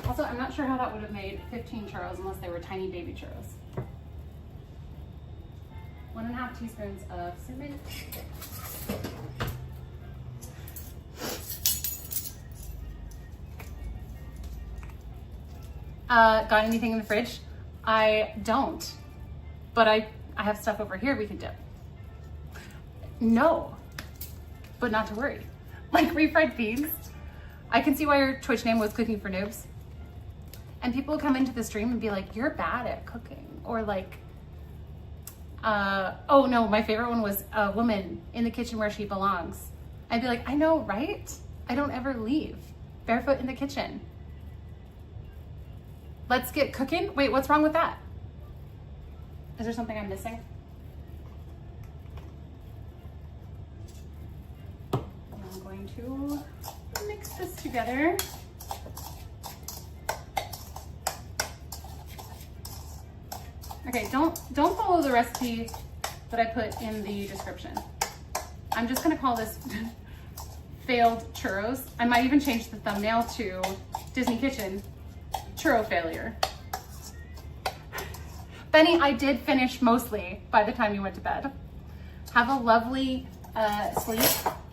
Also, I'm not sure how that would have made 15 churros unless they were tiny baby churros. 1.5 teaspoons of cinnamon. Got anything in the fridge? I don't, but I have stuff over here we can dip. No, but not to worry. Like refried beans. I can see why your Twitch name was Cooking for Noobs. And people come into the stream and be like, you're bad at cooking. Or like, oh no, my favorite one was a woman in the kitchen where she belongs. I'd be like, I know, right? I don't ever leave. Barefoot in the kitchen. Let's get cooking. Wait, what's wrong with that? Is there something I'm missing? I'm going to mix this together. Okay, don't follow the recipe that I put in the description. I'm just gonna call this failed churros. I might even change the thumbnail to Disney Kitchen churro failure. Benny, I did finish mostly by the time you went to bed. Have a lovely sleep.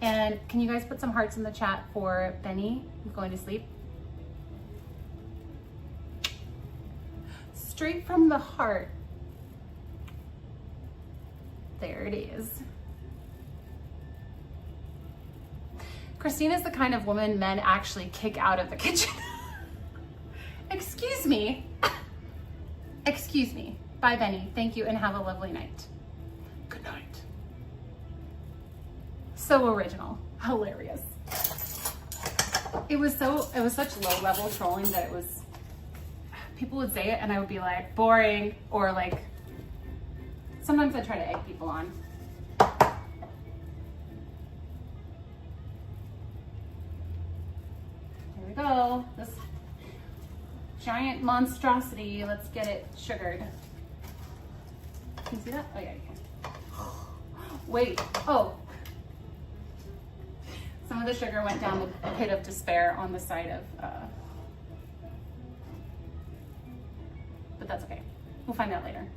And can you guys put some hearts in the chat for Benny going to sleep? Straight from the heart. There it is. Christina's the kind of woman men actually kick out of the kitchen. Excuse me. Excuse me. Bye, Benny. Thank you and have a lovely night. Good night. So original. Hilarious. It was such low level trolling that it was, people would say it and I would be like, boring, or like, sometimes I try to egg people on. Here we go. This giant monstrosity. Let's get it sugared. Can you see that? Oh yeah, you can. Wait, oh. Some of the sugar went down the pit of despair on the side of, but that's okay. We'll find out later.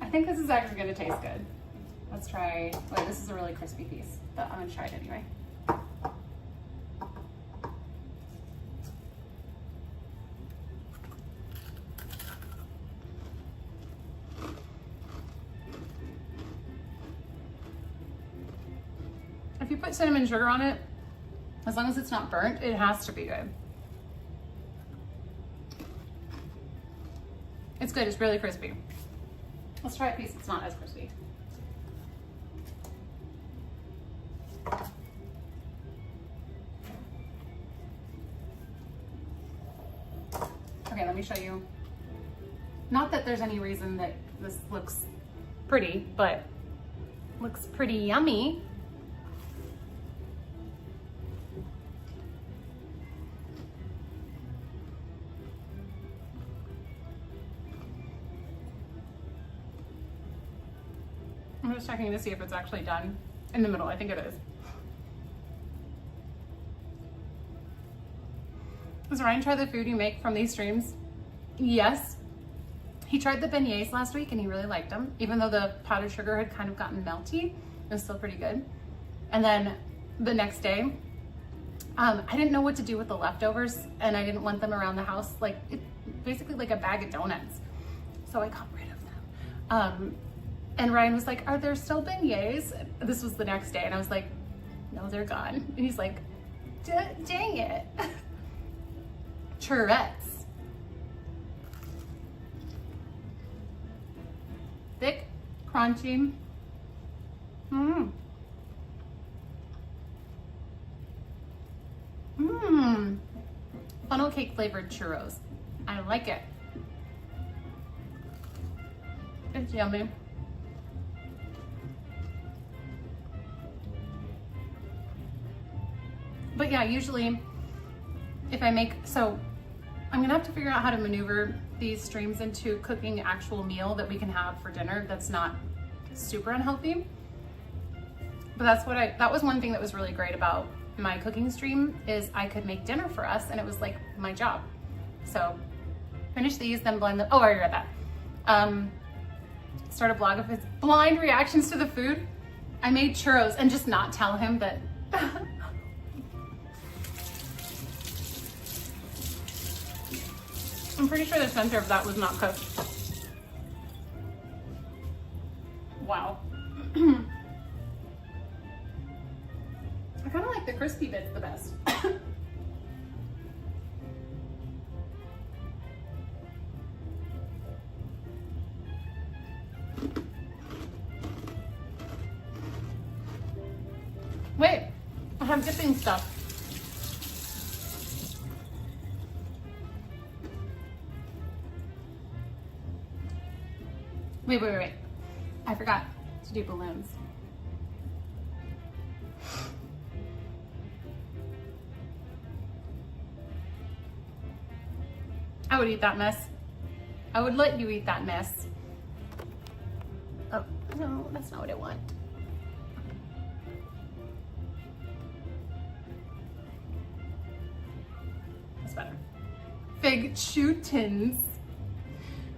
I think this is actually gonna taste good. Let's try, wait, this is a really crispy piece, but I'm gonna try it anyway. If you put cinnamon sugar on it, as long as it's not burnt, it has to be good. It's good, it's really crispy. Let's try a piece that's not as crispy. me show you. Not that there's any reason that this looks pretty, but looks pretty yummy. I'm just checking to see if it's actually done in the middle. I think it is. Does Ryan try the food you make from these streams? Yes. He tried the beignets last week and he really liked them. Even though the powdered sugar had kind of gotten melty, it was still pretty good. And then the next day, I didn't know what to do with the leftovers and I didn't want them around the house, like basically like a bag of donuts. So I got rid of them. And Ryan was like, are there still beignets? This was the next day and I was like, no, they're gone. And he's like, dang it. Churros. Thick, crunchy. Mmm. Mmm. Funnel cake flavored churros. I like it. It's yummy. But yeah, usually if I make, so I'm gonna have to figure out how to maneuver these streams into cooking actual meal that we can have for dinner that's not super unhealthy. But that was one thing that was really great about my cooking stream is I could make dinner for us and it was like my job. So finish these, then blend them. Oh, I already read that. Start a blog of his blind reactions to the food. I made churros and just not tell him that. I'm pretty sure the center of that was not cooked. Wow. I kind of like the crispy bits the best. Wait, I have dipping stuff. Wait. I forgot to do balloons. I would eat that mess. I would let you eat that mess. Oh, no, that's not what I want. That's better. Fig chew-tins.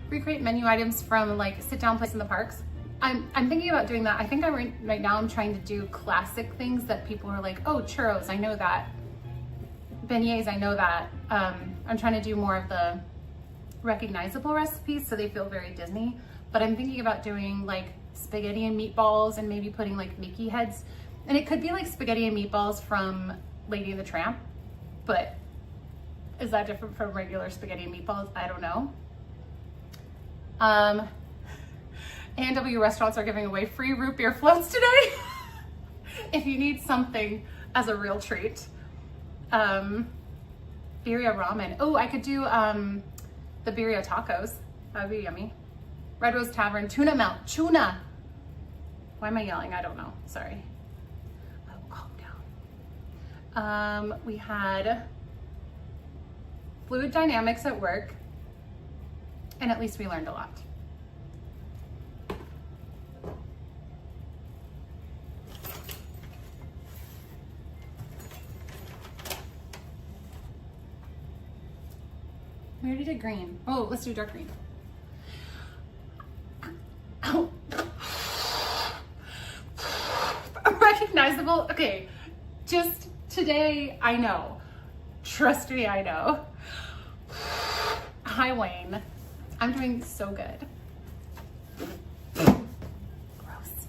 Recreate menu items from like sit down place in the parks. I'm thinking about doing that. I think right now I'm trying to do classic things that people are like, oh, churros, I know that. Beignets, I know that. I'm trying to do more of the recognizable recipes so they feel very Disney. But I'm thinking about doing like spaghetti and meatballs and maybe putting like Mickey heads. And it could be like spaghetti and meatballs from Lady and the Tramp, but is that different from regular spaghetti and meatballs? I don't know. A&W restaurants are giving away free root beer floats today. If you need something as a real treat. Birria ramen. Oh, I could do the birria tacos. That would be yummy. Red Rose Tavern, tuna melt, tuna. Why am I yelling? I don't know, sorry. Oh, calm down. We had fluid dynamics at work, and at least we learned a lot. We already did green. Oh, let's do dark green. Oh. Recognizable. Okay, just today, I know. Trust me, I know. Hi, Wayne. I'm doing so good. Gross.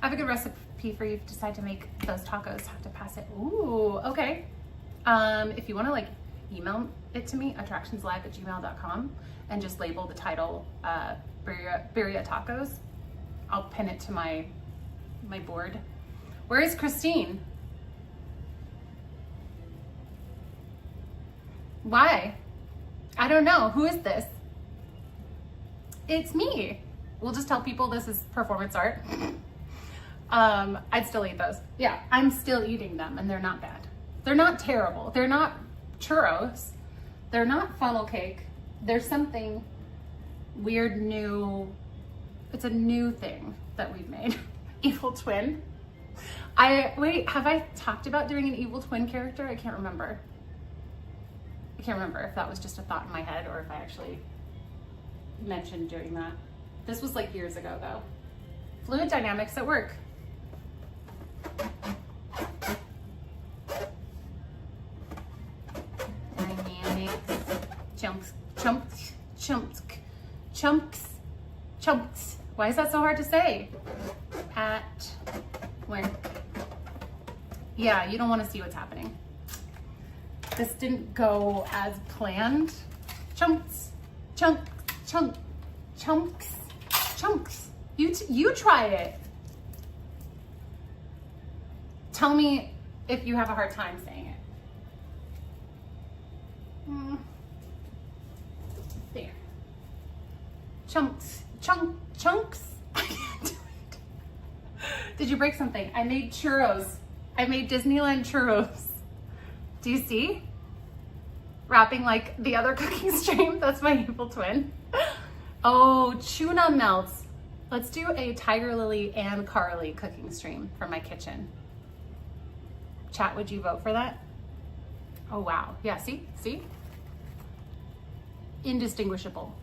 I have a good recipe for you if you decide to make those tacos. Have to pass it. Ooh, okay. If you want to like email it to me, attractionslive@gmail.com, and just label the title birria tacos. I'll pin it to my board. Where is Christine? Why? I don't know. Who is this? It's me. We'll just tell people this is performance art. I'd still eat those. Yeah, I'm still eating them and they're not bad. They're not terrible. They're not churros. They're not funnel cake. There's something weird new. It's a new thing that we've made. Evil twin. Wait, have I talked about doing an evil twin character? I can't remember. I can't remember if that was just a thought in my head or if I actually mentioned doing that. This was like years ago though. Fluid dynamics at work. Dynamics. Chunks, chunks, chunks, chunks, chunks. Why is that so hard to say? At work. Yeah, you don't want to see what's happening. This didn't go as planned. Chunks, chunks, chunks, chunks, chunks. You try it. Tell me if you have a hard time saying it. There. Chunks, chunks. I can't do it. Did you break something? I made churros. I made Disneyland churros. Do you see? Wrapping like the other cooking stream. That's my evil twin. Oh, tuna melts. Let's do a Tiger Lily and Carly cooking stream from my kitchen. Chat, would you vote for that? Oh, wow. Yeah, see? Indistinguishable.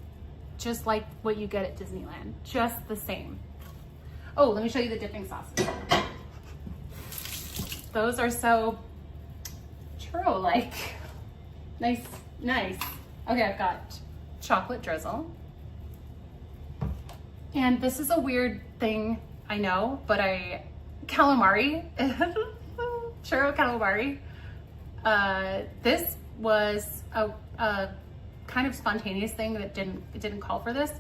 Just like what you get at Disneyland. Just the same. Oh, let me show you the dipping sauces. Those are so churro-like. Nice. Okay, I've got chocolate drizzle. And this is a weird thing, I know, but calamari, churro calamari. This was a kind of spontaneous thing that didn't call for this,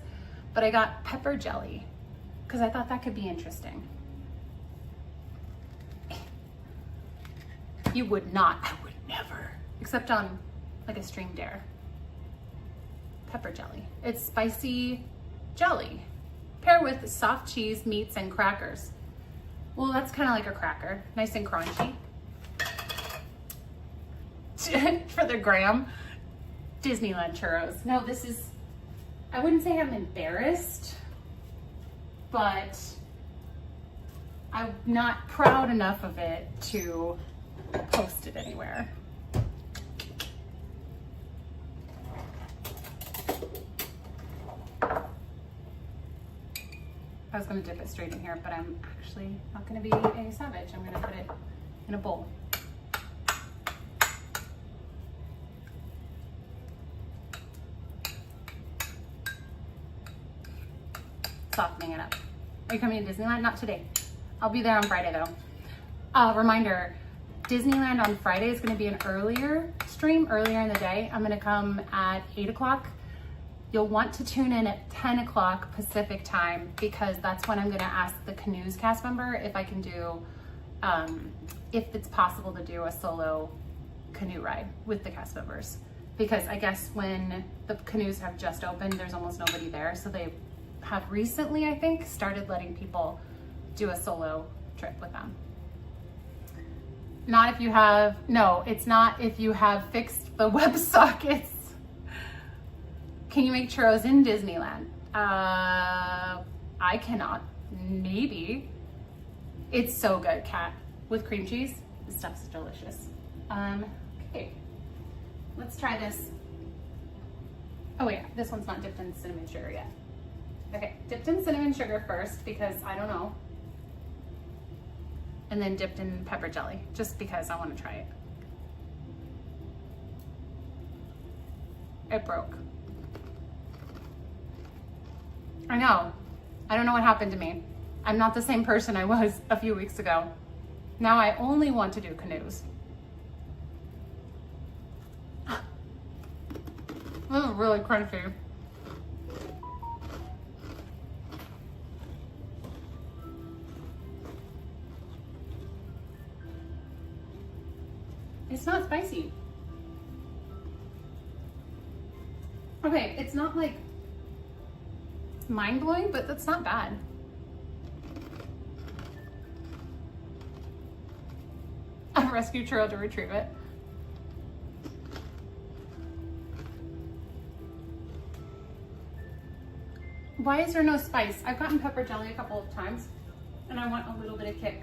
but I got pepper jelly because I thought that could be interesting. You would not, I would never, except on like a stream dare. Pepper jelly. It's spicy jelly. Pair with soft cheese, meats, and crackers. Well, that's kind of like a cracker. Nice and crunchy. For the gram, Disneyland churros. No, this is, I wouldn't say I'm embarrassed, but I'm not proud enough of it to post it anywhere. I was gonna dip it straight in here, but I'm actually not gonna be a savage. I'm gonna put it in a bowl. Softening it up. Are you coming to Disneyland? Not today. I'll be there on Friday though. Reminder, Disneyland on Friday is gonna be an earlier stream, earlier in the day. I'm gonna come at 8 o'clock. You'll want to tune in at 10 o'clock Pacific time because that's when I'm gonna ask the Canoes cast member if I can do, if it's possible to do a solo canoe ride with the cast members. Because I guess when the canoes have just opened, there's almost nobody there. So they have recently, I think, started letting people do a solo trip with them. Not if you have, no, it's not if you have fixed the web sockets. Can you make churros in Disneyland? I cannot. Maybe. It's so good, Kat. With cream cheese, this stuff's delicious. Okay, let's try this. Oh yeah, this one's not dipped in cinnamon sugar yet. Okay, dipped in cinnamon sugar first because I don't know. And then dipped in pepper jelly, just because I want to try it. It broke. I know. I don't know what happened to me. I'm not the same person I was a few weeks ago. Now I only want to do canoes. This is really crunchy. It's not spicy. Okay, it's not like mind-blowing, but that's not bad. I rescue churro to retrieve it. Why is there no spice? I've gotten pepper jelly a couple of times and I want a little bit of kick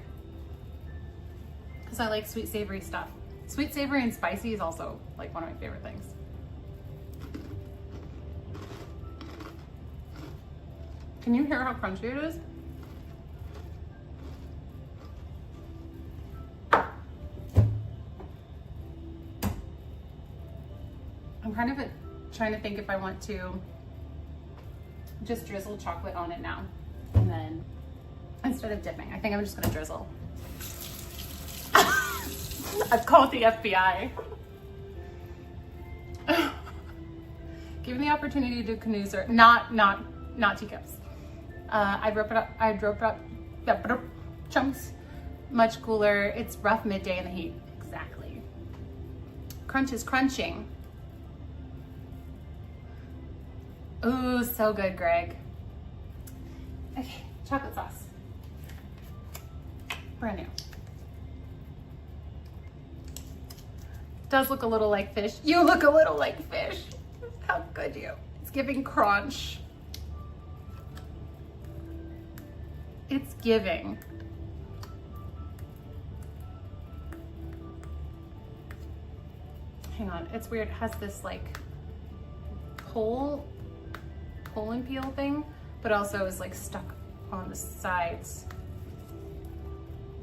because I like sweet savory stuff. Sweet savory and spicy is also like one of my favorite things. Can you hear how crunchy it is? I'm kind of trying to think if I want to just drizzle chocolate on it now. And then instead of dipping, I think I'm just gonna drizzle. I've called the FBI. Given the opportunity to do canoes or not teacups. I drove it up chunks, much cooler. It's rough midday in the heat. Exactly. Crunch is crunching. Ooh, so good, Greg. Okay, chocolate sauce. Brand new. Does look a little like fish. You look a little like fish. How could you? It's giving crunch. It's giving. Hang on, it's weird. It has this like pull and peel thing, but also is like stuck on the sides.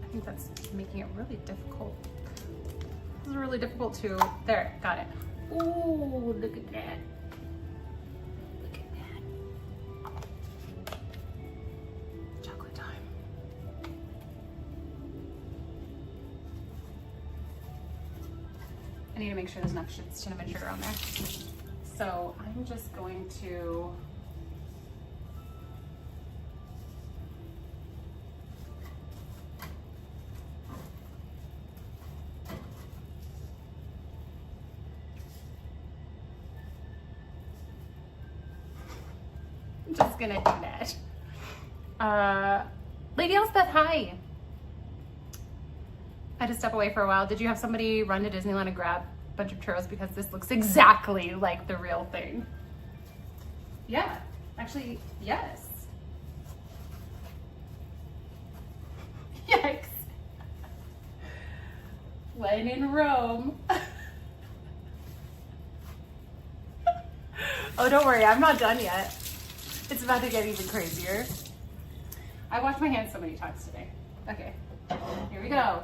I think that's making it really difficult. This is really difficult to, there, got it. Ooh, look at that. Look at that. Chocolate time. I need to make sure there's enough cinnamon sugar on there. So I'm just going to gonna do that. Lady Elspeth, hi. I had to step away for a while. Did you have somebody run to Disneyland and grab a bunch of churros because this looks exactly like the real thing? Yeah, actually, yes. Yikes. When in Rome. Oh, don't worry, I'm not done yet. It's about to get even crazier. I washed my hands so many times today. Okay, here we go.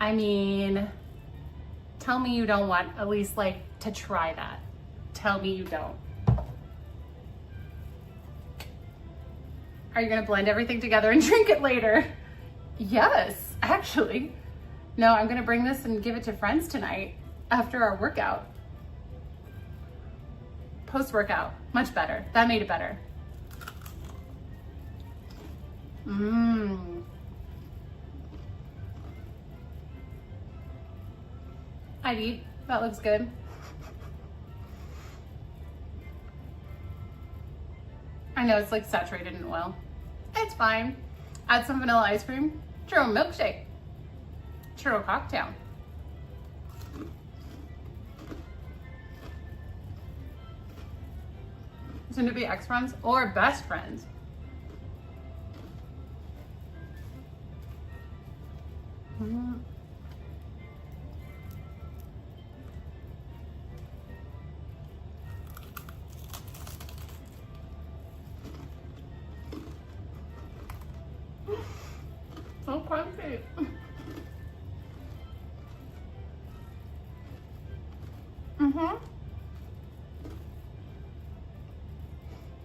I mean, tell me you don't want at least like to try that. Tell me you don't. Are you gonna blend everything together and drink it later? Yes, actually. No, I'm gonna bring this and give it to friends tonight after our workout. Post-workout, much better. That made it better. Mmm. I'd eat, that looks good. I know it's like saturated in oil. It's fine. Add some vanilla ice cream, churro milkshake, churro cocktail. Soon to be ex-friends or best friends. Mm. So crunchy.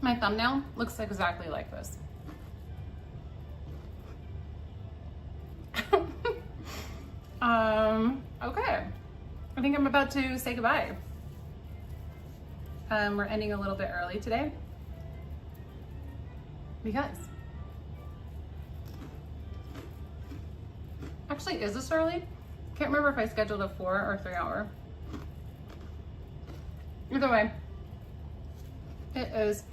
My thumbnail looks exactly like this. Okay. I think I'm about to say goodbye. We're ending a little bit early today. Because. Actually, is this early? Can't remember if I scheduled a 4 or 3 hour. Either way, it is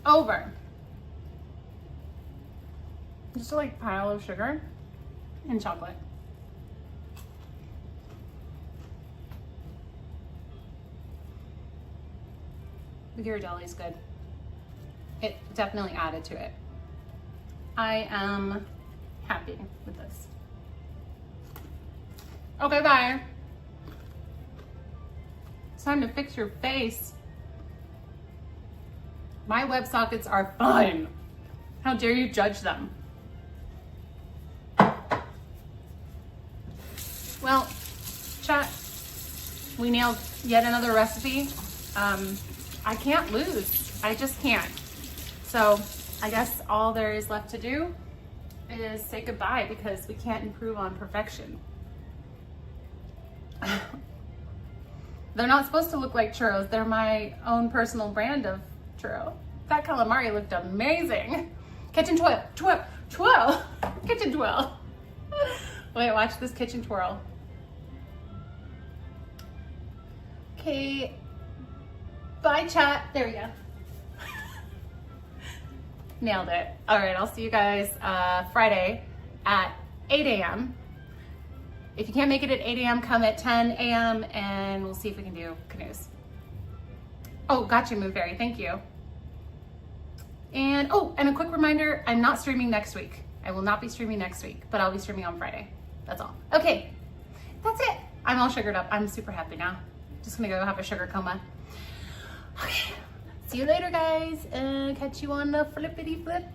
over. Just a like pile of sugar and chocolate. The Ghirardelli is good. It definitely added to it. I am happy with this. Okay, bye. It's time to fix your face. My web sockets are fine. How dare you judge them? Well, chat, we nailed yet another recipe. I can't lose. I just can't. So I guess all there is left to do is say goodbye because we can't improve on perfection. They're not supposed to look like churros. They're my own personal brand of churro. That calamari looked amazing. Kitchen twirl, twirl, twirl. Kitchen twirl. Wait, watch this kitchen twirl. Okay. Bye, chat. There we go. Nailed it. All right, I'll see you guys Friday at 8 a.m. If you can't make it at 8 a.m., come at 10 a.m. and we'll see if we can do canoes. Oh, gotcha, Moon Fairy. Thank you. And oh, and a quick reminder, I'm not streaming next week. I will not be streaming next week, but I'll be streaming on Friday. That's all. Okay, that's it. I'm all sugared up. I'm super happy now. Just gonna go have a sugar coma. Okay, see you later, guys, and catch you on the flippity flip.